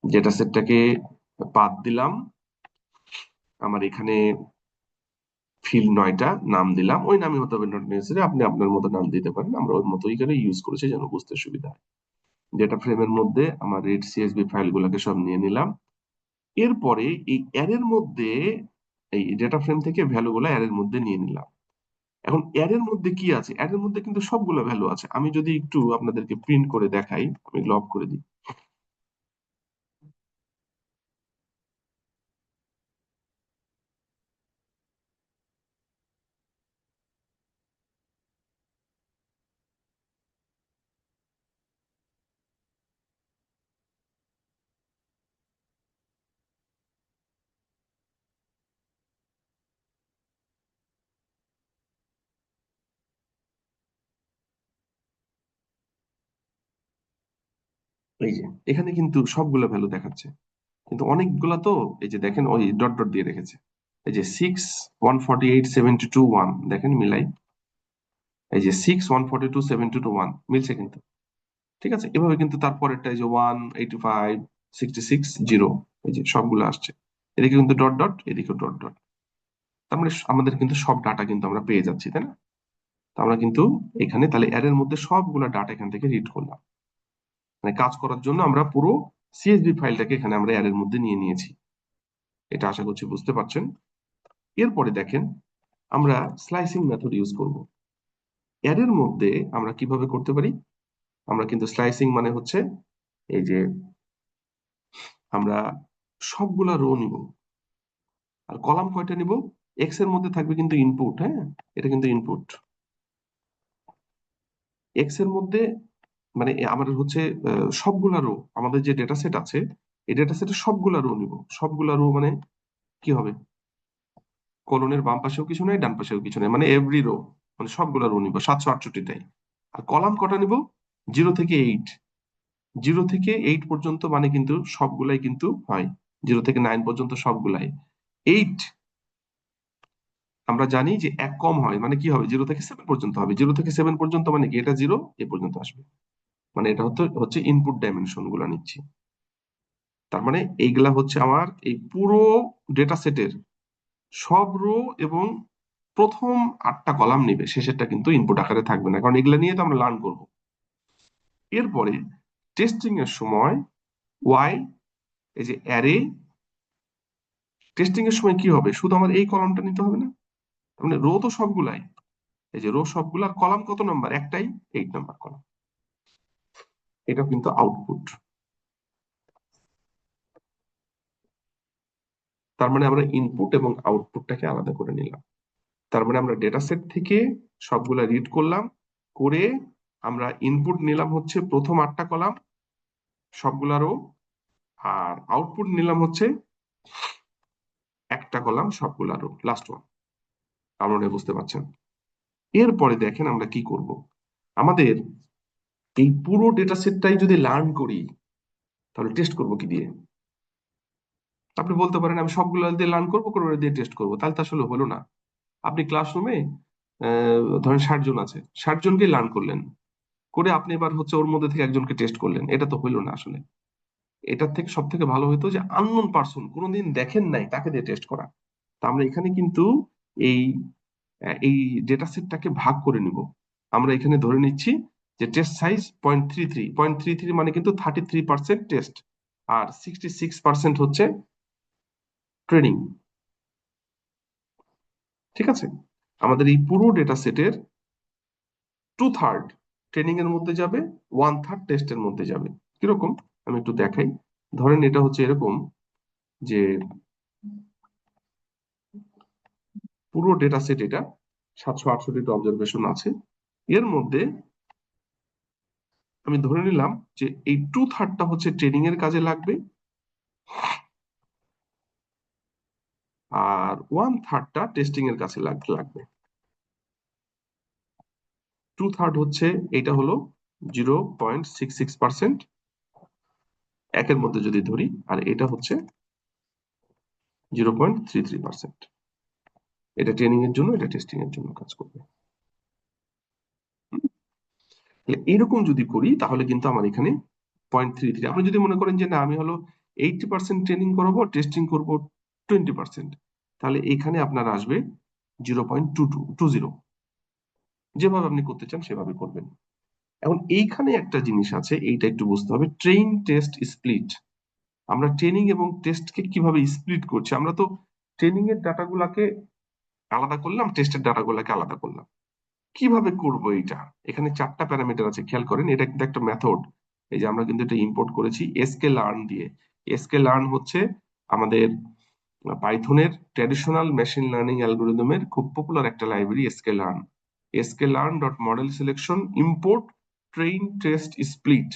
ডেটা সেটটাকে পাথ দিলাম, আমার এখানে ফিল্ড 9টা নাম দিলাম, ওই নামই হতে হবে, নট নেসেসারি আপনি আপনার মতো নাম দিতে পারেন, আমরা ওর মতোই করে ইউজ করেছি যেন বুঝতে সুবিধা হয়। ডেটা ফ্রেমের মধ্যে আমার রিড সিএসভি ফাইল গুলাকে সব নিয়ে নিলাম। এরপরে এই অ্যারের মধ্যে, এই ডেটা ফ্রেম থেকে ভ্যালু গুলা অ্যারের মধ্যে নিয়ে নিলাম। এখন অ্যারের মধ্যে কি আছে? অ্যারের মধ্যে কিন্তু সবগুলো ভ্যালু আছে। আমি যদি একটু আপনাদেরকে প্রিন্ট করে দেখাই, আমি লক করে দিই। এই যে এখানে কিন্তু সবগুলো ভ্যালু দেখাচ্ছে, কিন্তু অনেকগুলা তো, এই যে দেখেন ওই ডট ডট দিয়ে রেখেছে। এই যে 6 148 72 1, দেখেন মিলাই, এই যে 6 142 72 1 মিলছে কিন্তু। ঠিক আছে, এভাবে কিন্তু তারপরেরটা এই যে 185 66 0, এই যে সবগুলো আসছে, এদিকে কিন্তু ডট ডট, এদিকে ডট ডট। তার মানে আমাদের কিন্তু সব ডাটা কিন্তু আমরা পেয়ে যাচ্ছি, তাই না? তো আমরা কিন্তু এখানে তাহলে অ্যারের মধ্যে সবগুলা ডাটা এখান থেকে রিড করলাম। মানে কাজ করার জন্য আমরা পুরো সিএসভি ফাইলটাকে এখানে আমরা অ্যারের মধ্যে নিয়ে নিয়েছি। এটা আশা করছি বুঝতে পারছেন। এরপরে দেখেন আমরা স্লাইসিং মেথড ইউজ করব। অ্যারের মধ্যে আমরা কিভাবে করতে পারি? আমরা কিন্তু স্লাইসিং মানে হচ্ছে এই যে আমরা সবগুলা রো নিব, আর কলাম কয়টা নিব? এক্স এর মধ্যে থাকবে কিন্তু ইনপুট, হ্যাঁ, এটা কিন্তু ইনপুট। এক্স এর মধ্যে মানে আমাদের হচ্ছে সবগুলা রো, আমাদের যে ডেটা সেট আছে, এই ডেটা সেটে সবগুলা রো নিব। সবগুলা রো মানে কি হবে? কলনের বাম পাশেও কিছু নাই, ডান পাশেও কিছু নাই, মানে এভরি রো, মানে সবগুলা রো নিব 768টাই। আর কলাম কটা নিব? 0 থেকে 8, 0 থেকে 8 পর্যন্ত মানে কিন্তু সবগুলাই কিন্তু হয়, 0 থেকে 9 পর্যন্ত সবগুলাই। 8 আমরা জানি যে এক কম হয়, মানে কি হবে? 0 থেকে 7 পর্যন্ত হবে, 0 থেকে 7 পর্যন্ত মানে কি এটা 0 এ পর্যন্ত আসবে, মানে এটা হচ্ছে ইনপুট ডাইমেনশন গুলা নিচ্ছি। তার মানে এইগুলা হচ্ছে আমার এই পুরো ডেটা সেটের সব রো, এবং প্রথম 8টা কলাম নিবে, শেষেরটা কিন্তু ইনপুট আকারে থাকবে না, কারণ এগুলা নিয়ে তো আমরা লার্ন করব। এরপরে টেস্টিং এর সময় ওয়াই, এই যে অ্যারে, টেস্টিং এর সময় কি হবে? শুধু আমার এই কলামটা নিতে হবে না, মানে রো তো সবগুলাই, এই যে রো সবগুলার কলাম কত নাম্বার? একটাই, 8 নাম্বার কলাম। এটা কিন্তু আউটপুট। তার মানে আমরা ইনপুট এবং আউটপুটটাকে আলাদা করে নিলাম। তার মানে আমরা ডেটা সেট থেকে সবগুলা রিড করলাম, করে আমরা ইনপুট নিলাম হচ্ছে প্রথম 8টা কলাম সবগুলারও, আর আউটপুট নিলাম হচ্ছে একটা কলাম সবগুলারও, লাস্ট ওয়ান। আপনারা বুঝতে পারছেন? এরপরে দেখেন আমরা কি করব। আমাদের এই পুরো ডেটা সেটটাই যদি লার্ন করি, তাহলে টেস্ট করব কি দিয়ে? আপনি বলতে পারেন আমি সবগুলো দিয়ে লার্ন করবো, করে দিয়ে টেস্ট করবো, তাহলে তো আসলে হলো না। আপনি ক্লাসরুমে ধরেন 60 জন আছে, 60 জনকে লার্ন করলেন, করে আপনি এবার হচ্ছে ওর মধ্যে থেকে একজনকে টেস্ট করলেন, এটা তো হইলো না আসলে। এটার থেকে সব থেকে ভালো হতো যে আননোন পার্সন, কোনোদিন দেখেন নাই, তাকে দিয়ে টেস্ট করা। তা আমরা এখানে কিন্তু এই এই ডেটা সেটটাকে ভাগ করে নিব। আমরা এখানে ধরে নিচ্ছি যে টেস্ট সাইজ 0.33, 0.33 মানে কিন্তু 33% টেস্ট, আর 66% হচ্ছে ট্রেনিং। ঠিক আছে, আমাদের এই পুরো ডেটা সেটের 2/3 ট্রেনিং এর মধ্যে যাবে, 1/3 টেস্টের মধ্যে যাবে। কিরকম আমি একটু দেখাই। ধরেন এটা হচ্ছে এরকম যে পুরো ডেটা সেট এটা 768টা অবজারভেশন আছে। এর মধ্যে আমি ধরে নিলাম যে এই 2/3টা হচ্ছে ট্রেনিং এর কাজে লাগবে, আর 1/3টা টেস্টিং এর কাছে লাগবে। 2/3 হচ্ছে, এটা হলো 0.66%, একের মধ্যে যদি ধরি, আর এটা হচ্ছে 0.33%। এটা ট্রেনিং এর জন্য, এটা টেস্টিং এর জন্য কাজ করবে। তাহলে এরকম যদি করি তাহলে কিন্তু আমার এখানে 0.33। আপনি যদি মনে করেন যে না আমি হলো 80% ট্রেনিং করাবো, টেস্টিং করবো 20%, তাহলে এখানে আপনার আসবে 0.2220। যেভাবে আপনি করতে চান সেভাবে করবেন। এখন এইখানে একটা জিনিস আছে, এইটা একটু বুঝতে হবে, ট্রেন টেস্ট স্প্লিট। আমরা ট্রেনিং এবং টেস্টকে কিভাবে স্প্লিট করছি? আমরা তো ট্রেনিং এর ডাটাগুলাকে আলাদা করলাম, টেস্টের ডাটাগুলাকে আলাদা করলাম। কিভাবে করব এটা? এখানে 4টা প্যারামিটার আছে, খেয়াল করেন। এটা কিন্তু একটা মেথড। এই যে আমরা কিন্তু এটা ইম্পোর্ট করেছি এসকে লার্ন দিয়ে। এসকে লার্ন হচ্ছে আমাদের পাইথনের ট্র্যাডিশনাল মেশিন লার্নিং অ্যালগোরিদমের খুব পপুলার একটা library, SK learn. SK learn dot model selection import train test split.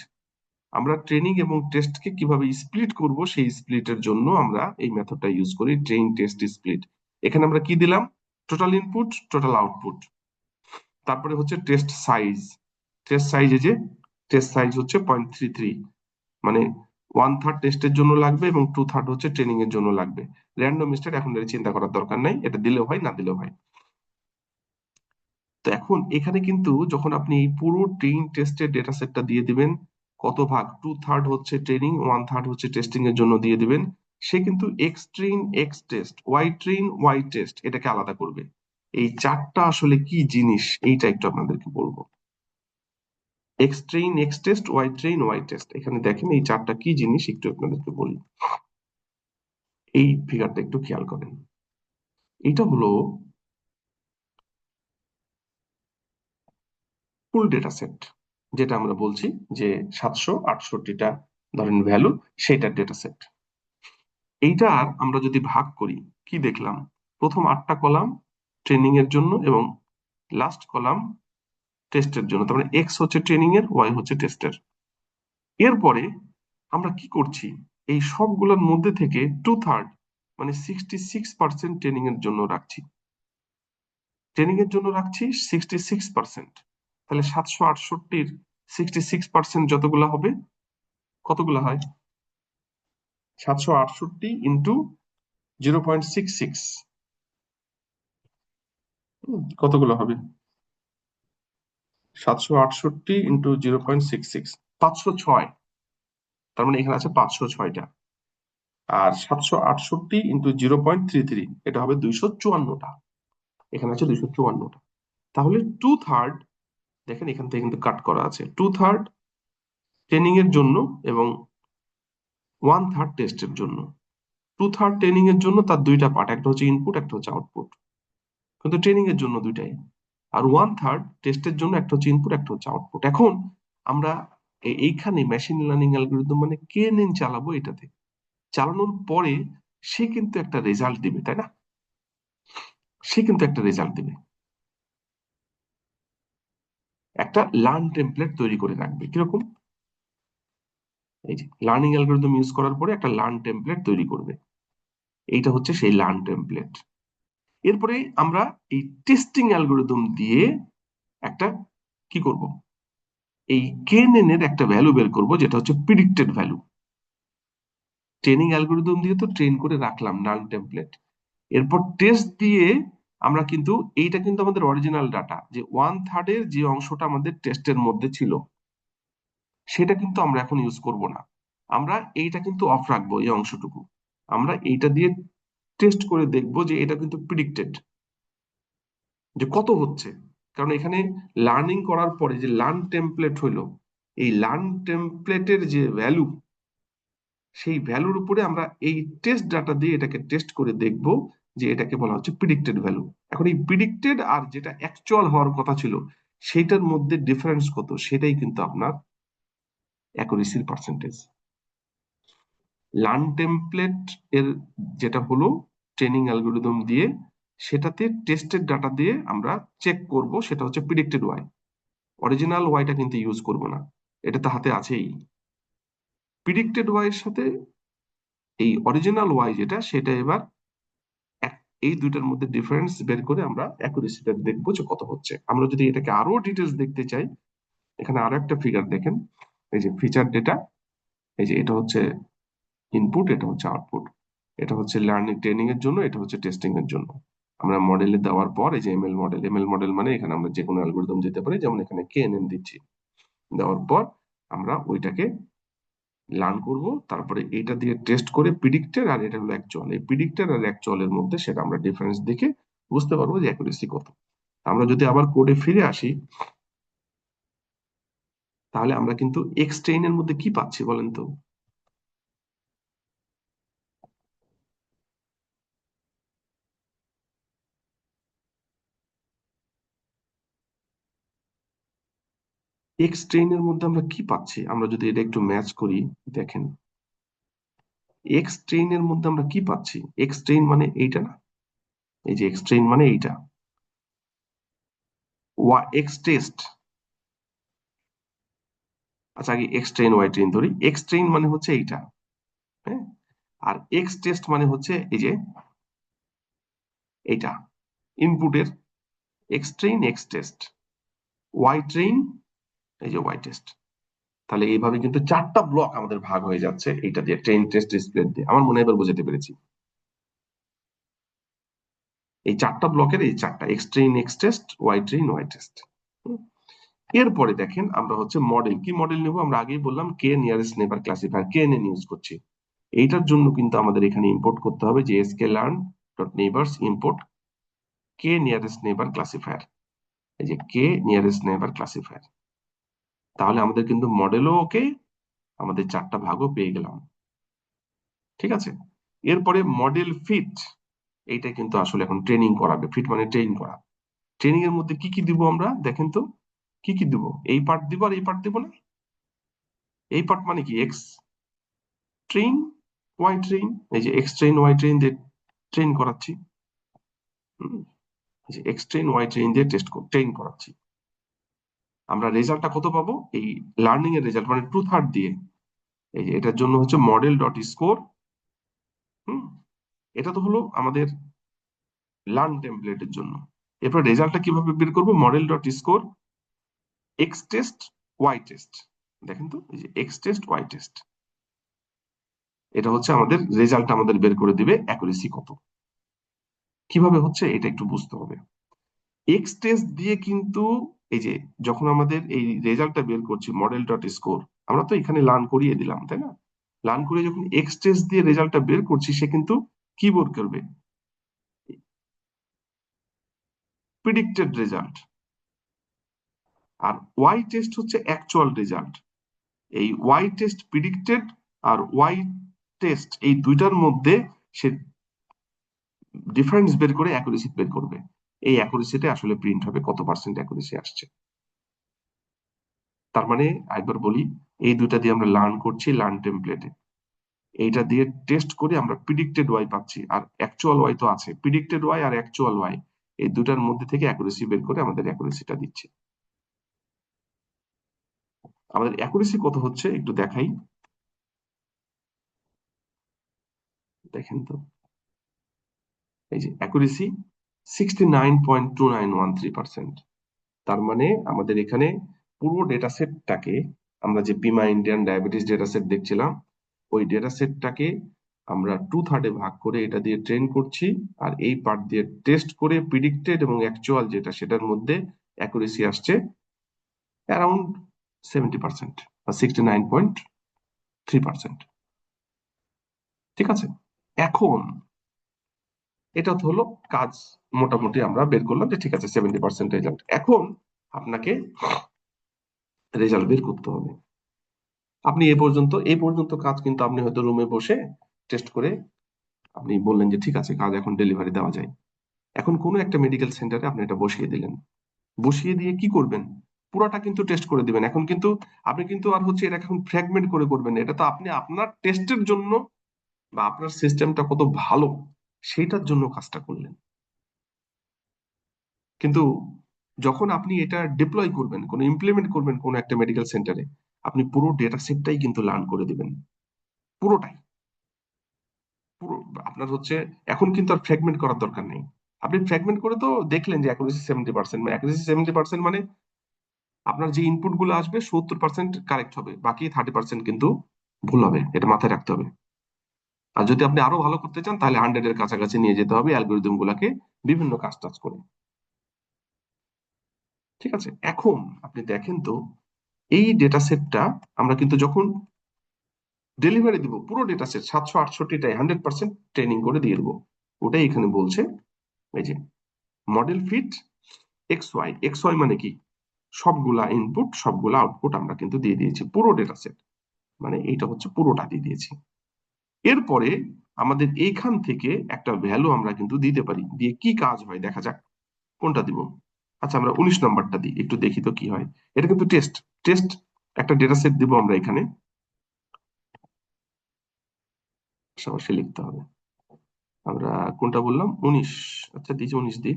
আমরা ট্রেনিং এবং টেস্টকে কিভাবে স্প্লিট করব সেই স্প্লিটের জন্য আমরা এই মেথডটা ইউজ করি, ট্রেইন টেস্ট স্প্লিট। এখানে আমরা কি দিলাম? Total input, total output. তারপরে হচ্ছে টেস্ট সাইজ। টেস্ট সাইজ, এই যে টেস্ট সাইজ হচ্ছে 0.33, মানে 1/3 টেস্টের জন্য লাগবে এবং 2/3 হচ্ছে ট্রেনিং এর জন্য লাগবে। র্যান্ডম স্টেট এখন এর চিন্তা করার দরকার নাই, এটা দিলেও হয় না দিলেও হয়। তো এখন এখানে কিন্তু যখন আপনি এই পুরো ট্রেইন টেস্টের ডেটা সেটটা দিয়ে দিবেন, কত ভাগ, 2/3 হচ্ছে ট্রেনিং, 1/3 হচ্ছে টেস্টিং এর জন্য দিয়ে দিবেন, সে কিন্তু X train X test, Y train Y test এটাকে আলাদা করবে। এই চারটা আসলে কি জিনিস এইটা একটু আপনাদেরকে বলবো। X train X test, Y train Y test, এখানে দেখেন এই চারটা কি জিনিস একটু আপনাদেরকে বলি। এই ফিগারটা একটু খেয়াল করেন। এটা হলো ফুল ডেটা সেট, যেটা আমরা বলছি যে 768টা ধরেন ভ্যালু, সেটার ডেটা সেট। এইটা আমরা যদি ভাগ করি, কি দেখলাম? প্রথম 8টা কলাম ট্রেনিং এর জন্য এবং লাস্ট কলাম টেস্টের জন্য। তার মানে এক্স হচ্ছে ট্রেনিং এর, ওয়াই হচ্ছে টেস্টের। এরপরে আমরা কি করছি? এই সবগুলোর মধ্যে থেকে 2/3 মানে 66% ট্রেনিং এর জন্য রাখছি। ট্রেনিং এর জন্য রাখছি 66%। তাহলে 768-র 66% যতগুলো হবে, কতগুলো হয়? 768 ইন্টু 0.66, কতগুলো হবে? 768 ইন্টু 0.66, 506। তার মানে এখানে আছে 506টা। আর 768 ইন্টু 0.33, এটা হবে 254টা। এখানে আছে 254টা। তাহলে 2/3, দেখেন এখান থেকে কিন্তু কাট করা আছে, 2/3 ট্রেনিং এর জন্য এবং 1/3 টেস্টের জন্য। 2/3 ট্রেনিং এর জন্য তার দুইটা পার্ট, একটা হচ্ছে ইনপুট, একটা হচ্ছে আউটপুট, কিন্তু ট্রেনিং এর জন্য দুইটাই। আর 1/3 টেস্টের জন্য, একটা হচ্ছে ইনপুট, একটা হচ্ছে আউটপুট। এখন আমরা এইখানে মেশিন লার্নিং অ্যালগোরিদম মানে কেএনএন চালাবো। এটাতে চালানোর পরে সে কিন্তু একটা রেজাল্ট দিবে, তাই না? সে কিন্তু একটা রেজাল্ট দিবে, একটা লার্ন টেমপ্লেট তৈরি করে রাখবে। কিরকম? এই যে লার্নিং অ্যালগোরিদম ইউজ করার পরে একটা লার্ন টেমপ্লেট তৈরি করবে, এইটা হচ্ছে সেই লার্ন টেমপ্লেট। এরপরে আমরা এই টেস্টিং অ্যালগোরিদম দিয়ে একটা কি করব, এই কেএনএন এর একটা ভ্যালু বের করব, যেটা হচ্ছে প্রিডিক্টেড ভ্যালু। ট্রেনিং অ্যালগোরিদম দিয়ে তো ট্রেন করে রাখলাম নাল টেমপ্লেট। এরপর টেস্ট দিয়ে আমরা কিন্তু, এইটা কিন্তু আমাদের অরিজিনাল ডাটা, যে 1/3 যে অংশটা আমাদের টেস্টের মধ্যে ছিল সেটা কিন্তু আমরা এখন ইউজ করব না। আমরা এইটা কিন্তু অফ রাখবো, এই অংশটুকু। আমরা এইটা দিয়ে টেস্ট করে দেখবো যে এটা কিন্তু প্রিডিক্টেড, যে কত হচ্ছে। কারণ এখানে লার্নিং করার পরে যে লার্ন টেমপ্লেট হইলো, এই লার্ন টেমপ্লেটের যে ভ্যালু, সেই ভ্যালুর উপরে আমরা এই টেস্ট ডাটা দিয়ে এটাকে টেস্ট করে দেখব যে এটাকে বলা হচ্ছে প্রিডিক্টেড ভ্যালু। এখন এই প্রিডিক্টেড আর যেটা অ্যাকচুয়াল হওয়ার কথা ছিল, সেটার মধ্যে ডিফারেন্স কত, সেটাই কিন্তু আপনার অ্যাকুরেসির পার্সেন্টেজ। লার্ন টেমপ্লেট এর যেটা হলো ট্রেনিং অ্যালগোরিদম দিয়ে, সেটাতে টেস্টেড ডাটা দিয়ে আমরা চেক করব, সেটা হচ্ছে প্রিডিক্টেড ওয়াই। অরিজিনাল ওয়াইটা কিন্তু ইউজ করব না, এটা তো হাতে আছেই। প্রিডিক্টেড ওয়াই এর সাথে এই অরিজিনাল ওয়াই যেটা, সেটা এবার এই দুইটার মধ্যে ডিফারেন্স বের করে আমরা অ্যাকুরেসিটা দেখবো যে কত হচ্ছে। আমরা যদি এটাকে আরো ডিটেলস দেখতে চাই, এখানে আরো একটা ফিগার দেখেন, এই যে ফিচার ডেটা, এই যে এটা হচ্ছে ইনপুট, এটা হচ্ছে আউটপুট, এটা হচ্ছে লার্নিং ট্রেনিং এর জন্য, এটা হচ্ছে টেস্টিং এর জন্য। আমরা মডেলে দেওয়ার পর এই যে এমএল মডেল মানে এখানে আমরা যে কোনো অ্যালগোরিদম দিতে পারি, যেমন এখানে কেএনএন দিচ্ছি, দেওয়ার পর আমরা ওইটাকে লার্ন করব, তারপরে এটা দিয়ে টেস্ট করে প্রিডিক্টেড আর এটা হলো অ্যাকচুয়াল, এই প্রিডিক্টেড আর অ্যাকচুয়ালের মধ্যে সেটা আমরা ডিফারেন্স দেখে বুঝতে পারবো যে অ্যাকুরেসি কত। আমরা যদি আবার কোডে ফিরে আসি, তাহলে আমরা কিন্তু এক্স ট্রেইনের মধ্যে কি পাচ্ছি বলেন তো? এক্স ট্রেইনের মধ্যে আমরা কি পাচ্ছি, আমরা যদি এটা একটু ম্যাচ করি, দেখেন এক্স ট্রেইনের মধ্যে আমরা কি পাচ্ছি। এক্স ট্রেইন মানে এইটা না, এই যে এক্স ট্রেইন মানে এইটা, এক্স টেস্ট। আচ্ছা আগে এক্স ট্রেইন ওয়াই ট্রেইন ধরি, এক্স ট্রেইন মানে হচ্ছে এইটা, হ্যাঁ, আর এক্স টেস্ট মানে হচ্ছে এই যে এইটা, ইনপুটের X train X test, Y train এই যে ওয়াই টেস্ট। তাহলে এইভাবে কিন্তু চারটা ব্লক আমাদের ভাগ হয়ে যাচ্ছে এইটা দিয়ে, ট্রেইন টেস্ট ডিসপ্লে দিয়ে। আমার মনে হয় এবার বোঝাতে পেরেছি। এই চারটা ব্লকের এই চারটা, X train X test, Y train Y test. এরপরে দেখেন আমরা হচ্ছে মডেল, কি মডেল নেব, আমরা আগেই বললাম কে nearest neighbour classifier, K N use করছি। এইটার জন্য কিন্তু আমাদের এখানে ইম্পোর্ট করতে হবে যে SK learn dot neighbours import K nearest neighbour classifier, এই যে কে নিয়ারেস্ট নেবার ক্লাসিফায়ার। তাহলে আমাদের কিন্তু মডেলও ওকে, আমাদের চারটা ভাগও পেয়ে গেলাম। ঠিক আছে, এরপরে মডেল ফিট, এইটা কিন্তু আসলে এখন ট্রেনিং করাবে, ফিট মানে ট্রেন করা। ট্রেনিং এর মধ্যে কি কি দিব আমরা দেখেন তো, কি কি দিব, এই পার্ট দিব আর এই পার্ট দিব না। এই পার্ট মানে কি, এক্স ট্রেন ওয়াই ট্রেন, এই যে এক্স ট্রেন ওয়াই ট্রেন দিয়ে ট্রেন করাচ্ছি, এই যে এক্স ট্রেন ওয়াই ট্রেন দিয়ে ট্রেন করাচ্ছি। আমরা রেজাল্টটা কত পাবো, এই লার্নিং এর রেজাল্ট মানে 2/3 দিয়ে, এই যে এটার জন্য হচ্ছে মডেল ডট স্কোর। হুম, এটা তো হলো আমাদের লার্ন টেমপ্লেটের জন্য। এরপর রেজাল্টটা কিভাবে বের করবো, model dot score X test Y test. দেখেন তো এই যে এক্স টেস্ট ওয়াই টেস্ট, এটা হচ্ছে আমাদের রেজাল্ট, আমাদের বের করে দিবে অ্যাকুরেসি কত। কিভাবে হচ্ছে এটা একটু বুঝতে হবে। এক্স টেস্ট দিয়ে কিন্তু এই যে যখন আমাদের এই রেজাল্টটা বের করছি মডেল ডট স্কোর, আমরা তো এখানে লার্ন করিয়ে দিলাম তাই না, লার্ন করে যখন এক্স টেস্ট দিয়ে রেজাল্টটা বের করছি, সে কিন্তু কি বের করবে, প্রিডিক্টেড রেজাল্ট। আর ওয়াই টেস্ট হচ্ছে অ্যাকচুয়াল রেজাল্ট। এই ওয়াই টেস্ট প্রিডিক্টেড আর ওয়াই টেস্ট এই দুইটার মধ্যে সে ডিফারেন্স বের করে অ্যাকুরেসি বের করবে। এই অ্যাকুরেসিটা আসলে প্রিন্ট হবে কত পার্সেন্ট অ্যাকুরেসি আসছে। তার মানে একবার বলি, এই দুইটা দিয়ে আমরা লার্ন করছি লার্ন টেমপ্লেটে, এইটা দিয়ে টেস্ট করে আমরা প্রিডিক্টেড ওয়াই পাচ্ছি, আর অ্যাকচুয়াল ওয়াই তো আছে, প্রিডিক্টেড ওয়াই আর অ্যাকচুয়াল ওয়াই, এই দুটার মধ্যে থেকে অ্যাকুরেসি বের করে আমাদের অ্যাকুরেসিটা দিচ্ছে। আমাদের অ্যাকুরেসি কত হচ্ছে একটু দেখাই, দেখেন তো এই যে অ্যাকুরেসি 69.2913%। তার মানে আমাদের এখানে পুরো ডেটা সেটটাকে, আমরা যে Pima Indian diabetes data set দেখছিলাম, ওই ডেটা সেটটাকে আমরা 2/3 ভাগ করে এটা দিয়ে ট্রেন করছি, আর এই পার্ট দিয়ে টেস্ট করে প্রিডিক্টেড এবং অ্যাকচুয়াল যেটা, সেটার মধ্যে অ্যাকুরেসি আসছে অ্যারাউন্ড 70% বা 69.3%। ঠিক আছে, এখন এটা তো হলো কাজ, মোটামুটি আমরা বের করলাম যে ঠিক আছে 70% রেজাল্ট। এখন আপনাকে রেজাল্ট বের করতে হবে। আপনি এই পর্যন্ত কাজ কিন্তু আপনি হয়তো রুমে বসে টেস্ট করে আপনি বললেন যে ঠিক আছে কাজ এখন ডেলিভারি দেওয়া যায়। এখন কোনো একটা মেডিকেল সেন্টারে আপনি এটা বসিয়ে দিলেন, বসিয়ে দিয়ে কি করবেন, পুরোটা কিন্তু টেস্ট করে দিবেন। এখন কিন্তু আপনি কিন্তু আর হচ্ছে এটা এখন ফ্র্যাগমেন্ট করে করবেন না। এটা তো আপনি আপনার টেস্টের জন্য বা আপনার সিস্টেমটা কত ভালো সেইটার জন্য কাজটা করলেন। কিন্তু যখন আপনি এটা ডিপ্লয় করবেন, কোনো ইমপ্লিমেন্ট করবেন কোনো একটা মেডিকেল সেন্টারে, আপনি পুরো ডেটা সেটটাই কিন্তু লার্ন করে দিবেন, পুরোটাই। পুরো আপনার হচ্ছে এখন কিন্তু আর ফ্র্যাগমেন্ট করার দরকার নেই। আপনি ফ্র্যাগমেন্ট করে তো দেখলেন যে অ্যাকুরেসি 70%, মানে অ্যাকুরেসি 70% মানে আপনার যে ইনপুট গুলো আসবে 70% কারেক্ট হবে, বাকি 30% কিন্তু ভুল হবে, এটা মাথায় রাখতে হবে। আর যদি আপনি আরো ভালো করতে চান তাহলে 100 এর কাছাকাছি নিয়ে যেতে হবে অ্যালগোরিদম গুলাকে বিভিন্ন কাজ টাজ করে। ঠিক আছে, এখন আপনি দেখেন তো এই ডেটা সেটটা আমরা কিন্তু যখন ডেলিভারি দিব পুরো ডেটা সেট 768টাই 100% ট্রেনিং করে দিয়ে দেবো। ওটাই এখানে বলছে, এই যে মডেল ফিট এক্স ওয়াই মানে কি, সবগুলা ইনপুট সবগুলা আউটপুট আমরা কিন্তু দিয়ে দিয়েছি পুরো ডেটা সেট, মানে এইটা হচ্ছে পুরোটা দিয়ে দিয়েছি। এরপরে আমাদের এইখান থেকে একটা ভ্যালু আমরা কিন্তু দিতে পারি, দিয়ে কি কাজ হয় দেখা যাক কোনটা দিব। আচ্ছা, আমরা 19 নম্বরটা দিই, একটু দেখি তো কি হয়। এটা কিন্তু টেস্ট টেস্ট একটা ডেটা সেট দিব আমরা এখানে, পাশাপাশি লিখতে হবে। আমরা কোনটা বললাম, 19। আচ্ছা দিচ্ছি 19 দিই,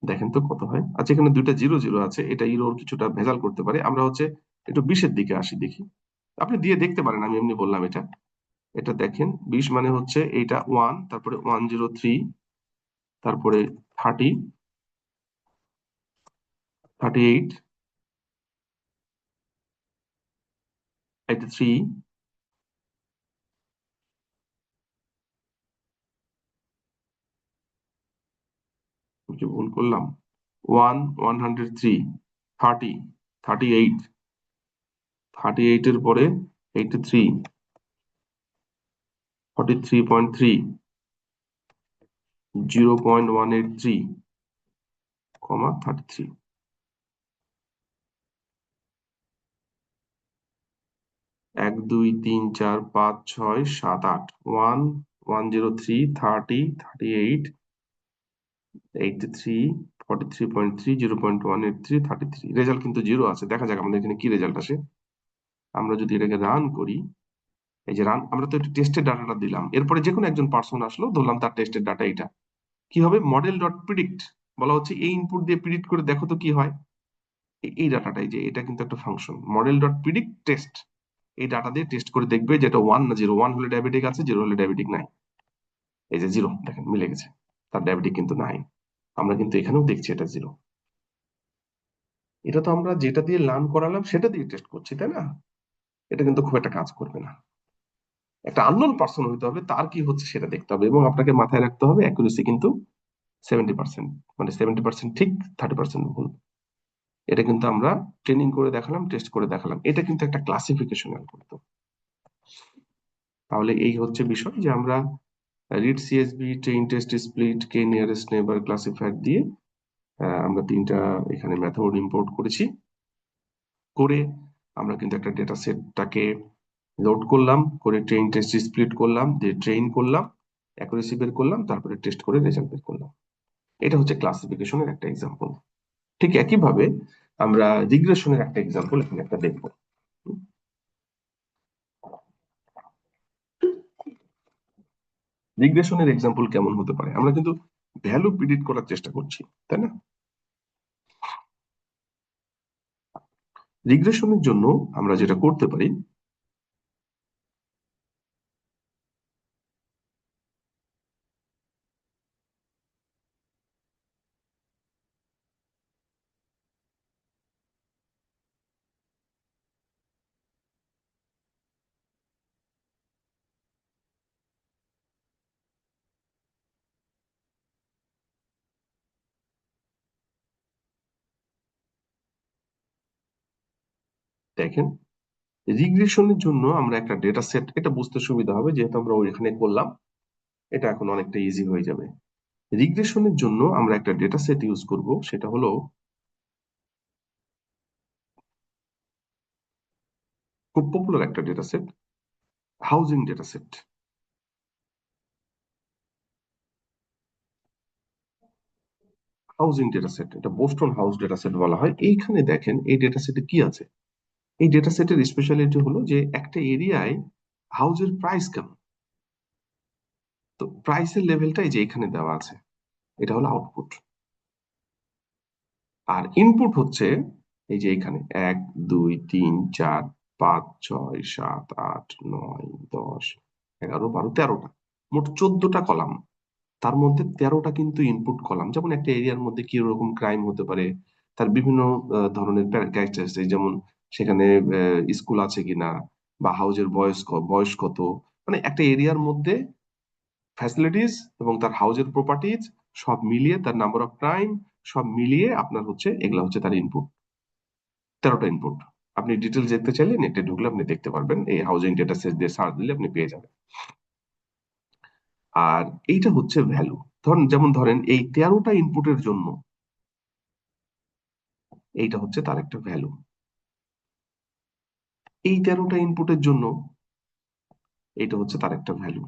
দেখেন তো কত হয়। আচ্ছা, এখানে দুইটা জিরো জিরো আছে, এটা ইরোর কিছুটা ভেজাল করতে পারে, আমরা হচ্ছে একটু 20-এর দিকে আসি দেখি। আপনি দিয়ে দেখতে পারেন, আমি এমনি বললাম এটা। এটা দেখেন 20 মানে হচ্ছে এইটা 1, তারপরে 103, তারপরে 30, 38, 83, যে ভুল করলাম, 103, 30, 38, 38-এর পরে 83, 43.3, 0.183, 33। 1 2 3 4 5 6 7 8, 1 103, 30, 38, 83, 43.3, 0.183, 33। রেজাল্ট কিন্তু জিরো আছে, দেখা যাক আমাদের এখানে কি রেজাল্ট আসে। আমরা যদি এটাকে রান করি, এই যে রান, আমরা তো একটু টেস্টের ডাটাটা দিলাম, এরপরে যে কোনো একজন পার্সন আসলো, ধরলাম তার টেস্টের ডাটা এটা কি হবে, মডেল ডট প্রিডিক্ট বলা হচ্ছে, এই ইনপুট দিয়ে প্রিডিক্ট করে দেখো তো কি হয়। এই ডাটাটাই, যে এটা কিন্তু একটা function model dot predict test, এই ডাটা দিয়ে টেস্ট করে দেখবে যে এটা 1 না 0, 1 হলে ডায়াবেটিক আছে, 0 হলে ডায়াবেটিক নাই। এই যে 0 দেখেন মিলে গেছে, তার ডায়াবেটিক কিন্তু নাই। আমরা কিন্তু এখানেও দেখছি এটা 0। এটা তো আমরা যেটা দিয়ে লার্ন করালাম সেটা দিয়ে টেস্ট করছি, তাই না? এটা কিন্তু খুব একটা কাজ করবে না। একটা আননোন পার্সন হইতে হবে, তার কি হচ্ছে সেটা দেখতে হবে, এবং আপনাকে মাথায় রাখতে হবে অ্যাকুরেসি কিন্তু 70%, মানে 70% ঠিক, 30% ভুল। এটা কিন্তু আমরা ট্রেনিং করে দেখালাম, টেস্ট করে দেখালাম, এটা কিন্তু একটা ক্লাসিফিকেশন করতো। তাহলে এই হচ্ছে বিষয় যে আমরা read CSV, train test split, K nearest neighbour classifier দিয়ে আমরা তিনটা এখানে মেথড ইম্পোর্ট করেছি। করে আমরা কিন্তু একটা ডেটা সেটটাকে লোড করলাম, করে ট্রেইন টেস্ট স্প্লিট করলাম, দিয়ে ট্রেইন করলাম, অ্যাকুরেসি বের করলাম, তারপরে টেস্ট করে রেজাল্ট বের করলাম। এটা হচ্ছে ক্লাসিফিকেশনের একটা এক্সাম্পল। ঠিক একইভাবে আমরা রিগ্রেশনের একটা এক্সাম্পল এখানে একটা দেখবো। রিগ্রেশনের এক্সাম্পল কেমন হতে পারে, আমরা কিন্তু ভ্যালু প্রিডিক্ট করার চেষ্টা করছি, তাই না? রিগ্রেশনের জন্য আমরা যেটা করতে পারি, দেখেন রিগ্রেশনের জন্য আমরা একটা ডেটা সেট, এটা বুঝতে সুবিধা হবে যেহেতু আমরা ওইখানে করলাম, এটা এখন অনেকটা ইজি হয়ে যাবে। রিগ্রেশনের জন্য আমরা একটা ডেটা সেট ইউজ করব, সেটা হলো খুব পপুলার একটা data set, housing data set. Housing data set, এটা বোস্টন হাউস ডেটা সেট বলা হয়। এইখানে দেখেন এই ডেটা সেটে কি আছে। এই ডেটা সেটের স্পেশালিটি হলো যে একটা এরিয়ায় হাউজের প্রাইস কেমন। তো প্রাইসের লেভেলটাই যে এখানে দেওয়া আছে, এটা হলো আউটপুট। আর ইনপুট হচ্ছে এই যে এখানে 1 2 3 4 5 6 7 8 9 10 11 12 13টা, মোট 14টা কলাম। তার মধ্যে 13টা কিন্তু ইনপুট কলাম। যেমন একটা এরিয়ার মধ্যে কি রকম ক্রাইম হতে পারে, তার বিভিন্ন ধরনের ক্যারেক্টারিস্টিক, যেমন সেখানে স্কুল আছে কিনা, বা হাউজের বয়স কত, মানে একটা এরিয়ার মধ্যে ফ্যাসিলিটিস এবং তার হাউজের প্রপার্টিজ সব মিলিয়ে, তার নাম্বার অফ ক্রাইম সব মিলিয়ে আপনার হচ্ছে এগুলা হচ্ছে তার ইনপুট। 13টা ইনপুট। আপনি ডিটেলস দেখতে চাইলে নেটে ঢুকলে আপনি দেখতে পারবেন, এই হাউজিং ডেটা সেট দিয়ে সার্চ দিলে আপনি পেয়ে যাবেন। আর এইটা হচ্ছে ভ্যালু। ধরেন এই 13টা ইনপুটের জন্য এইটা হচ্ছে তার একটা ভ্যালু। এই 13টা ইনপুটের জন্য এটা হচ্ছে তার একটা ভ্যালু।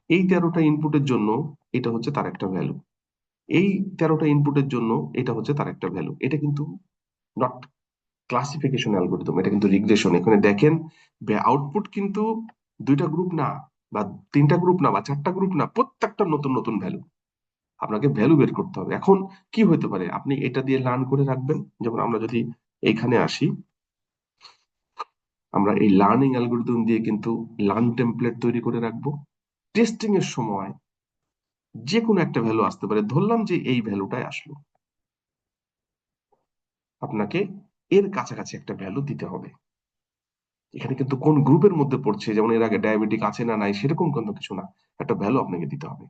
এই 13টা ইনপুটের জন্য এটা হচ্ছে তার একটা ভ্যালু। এই 13টা ইনপুটের জন্য এটা হচ্ছে তার একটা ভ্যালু। এটা কিন্তু নট ক্লাসিফিকেশন অ্যালগরিদম, এটা কিন্তু রিগ্রেশন। এখানে দেখেন আউটপুট কিন্তু 2টা গ্রুপ না, বা 3টা গ্রুপ না, বা 4টা গ্রুপ না, প্রত্যেকটা নতুন নতুন ভ্যালু। আপনাকে ভ্যালু বের করতে হবে। এখন কি হতে পারে, আপনি এটা দিয়ে লার্ন করে রাখবেন। যেমন আমরা যদি এইখানে আসি, আমরা এই লার্নিং অ্যালগরিদম দিয়ে কিন্তু লার্ন টেমপ্লেট তৈরি করে রাখবো। টেস্টিং এর সময় যে কোনো একটা ভ্যালু আসতে পারে, ধরলাম যে এই ভ্যালুটাই আসলো, আপনাকে এর কাছাকাছি একটা ভ্যালু দিতে হবে। এখানে কিন্তু কোন গ্রুপের মধ্যে পড়ছে, যেমন এর আগে ডায়াবেটিক আছে না নাই সেরকম কোনো কিছু না, একটা ভ্যালু আপনাকে দিতে হবে।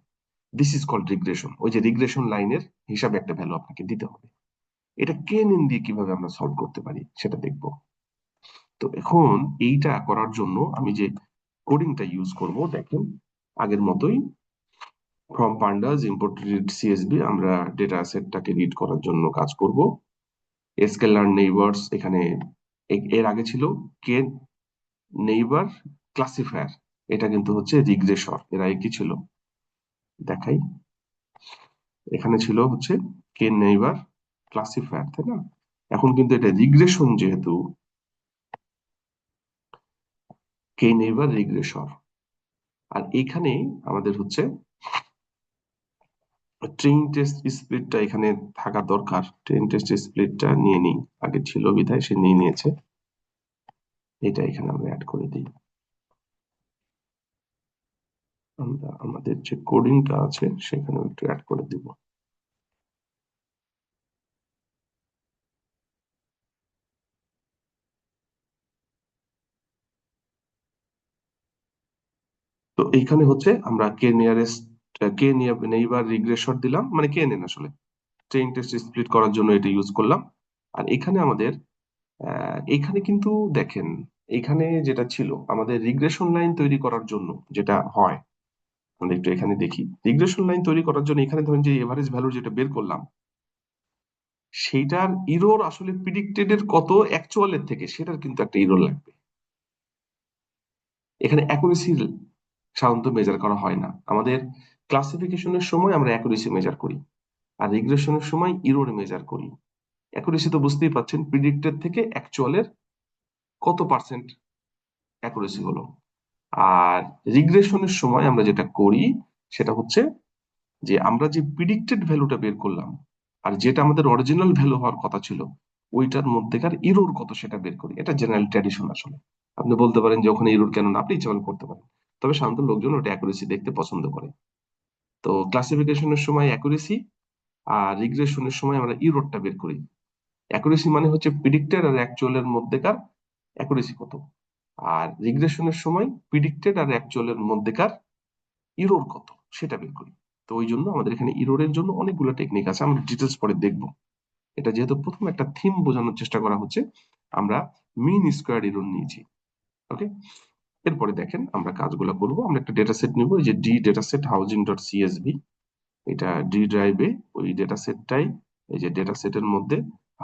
This is called regression. ওই যে রিগ্রেশন লাইনের হিসাবে একটা ভ্যালু আপনাকে দিতে হবে। এটা কেএনএন দিয়ে কিভাবে আমরা সলভ করতে পারি সেটা দেখবো। তো এখন এইটা করার জন্য আমি যে কোডিংটা ইউজ করব, দেখেন আগের মতোই from pandas import read CSB, আমরা ডেটা সেটটাকে রিড করার জন্য কাজ করব। স্কেল লার্ন নেইবারস, এখানে এর আগে ছিল কে নেইবার ক্লাসিফায়ার, এটা কিন্তু হচ্ছে রিগ্রেসর। এর আগে কি ছিল দেখাই, এখানে ছিল হচ্ছে কে নেইবার ক্লাসিফায়ার, তাই না? এখন কিন্তু এটা রিগ্রেশন, যেহেতু কে নেইবার রিগ্রেসর। আর এখানে আমাদের হচ্ছে ট্রেইন টেস্ট স্প্লিটটা এখানে থাকা দরকার। ট্রেইন টেস্ট স্প্লিটটা নিয়ে নিই, আগে ছিল বিধায় সে নিয়ে নিয়েছে। এটা এখানে আমরা অ্যাড করে দিই। আমরা আমাদের যে কোডিংটা আছে সেখানে একটু অ্যাড করে দিব। তো এইখানে হচ্ছে আমরা কে নিয়ারেস্ট, কে নেইবার রিগ্রেসর দিলাম, মানে কে নেন আসলে ট্রেইন টেস্ট স্প্লিট করার জন্য এটা ইউজ করলাম। আর এখানে আমাদের এখানে কিন্তু দেখেন, এখানে যেটা ছিল আমাদের রিগ্রেশন লাইন তৈরি করার জন্য যেটা হয়, আমরা একটু এখানে দেখি। রিগ্রেশন লাইন তৈরি করার জন্য এখানে ধরেন যে এভারেজ ভ্যালু যেটা বের করলাম, সেইটার ইরোর আসলে প্রিডিক্টেড এর কত অ্যাকচুয়ালের থেকে, সেটার কিন্তু একটা ইরোর লাগবে। এখানে অ্যাকুরেসি সাধারণত মেজার করা হয় না আমাদের। ক্লাসিফিকেশনের সময় আমরা অ্যাকুরেসি মেজার করি, আর রিগ্রেশনের সময় ইরোর মেজার করি। অ্যাকুরেসি তো বুঝতেই পাচ্ছেন, প্রিডিক্টেড থেকে অ্যাকচুয়ালের কত পার্সেন্ট অ্যাকুরেসি হলো। আর রিগ্রেশনের সময় আমরা যেটা করি সেটা হচ্ছে যে আমরা যে প্রিডিক্টেড ভ্যালুটা বের করলাম, আর যেটা আমাদের অরিজিনাল ভ্যালু হওয়ার কথা ছিল, ওইটার মধ্যেকার ইরোর কত সেটা বের করি। এটা জেনারেল ট্র্যাডিশন আসলে। আপনি বলতে পারেন যে ওখানে ইরোর কেন না, আপনি ইচ্ছা করলে করতে পারেন। তবে সাধারণত লোকজন ওটা অ্যাকুরেসি দেখতে পছন্দ করে। তো ক্লাসিফিকেশনের সময় অ্যাকুরেসি, আর রিগ্রেশনের সময় আমরা ইরোরটা বের করি। অ্যাকুরেসি মানে হচ্ছে প্রিডিক্টেড আর অ্যাকচুয়ালের মধ্যেকার অ্যাকুরেসি কত, আর রিগ্রেশনের সময় প্রিডিক্টেড আর অ্যাকচুয়ালের মধ্যেকার ইরোর কত সেটা বের করি। তো ওই জন্য আমাদের এখানে ইরোরের জন্য অনেকগুলো টেকনিক আছে, আমরা ডিটেলস পরে দেখবো। এটা যেহেতু প্রথম একটা থিম বোঝানোর চেষ্টা করা হচ্ছে, আমরা মিন স্কোয়ার ইরোর নিয়েছি। ওকে, এরপরে দেখেন আমরা কাজগুলো করবো। আমরা একটা ডেটা সেট নিবো, এই যে D data set housing dot CSV, এটা ডি ড্রাইভে ওই ডেটা সেটটাই, এই যে ডেটা সেটের মধ্যে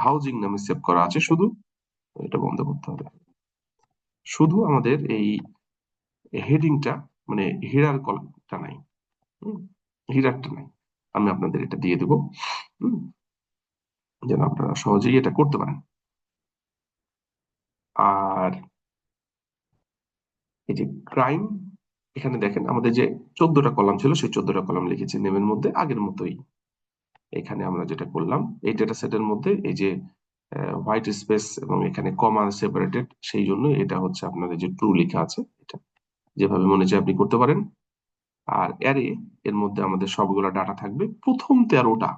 হাউজিং নামে সেভ করা আছে। শুধু এটা বন্ধ করতে হবে। শুধু আমাদের এই হেডিংটা, মানে হিরার কলমটা নাই, হিরারটা নাই। আমি আপনাদের এটা দিয়ে দেবো। হুম, যেন আপনারা সহজেই এটা করতে পারেন। আর এই যে ক্রাইম, এখানে দেখেন আমাদের যে 14টা কলাম ছিল, সেই 14টা কলাম লিখেছি নেমের মধ্যে আগের মতোই। এখানে আমরা যেটা করলাম, এই ডেটা সেটের মধ্যে এই যে হোয়াইট স্পেস এবং এখানে কমা সেপারেটেড, সেই জন্য এটা হচ্ছে আপনাদের যে ট্রু লেখা আছে, এটা যেভাবে মনে চায় আপনি করতে পারেন। আর অ্যারে, এর মধ্যে আমাদের সবগুলা ডাটা থাকবে, প্রথম 13টা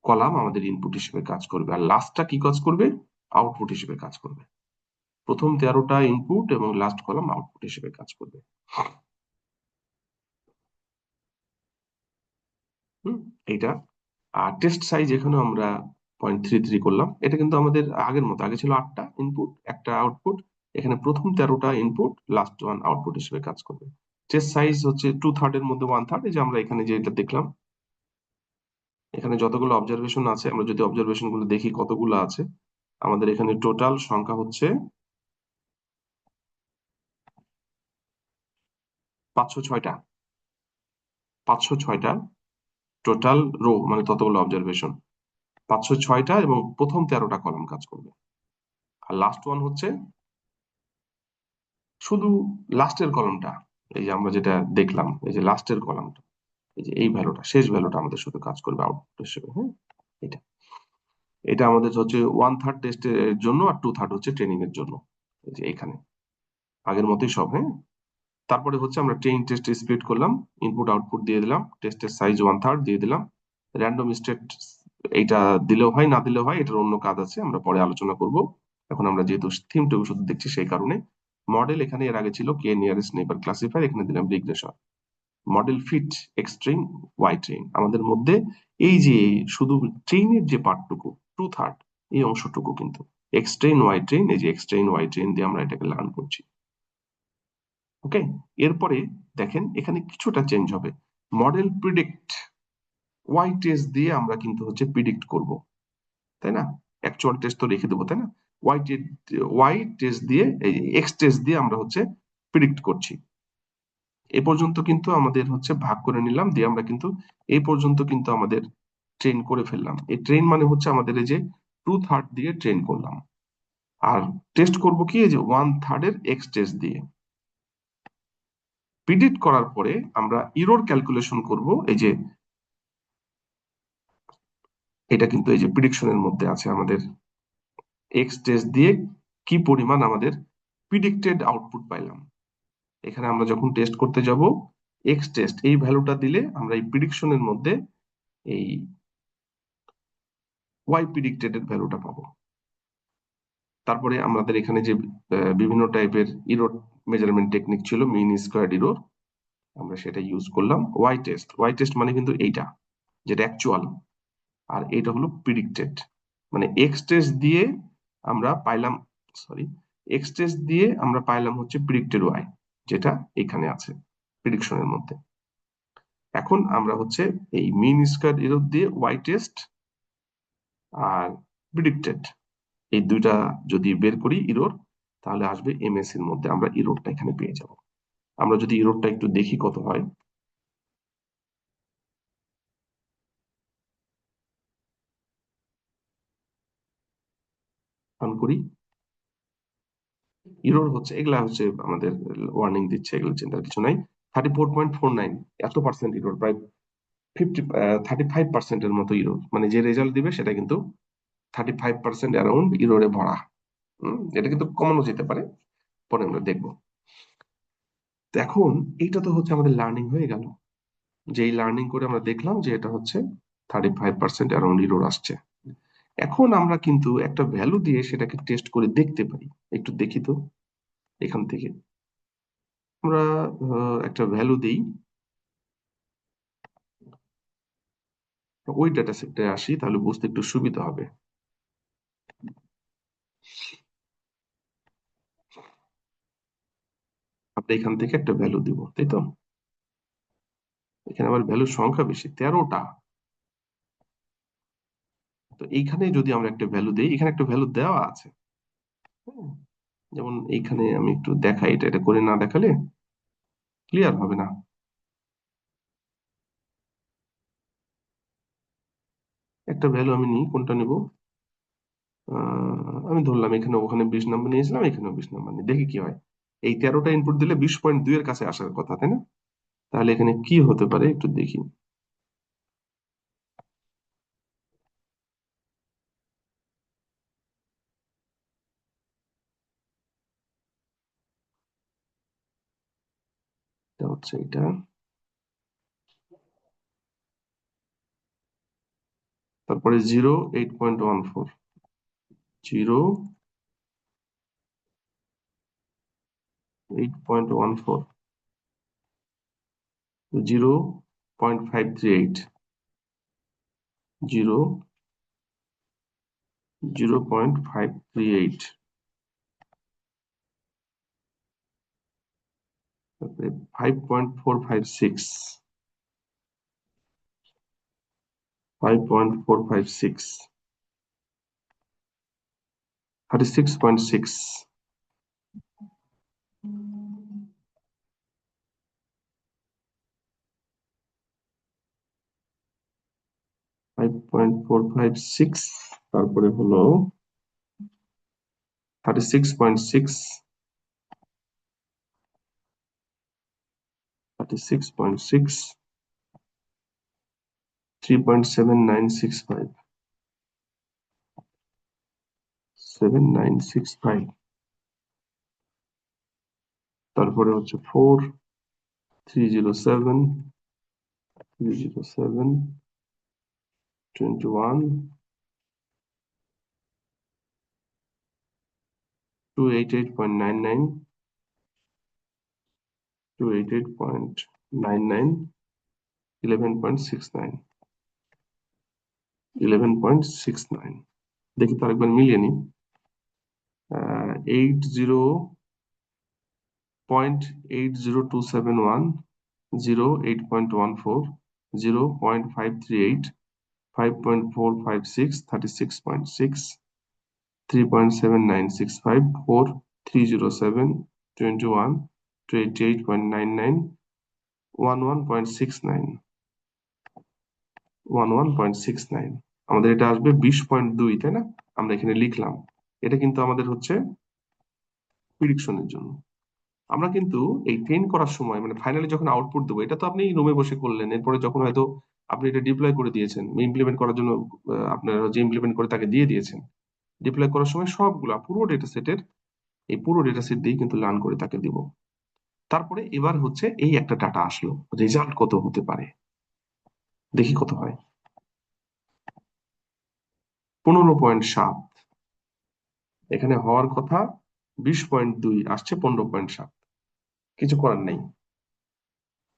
কলাম আমাদের ইনপুট হিসেবে কাজ করবে, আর লাস্টটা কি কাজ করবে, আউটপুট হিসেবে কাজ করবে। প্রথম 13টা ইনপুট এবং লাস্ট কলাম আউটপুট হিসেবে কাজ করবে। হুম, এইটা। আর টেস্ট সাইজ এখানে আমরা 0.33 করলাম। এটা কিন্তু আমাদের আগের মতো, আগে ছিল 8টা ইনপুট একটা আউটপুট, এখানে প্রথম 13টা ইনপুট লাস্ট ওয়ান আউটপুট হিসেবে কাজ করবে। টেস্ট সাইজ হচ্ছে 2/3 এর মধ্যে 1/3। এই যে আমরা এখানে যেটা দেখলাম, এখানে যতগুলো অবজারভেশন আছে, আমরা যদি অবজারভেশন গুলো দেখি কতগুলো আছে, আমাদের এখানে টোটাল সংখ্যা হচ্ছে 506টা। 506টা টোটাল রো, মানে ততগুলো অবজারভেশন 506টা, এবং প্রথম 13টা কলাম কাজ করবে। আর লাস্ট ওয়ান হচ্ছে শুধু লাস্টের কলামটা, এই যে আমরা যেটা দেখলাম, এই যে লাস্টের কলামটা, এই যে এই ভ্যালুটা, শেষ ভ্যালুটা আমাদের শুধু কাজ করবে আউটপুট হিসেবে। হ্যাঁ, এটা এটা আমাদের হচ্ছে 1/3 টেস্টের জন্য, আর 2/3 হচ্ছে ট্রেনিং এর জন্য। এই যে এখানে আগের মতোই সব। হ্যাঁ, তারপরে হচ্ছে আমরা ট্রেনিং টেস্ট স্প্লিট করলাম, ইনপুট আউটপুট দিয়ে দিলাম, টেস্টের সাইজ 1/3 দিয়ে দিলাম। র্যান্ডম স্টেট এইটা দিলেও হয়, না দিলেও হয়, এটার অন্য কাজ আছে, আমরা পরে আলোচনা করব। এখন আমরা যেহেতু থিম টেবিল শুধু দেখছি, সেই কারণে মডেল এখানে এর আগে ছিল কে নিয়ারেস্ট নেইবার ক্লাসিফায়ার, এখানে দিলাম regression. Model fit X train Y train, আমাদের মধ্যে এই যে শুধু ট্রেনের যে পার্টটুকু 2/3, এই অংশটুকু কিন্তু এক্সট্রেন ওয়াই ট্রেন, এই যে এক্সট্রেন ওয়াই ট্রেন দিয়ে আমরা এটাকে লার্ন করছি। ওকে, এরপরে দেখেন এখানে কিছুটা চেঞ্জ হবে। মডেল প্রিডিক্ট ওয়াই টেস্ট দিয়ে আমরা কিন্তু হচ্ছে প্রিডিক্ট করব, তাই না? অ্যাকচুয়াল টেস্ট তো রেখে দেবো, তাই না? ওয়াই ওয়াই টেস্ট দিয়ে, এই এক্স টেস্ট দিয়ে আমরা হচ্ছে প্রিডিক্ট করছি। এ পর্যন্ত কিন্তু আমাদের হচ্ছে ভাগ করে নিলাম, দিয়ে আমরা কিন্তু এই পর্যন্ত কিন্তু আমাদের ট্রেন করে ফেললাম। এই ট্রেন মানে হচ্ছে আমাদের এই যে 2/3 দিয়ে ট্রেন করলাম। আর টেস্ট করব কি, এই যে 1/3 এর এক্স টেস্ট দিয়ে। প্রিডিক্ট করার পরে আমরা ইরর ক্যালকুলেশন করব, এই যে এটা কিন্তু এই যে প্রিডিকশনের মধ্যে আছে আমাদের, এক্স টেস্ট দিয়ে কি পরিমাণ আমাদের প্রিডিক্টেড আউটপুট পাইলাম। এখানে আমরা যখন টেস্ট করতে যাব, এক্স টেস্ট এই ভ্যালুটা দিলে আমরা এই প্রিডিকশনের মধ্যে এই ওয়াই প্রিডিক্টেড এর ভ্যালুটা পাবো। তারপরে আমাদের এখানে যে বিভিন্ন টাইপের ইরর মেজারমেন্ট টেকনিক ছিল, মিন স্কোয়ার ইরর, আমরা সেটা ইউজ করলাম। ওয়াই টেস্ট, ওয়াই টেস্ট মানে কিন্তু এইটা, যেটা অ্যাকচুয়াল, আর এটা হলো প্রিডিক্টেড। মানে এক্স টেস্ট দিয়ে আমরা পাইলাম, সরি, এক্স টেস্ট দিয়ে আমরা পাইলাম হচ্ছে প্রিডিক্টেড ওয়াই, যেটা এখানে আছে প্রিডিকশনের মধ্যে। এখন আমরা হচ্ছে এই মিন স্কোয়ার এরর দিয়ে ওয়াই টেস্ট আর প্রিডিক্টেড, এই দুইটা যদি বের করি ইরর, তাহলে আসবে এমএসসি এর মধ্যে, আমরা ইররটা এখানে পেয়ে যাব। আমরা যদি ইররটা একটু দেখি কত হয়, রান করি। ইরর হচ্ছে, এগুলা হচ্ছে আমাদের ওয়ার্নিং দিচ্ছে, এগুলো চিন্তার কিছু নাই। 34.49, এত পার্সেন্ট ইরর, প্রায় 35%-এর মতো ইরর, মানে যে রেজাল্ট দিবে সেটা কিন্তু 35% অ্যারাউন্ড ইররে ভরা। এটা কিন্তু কমানো যেতে পারে, পরে আমরা দেখবো। তো এখন এইটা তো হচ্ছে আমাদের লার্নিং হয়ে গেল, যে এই লার্নিং করে আমরা দেখলাম যে এটা হচ্ছে 35% অ্যারাউন্ড ইরর আসছে। এখন আমরা কিন্তু একটা ভ্যালু দিয়ে সেটাকে টেস্ট করে দেখতে পারি। একটু দেখি তো, এখান থেকে আমরা একটা ভ্যালু দিই, ওই ডেটা সেটে আসি, তাহলে বুঝতে একটু সুবিধা হবে। আমরা এখান থেকে একটা ভ্যালু দিব, তাই তো? এখানে আবার ভ্যালুর সংখ্যা বেশি, 13টা। তো এইখানে যদি আমরা একটা ভ্যালু দিই, এখানে একটা ভ্যালু দেওয়া আছে। হ্যাঁ, যেমন এইখানে আমি একটু দেখাই, এটা এটা করে না দেখালে ক্লিয়ার হবে না। একটা ভ্যালু আমি নিই, কোনটা নিব? আমি ধরলাম এখানে, ওখানে 20 নাম্বার নিয়েছিলাম, এখানেও 20 নাম্বার নিই, দেখি কি হয়। এই 13টা ইনপুট দিলে 20.2 এর কাছে আসার কথা, তাই না? তাহলে এখানে কি হতে পারে একটু দেখি। এটা হচ্ছে এটা, তারপরে 0 8.14, 0 8.14, 0.538, 0.538, তারপরে 5.456, 5.456, 36.6, 5.456, তারপরে হলো 36.6, 36.6, 3.7965, 7965, তারপরে হচ্ছে 4, 307, 307, 21, 288.99, 288.99, 11.69, 11.69। দেখি তো আরেকবার মিলিয়ে নি। 80.80271, 0 8.14, 0.538, 5.456, 36.6, 3.7965, 4, 307, 21, 288.99, 11.69, 11.69। আমাদের এটা আসবে 20.2, তাই না? আমরা এখানে লিখলাম। এটা কিন্তু আমাদের হচ্ছে প্রিডিকশনের জন্য। আমরা কিন্তু এই ট্রেন করার সময়, মানে ফাইনালি যখন আউটপুট দেবো, এটা তো আপনি রুমে বসে করলেন, এরপরে যখন হয়তো আপনি এটা ডিপ্লয় করে দিয়েছেন, ইমপ্লিমেন্ট করার জন্য আপনার যে ইমপ্লিমেন্ট করে তাকে দিয়ে দিয়েছেন, ডিপ্লয় করার সময় সবগুলা পুরো ডেটা সেটের, এই পুরো ডেটা সেট দিয়ে কিন্তু লার্ন করে তাকে দিব। তারপরে এবার হচ্ছে এই একটা ডাটা আসলো, রেজাল্ট কত হতে পারে দেখি কত হয়। 15.7, এখানে হওয়ার কথা 20.2, আসছে 15.7। কিছু করার নেই,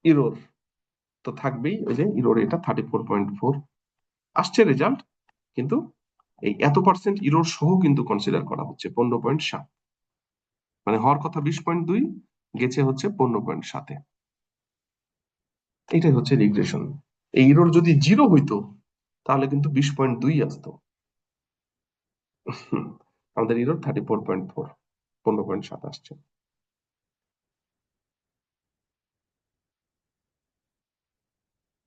ইরোর তো থাকবেই, ওই যে ইরোর, এটা 34.4 আসছে রেজাল্ট, কিন্তু এই এত পার্সেন্ট ইরোর সহ কিন্তু কনসিডার করা হচ্ছে 15.7। মানে হওয়ার কথা 20.2, গেছে হচ্ছে 15.7-এ। এটাই হচ্ছে রিগ্রেশন। এই ইরোর যদি 0 হইতো তাহলে কিন্তু 20.2 আসতো। হুম, আমাদের ইরোর 34.4, 15.7 আসছে।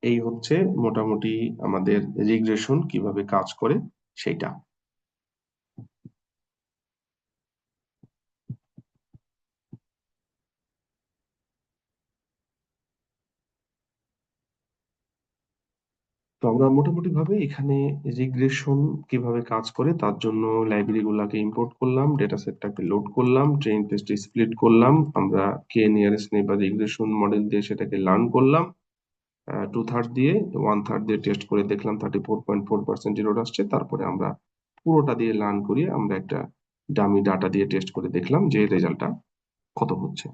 এই হচ্ছে মোটামুটি আমাদের রিগ্রেশন কিভাবে কাজ করে সেটা। তো আমরা মোটামুটি ভাবে এখানে রিগ্রেশন কিভাবে কাজ করে তার জন্য লাইব্রেরি গুলাকে ইম্পোর্ট করলাম, ডেটা সেটটাকে লোড করলাম, ট্রেন টেস্ট স্প্লিট করলাম, আমরা কে নিয়ারেস্ট নেইবার রিগ্রেশন মডেল দিয়ে সেটাকে লার্ন করলাম, 2/3 দিয়ে 1/3 দিয়ে টেস্ট করে দেখলাম 34.4% এরর আসছে, তারপরে আমরা পুরোটা দিয়ে লার্ন করিয়ে আমরা একটা ডামি ডাটা দিয়ে টেস্ট করে দেখলাম যে রেজাল্টটা কত হচ্ছে।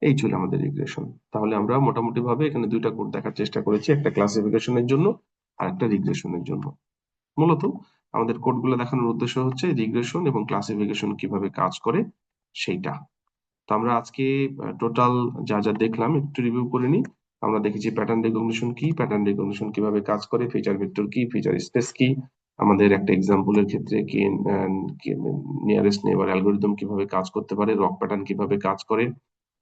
এই ছিল আমাদের রিগ্রেশন। তাহলে আমরা মোটামুটি ভাবে এখানে দুইটা কোড দেখার চেষ্টা করেছি, একটা ক্লাসিফিকেশনের জন্য আর একটা রিগ্রেশনের জন্য। মূলত আমাদের কোডগুলো দেখানোর উদ্দেশ্য হচ্ছে রিগ্রেশন এবং ক্লাসিফিকেশন কিভাবে কাজ করে সেইটা। তো আমরা আজকে টোটাল যা যা দেখলাম একটু রিভিউ করে নিই। আমরা দেখেছি প্যাটার্ন রিকগনিশন কি, প্যাটার্ন রিকগনিশন কিভাবে কাজ করে, ফিচার ভেক্টর কি, ফিচার স্পেস কি, আমাদের একটা এক্সাম্পলের ক্ষেত্রে কি নিয়ারেস্ট নেইবার অ্যালগোরিদম কিভাবে কাজ করতে পারে, রক প্যাটার্ন কিভাবে কাজ করে,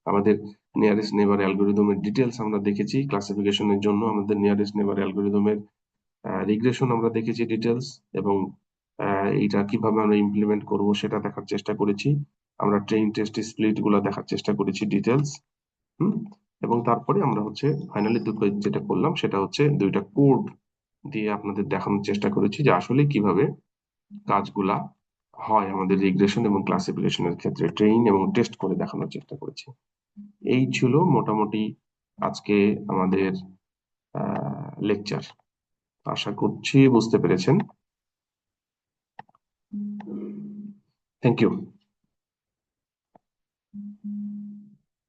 আমাদের নিয়ারেস্ট নেইবার অ্যালগোরিদমের ডিটেলস আমরা দেখেছি। ক্লাসিফিকেশনের জন্য আমাদের নিয়ারেস্ট নেইবার অ্যালগোরিদমের রিগ্রেশন আমরা দেখেছি ডিটেলস, এবং এইটা কিভাবে আমরা ইমপ্লিমেন্ট করব সেটা দেখার চেষ্টা করেছি। আমরা ট্রেইন টেস্ট স্প্লিট গুলা দেখার চেষ্টা করেছি ডিটেলস। হুম। এবং তারপরে আমরা হচ্ছে ফাইনালি দুটো যেটা করলাম সেটা হচ্ছে দুইটা কোড দিয়ে আপনাদের দেখানোর চেষ্টা করেছি যে আসলে কিভাবে কাজগুলা হয় আমাদের রিগ্রেশন এবং ক্লাসিফিকেশনের ক্ষেত্রে, ট্রেইন এবং টেস্ট করে দেখানোর চেষ্টা করেছি। এই ছিল মোটামুটি আজকে আমাদের লেকচার। আশা করছি বুঝতে পেরেছেন। Thank you.